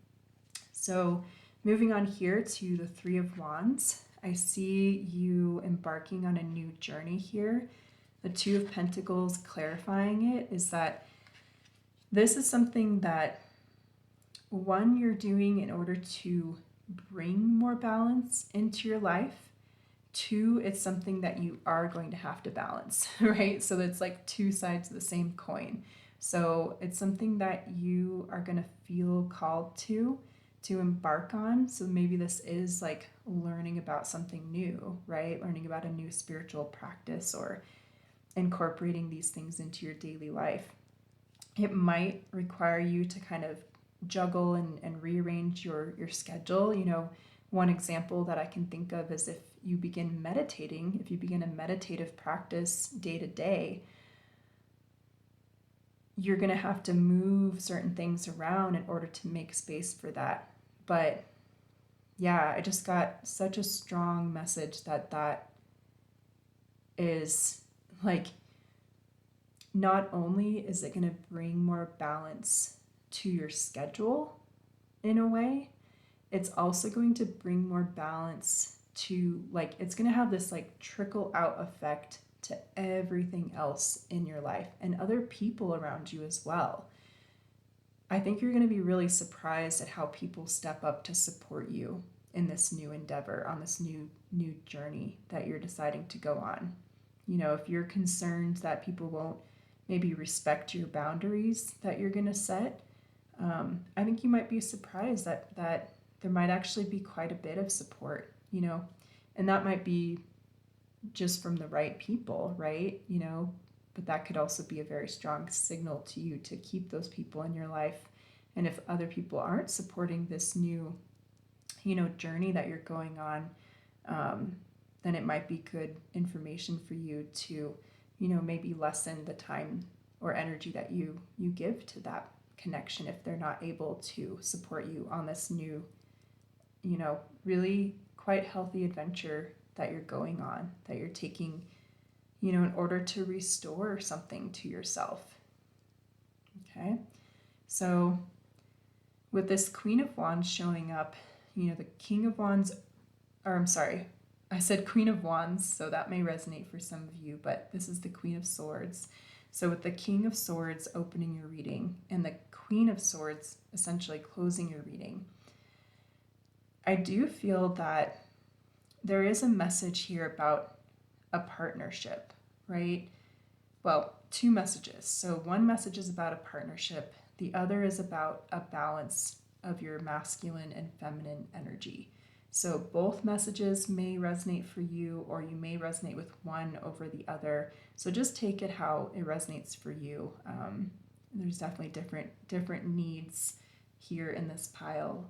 So moving on here to the 3 of Wands, I see you embarking on a new journey here. The 2 of Pentacles clarifying it is that this is something that one, you're doing in order to bring more balance into your life. Two, it's something that you are going to have to balance, right? So it's like two sides of the same coin. So it's something that you are going to feel called to embark on. So maybe this is like learning about something new, right? Learning about a new spiritual practice or incorporating these things into your daily life. It might require you to kind of juggle and rearrange your schedule. You know, one example that I can think of is if you begin meditating, if you begin a meditative practice day to day, you're going to have to move certain things around in order to make space for that. But yeah, I just got such a strong message that is like, not only is it going to bring more balance to your schedule in a way, it's also going to bring more balance to, like, it's going to have this like trickle out effect to everything else in your life and other people around you as well. I think you're going to be really surprised at how people step up to support you in this new endeavor, on this new journey that you're deciding to go on. You know, if you're concerned that people won't maybe respect your boundaries that you're going to set, I think you might be surprised that there might actually be quite a bit of support, you know, and that might be just from the right people, right? You know, but that could also be a very strong signal to you to keep those people in your life. And if other people aren't supporting this new, you know, journey that you're going on, then it might be good information for you to, you know, maybe lessen the time or energy that you give to that connection if they're not able to support you on this new, you know, really quite healthy adventure that you're going on, that you're taking, you know, in order to restore something to yourself. Okay, so with this Queen of Wands showing up, you know, the King of Wands, or I'm sorry, I said Queen of Wands, so that may resonate for some of you, but this is the Queen of Swords. So with the King of Swords opening your reading and the Queen of Swords essentially closing your reading, I do feel that there is a message here about a partnership, right? Well, two messages. So one message is about a partnership. The other is about a balance of your masculine and feminine energy. So both messages may resonate for you, or you may resonate with one over the other. So just take it how it resonates for you. There's definitely different needs here in this pile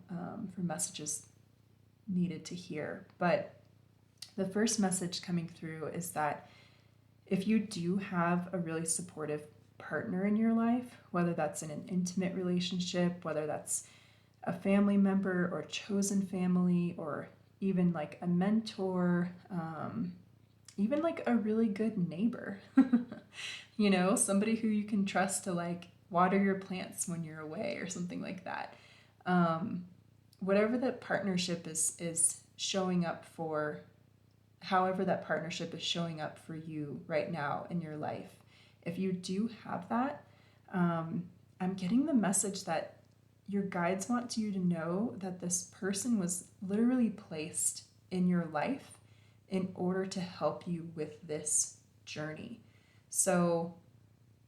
for messages needed to hear. But the first message coming through is that if you do have a really supportive partner in your life, whether that's in an intimate relationship, whether that's a family member or chosen family, or even like a mentor, even like a really good neighbor, you know, somebody who you can trust to like water your plants when you're away or something like that. Whatever that partnership is showing up for, however that partnership is showing up for you right now in your life, if you do have that, I'm getting the message that your guides want you to know that this person was literally placed in your life in order to help you with this journey. So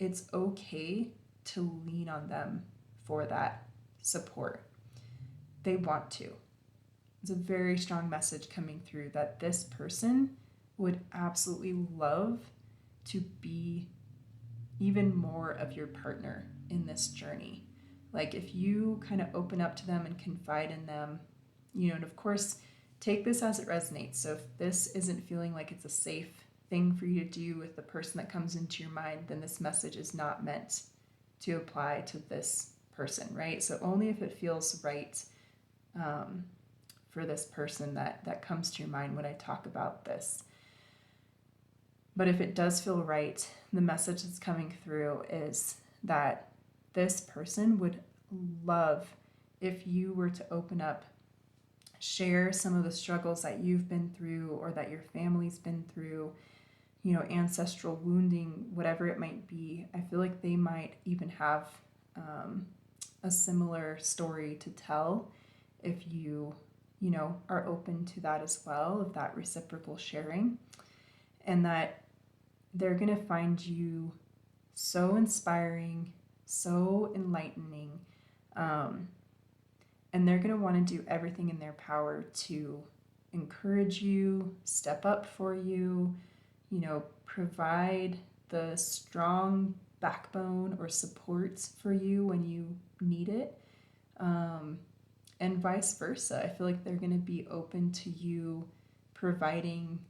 it's okay to lean on them for that support. They want to. It's a very strong message coming through that this person would absolutely love to be even more of your partner in this journey. Like if you kind of open up to them and confide in them, you know, and of course, take this as it resonates. So if this isn't feeling like it's a safe thing for you to do with the person that comes into your mind, then this message is not meant to apply to this person, right? So only if it feels right for this person that comes to your mind when I talk about this. But if it does feel right, the message that's coming through is that this person would love if you were to open up, share some of the struggles that you've been through or that your family's been through, you know, ancestral wounding, whatever it might be. I feel like they might even have a similar story to tell if you, are open to that as well, of that reciprocal sharing, and that they're going to find you so inspiring, so enlightening, and they're going to want to do everything in their power to encourage you, step up for you, provide the strong backbone or support for you when you need it. And vice versa. I feel like they're going to be open to you providing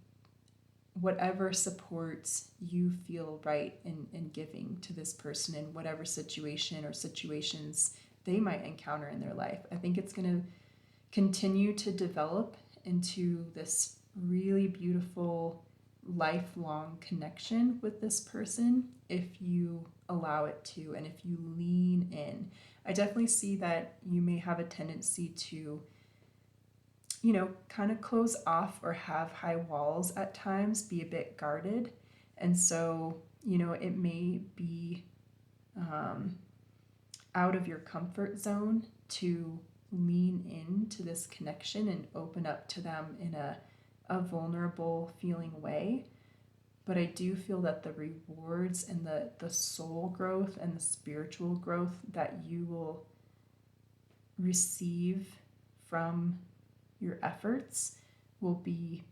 whatever support you feel right in giving to this person in whatever situation or situations they might encounter in their life. I think it's going to continue to develop into this really beautiful lifelong connection with this person if you allow it to and if you lean in. I definitely see that you may have a tendency to, kind of close off or have high walls at times, be a bit guarded. And so, it may be out of your comfort zone to lean into this connection and open up to them in a vulnerable feeling way. But I do feel that the rewards and the soul growth and the spiritual growth that you will receive from your efforts will be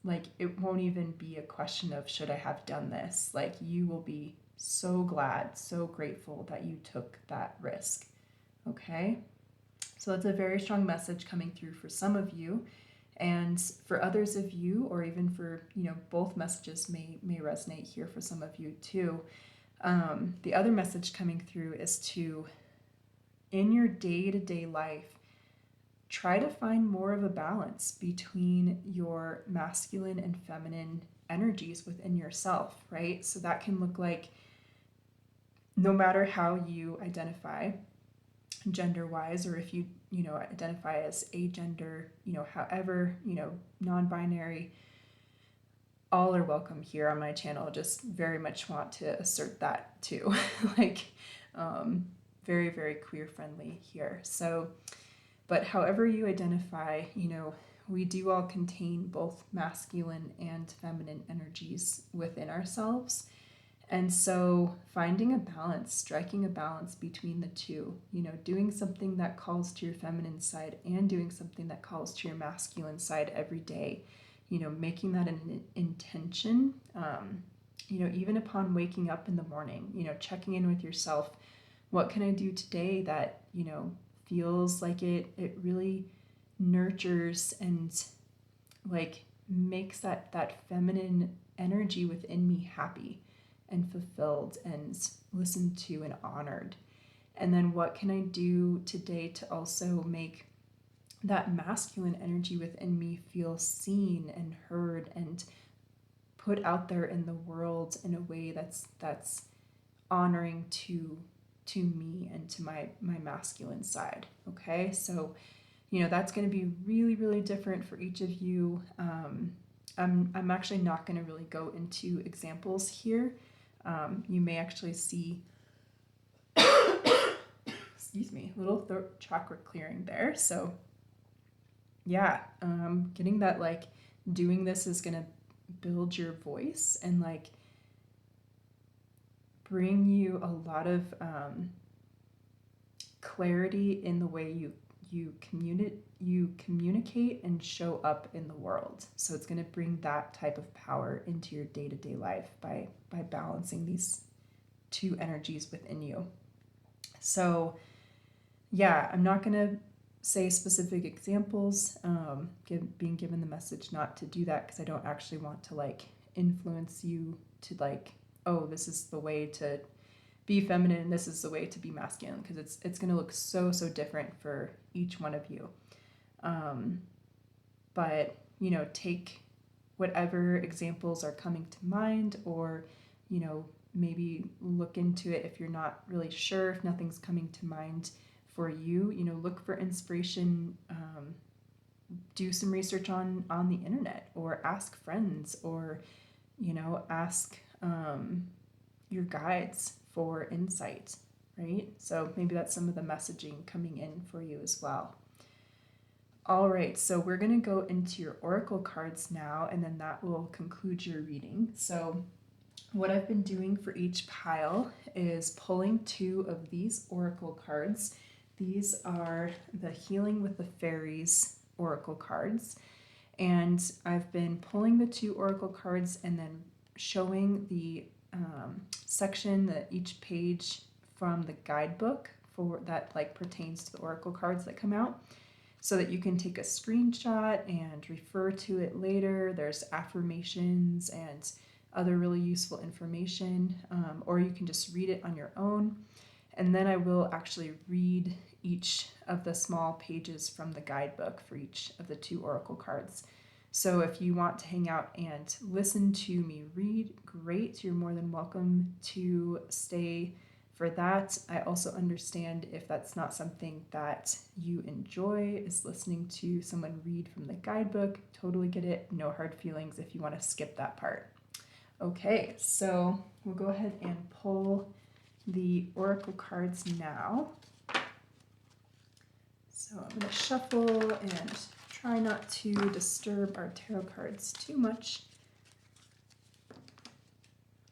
like, it won't even be a question of should I have done this. Like, you will be so glad, so grateful that you took that risk. Okay? So that's a very strong message coming through for some of you. And for others of you, or even for, both messages may resonate here for some of you too. The other message coming through is to, in your day-to-day life, try to find more of a balance between your masculine and feminine energies within yourself, right? So that can look like, no matter how you identify gender-wise, or if you, identify as agender, however, non-binary, all are welcome here on my channel. Just very much want to assert that too. Very, very queer friendly here. So, but however you identify, we do all contain both masculine and feminine energies within ourselves. And so finding a balance, striking a balance between the two, doing something that calls to your feminine side and doing something that calls to your masculine side every day, making that an intention, even upon waking up in the morning, checking in with yourself. What can I do today that, feels like it really nurtures and like makes that feminine energy within me happy and fulfilled and listened to and honored? And then what can I do today to also make that masculine energy within me feel seen and heard and put out there in the world in a way that's honoring to me and to my masculine side? Okay, so that's going to be really, really different for each of you. I'm actually not going to really go into examples here. You may actually see, excuse me, little throat chakra clearing there. So yeah, getting that, like, doing this is going to build your voice and like bring you a lot of clarity in the way you communicate and show up in the world. So it's going to bring that type of power into your day-to-day life by balancing these two energies within you. So yeah, I'm not going to say specific examples, being given the message not to do that, because I don't actually want to like influence you to like, oh, this is the way to be feminine, this is the way to be masculine, because it's going to look so different for each one of you. But take whatever examples are coming to mind, or maybe look into it if you're not really sure, if nothing's coming to mind for you. Look for inspiration, do some research on the internet, or ask friends, or ask your guides for insight. right? So maybe that's some of the messaging coming in for you as well. All right, so we're going to go into your oracle cards now, and then that will conclude your reading. So what I've been doing for each pile is pulling 2 of these oracle cards. These are the Healing with the Fairies oracle cards. And I've been pulling the 2 oracle cards and then showing the section that each page from the guidebook for that like pertains to the oracle cards that come out, so that you can take a screenshot and refer to it later. There's affirmations and other really useful information, or you can just read it on your own. And then I will actually read each of the small pages from the guidebook for each of the 2 oracle cards. So if you want to hang out and listen to me read, great, you're more than welcome to stay for that. I also understand if that's not something that you enjoy, is listening to someone read from the guidebook. Totally get it. No hard feelings if you want to skip that part. Okay, so we'll go ahead and pull the oracle cards now. So I'm going to shuffle and try not to disturb our tarot cards too much.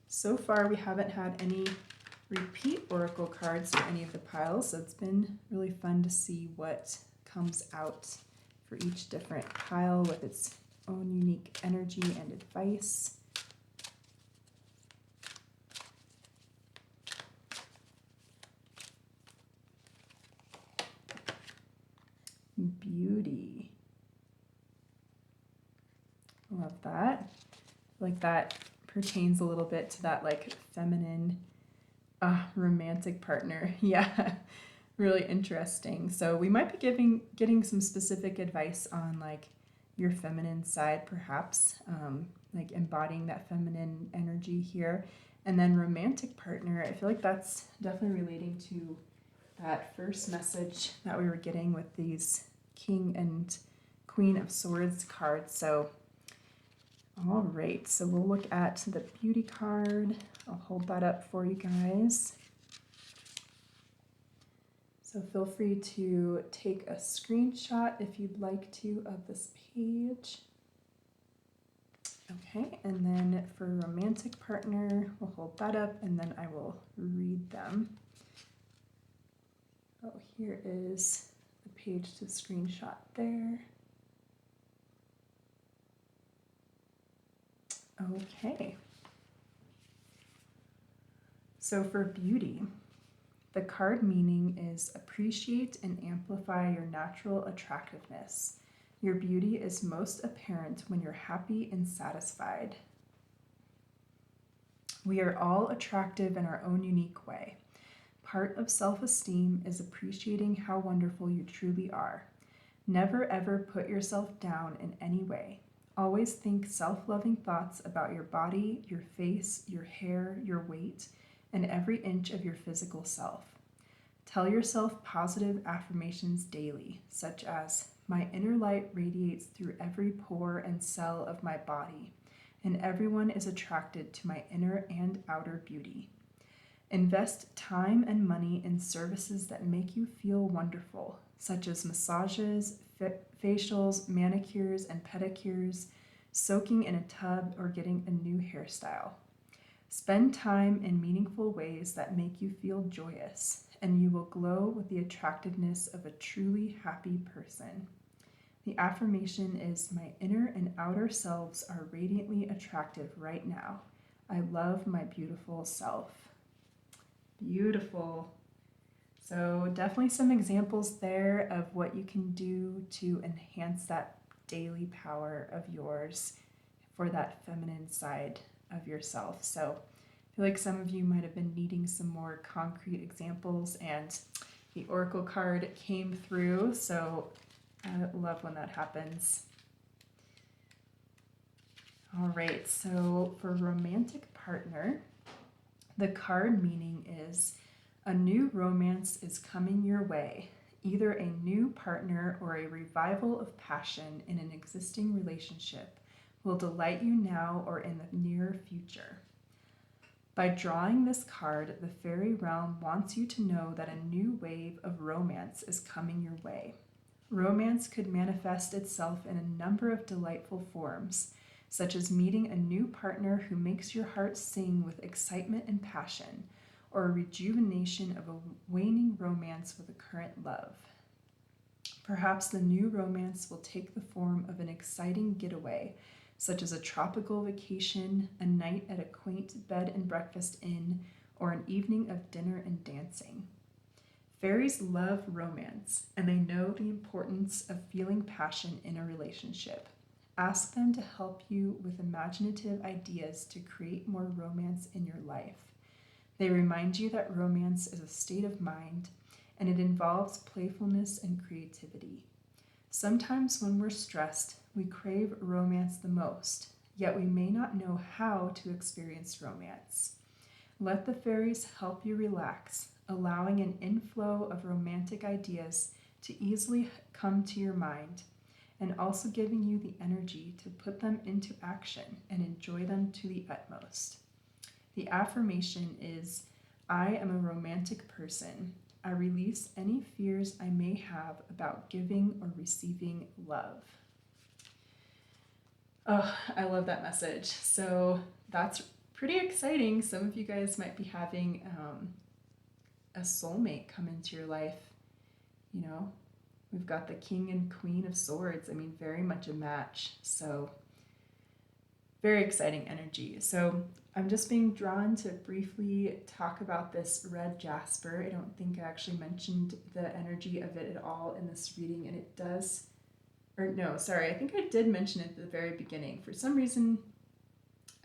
So far we haven't had any repeat oracle cards for any of the piles, so it's been really fun to see what comes out for each different pile with its own unique energy and advice. Beauty. Love that. Like that pertains a little bit to that like feminine romantic partner. Yeah, really interesting. So we might be getting some specific advice on like your feminine side, perhaps, like embodying that feminine energy here. And then romantic partner, I feel like that's definitely relating to that first message that we were getting with these King and Queen of Swords cards. So, all right, so we'll look at the beauty card. I'll hold that up for you guys. So feel free to take a screenshot if you'd like to of this page. Okay, and then for romantic partner, we'll hold that up and then I will read them. Oh, here is the page to screenshot there. Okay. So for beauty, the card meaning is appreciate and amplify your natural attractiveness. Your beauty is most apparent when you're happy and satisfied. We are all attractive in our own unique way. Part of self-esteem is appreciating how wonderful you truly are. Never ever put yourself down in any way. Always think self-loving thoughts about your body, your face, your hair, your weight, and every inch of your physical self. Tell yourself positive affirmations daily, such as, my inner light radiates through every pore and cell of my body, and everyone is attracted to my inner and outer beauty. Invest time and money in services that make you feel wonderful, such as massages, facials, manicures, and pedicures, soaking in a tub, or getting a new hairstyle. Spend time in meaningful ways that make you feel joyous, and you will glow with the attractiveness of a truly happy person. The affirmation is, my inner and outer selves are radiantly attractive right now. I love my beautiful self. Beautiful. So definitely some examples there of what you can do to enhance that daily power of yours for that feminine side of yourself. So I feel like some of you might have been needing some more concrete examples, and the Oracle card came through, so I love when that happens. All right, so for romantic partner, the card meaning is, a new romance is coming your way, either a new partner or a revival of passion in an existing relationship will delight you now or in the near future. By drawing this card, the fairy realm wants you to know that a new wave of romance is coming your way. Romance could manifest itself in a number of delightful forms, such as meeting a new partner who makes your heart sing with excitement and passion, or a rejuvenation of a waning romance with a current love. Perhaps the new romance will take the form of an exciting getaway, such as a tropical vacation, a night at a quaint bed and breakfast inn, or an evening of dinner and dancing. Fairies love romance, and they know the importance of feeling passion in a relationship. Ask them to help you with imaginative ideas to create more romance in your life. They remind you that romance is a state of mind, and it involves playfulness and creativity. Sometimes when we're stressed, we crave romance the most, yet we may not know how to experience romance. Let the fairies help you relax, allowing an inflow of romantic ideas to easily come to your mind, and also giving you the energy to put them into action and enjoy them to the utmost. The affirmation is, I am a romantic person. I release any fears I may have about giving or receiving love. Oh, I love that message. So that's pretty exciting. Some of you guys might be having a soulmate come into your life. You know, we've got the King and Queen of Swords. I mean, very much a match. So very exciting energy. So I'm just being drawn to briefly talk about this red jasper. I don't think I actually mentioned the energy of it at all in this reading, and it does, or no, sorry, I think I did mention it at the very beginning. For some reason,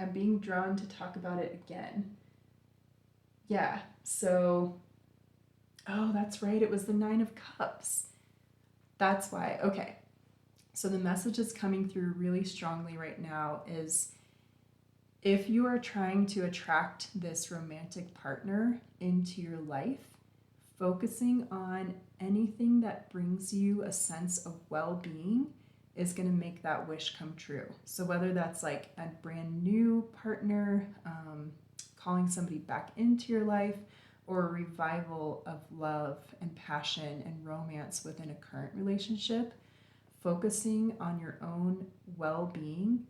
I'm being drawn to talk about it again. Yeah, so, oh, that's right, it was the Nine of Cups. That's why, okay. So the message that's coming through really strongly right now is, if you are trying to attract this romantic partner into your life, focusing on anything that brings you a sense of well-being is going to make that wish come true. So whether that's like a brand new partner, calling somebody back into your life, or a revival of love and passion and romance within a current relationship, focusing on your own well-being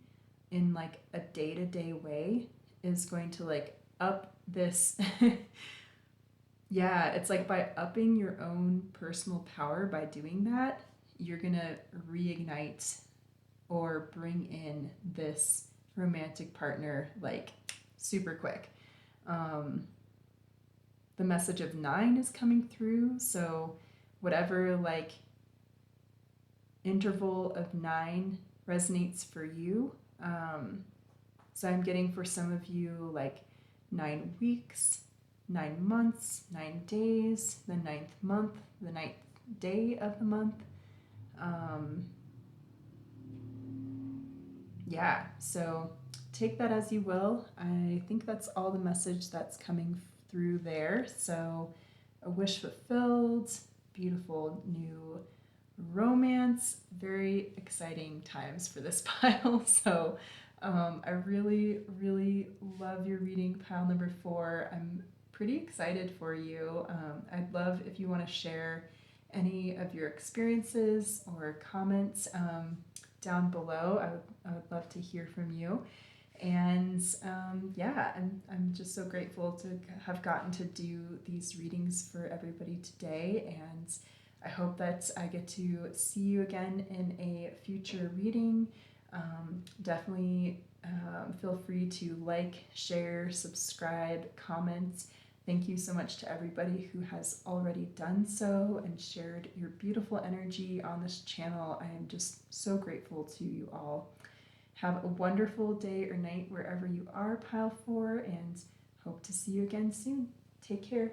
in like a day-to-day way is going to like up this yeah, it's like by upping your own personal power by doing that, you're gonna reignite or bring in this romantic partner like super quick. The message of 9 is coming through, so whatever like interval of 9 resonates for you. So I'm getting for some of you like 9 weeks, 9 months, 9 days, the 9th month, the 9th day of the month. Yeah, so take that as you will. I think that's all the message that's coming through there. So a wish fulfilled, beautiful new romance, very exciting times for this pile. So I really, really love your reading, pile number 4. I'm pretty excited for you. I'd love if you want to share any of your experiences or comments down below. I would love to hear from you. And yeah, I'm just so grateful to have gotten to do these readings for everybody today. And I hope that I get to see you again in a future reading. Definitely feel free to like, share, subscribe, comment. Thank you so much to everybody who has already done so and shared your beautiful energy on this channel. I am just so grateful to you all. Have a wonderful day or night wherever you are, Pile 4, and hope to see you again soon. Take care.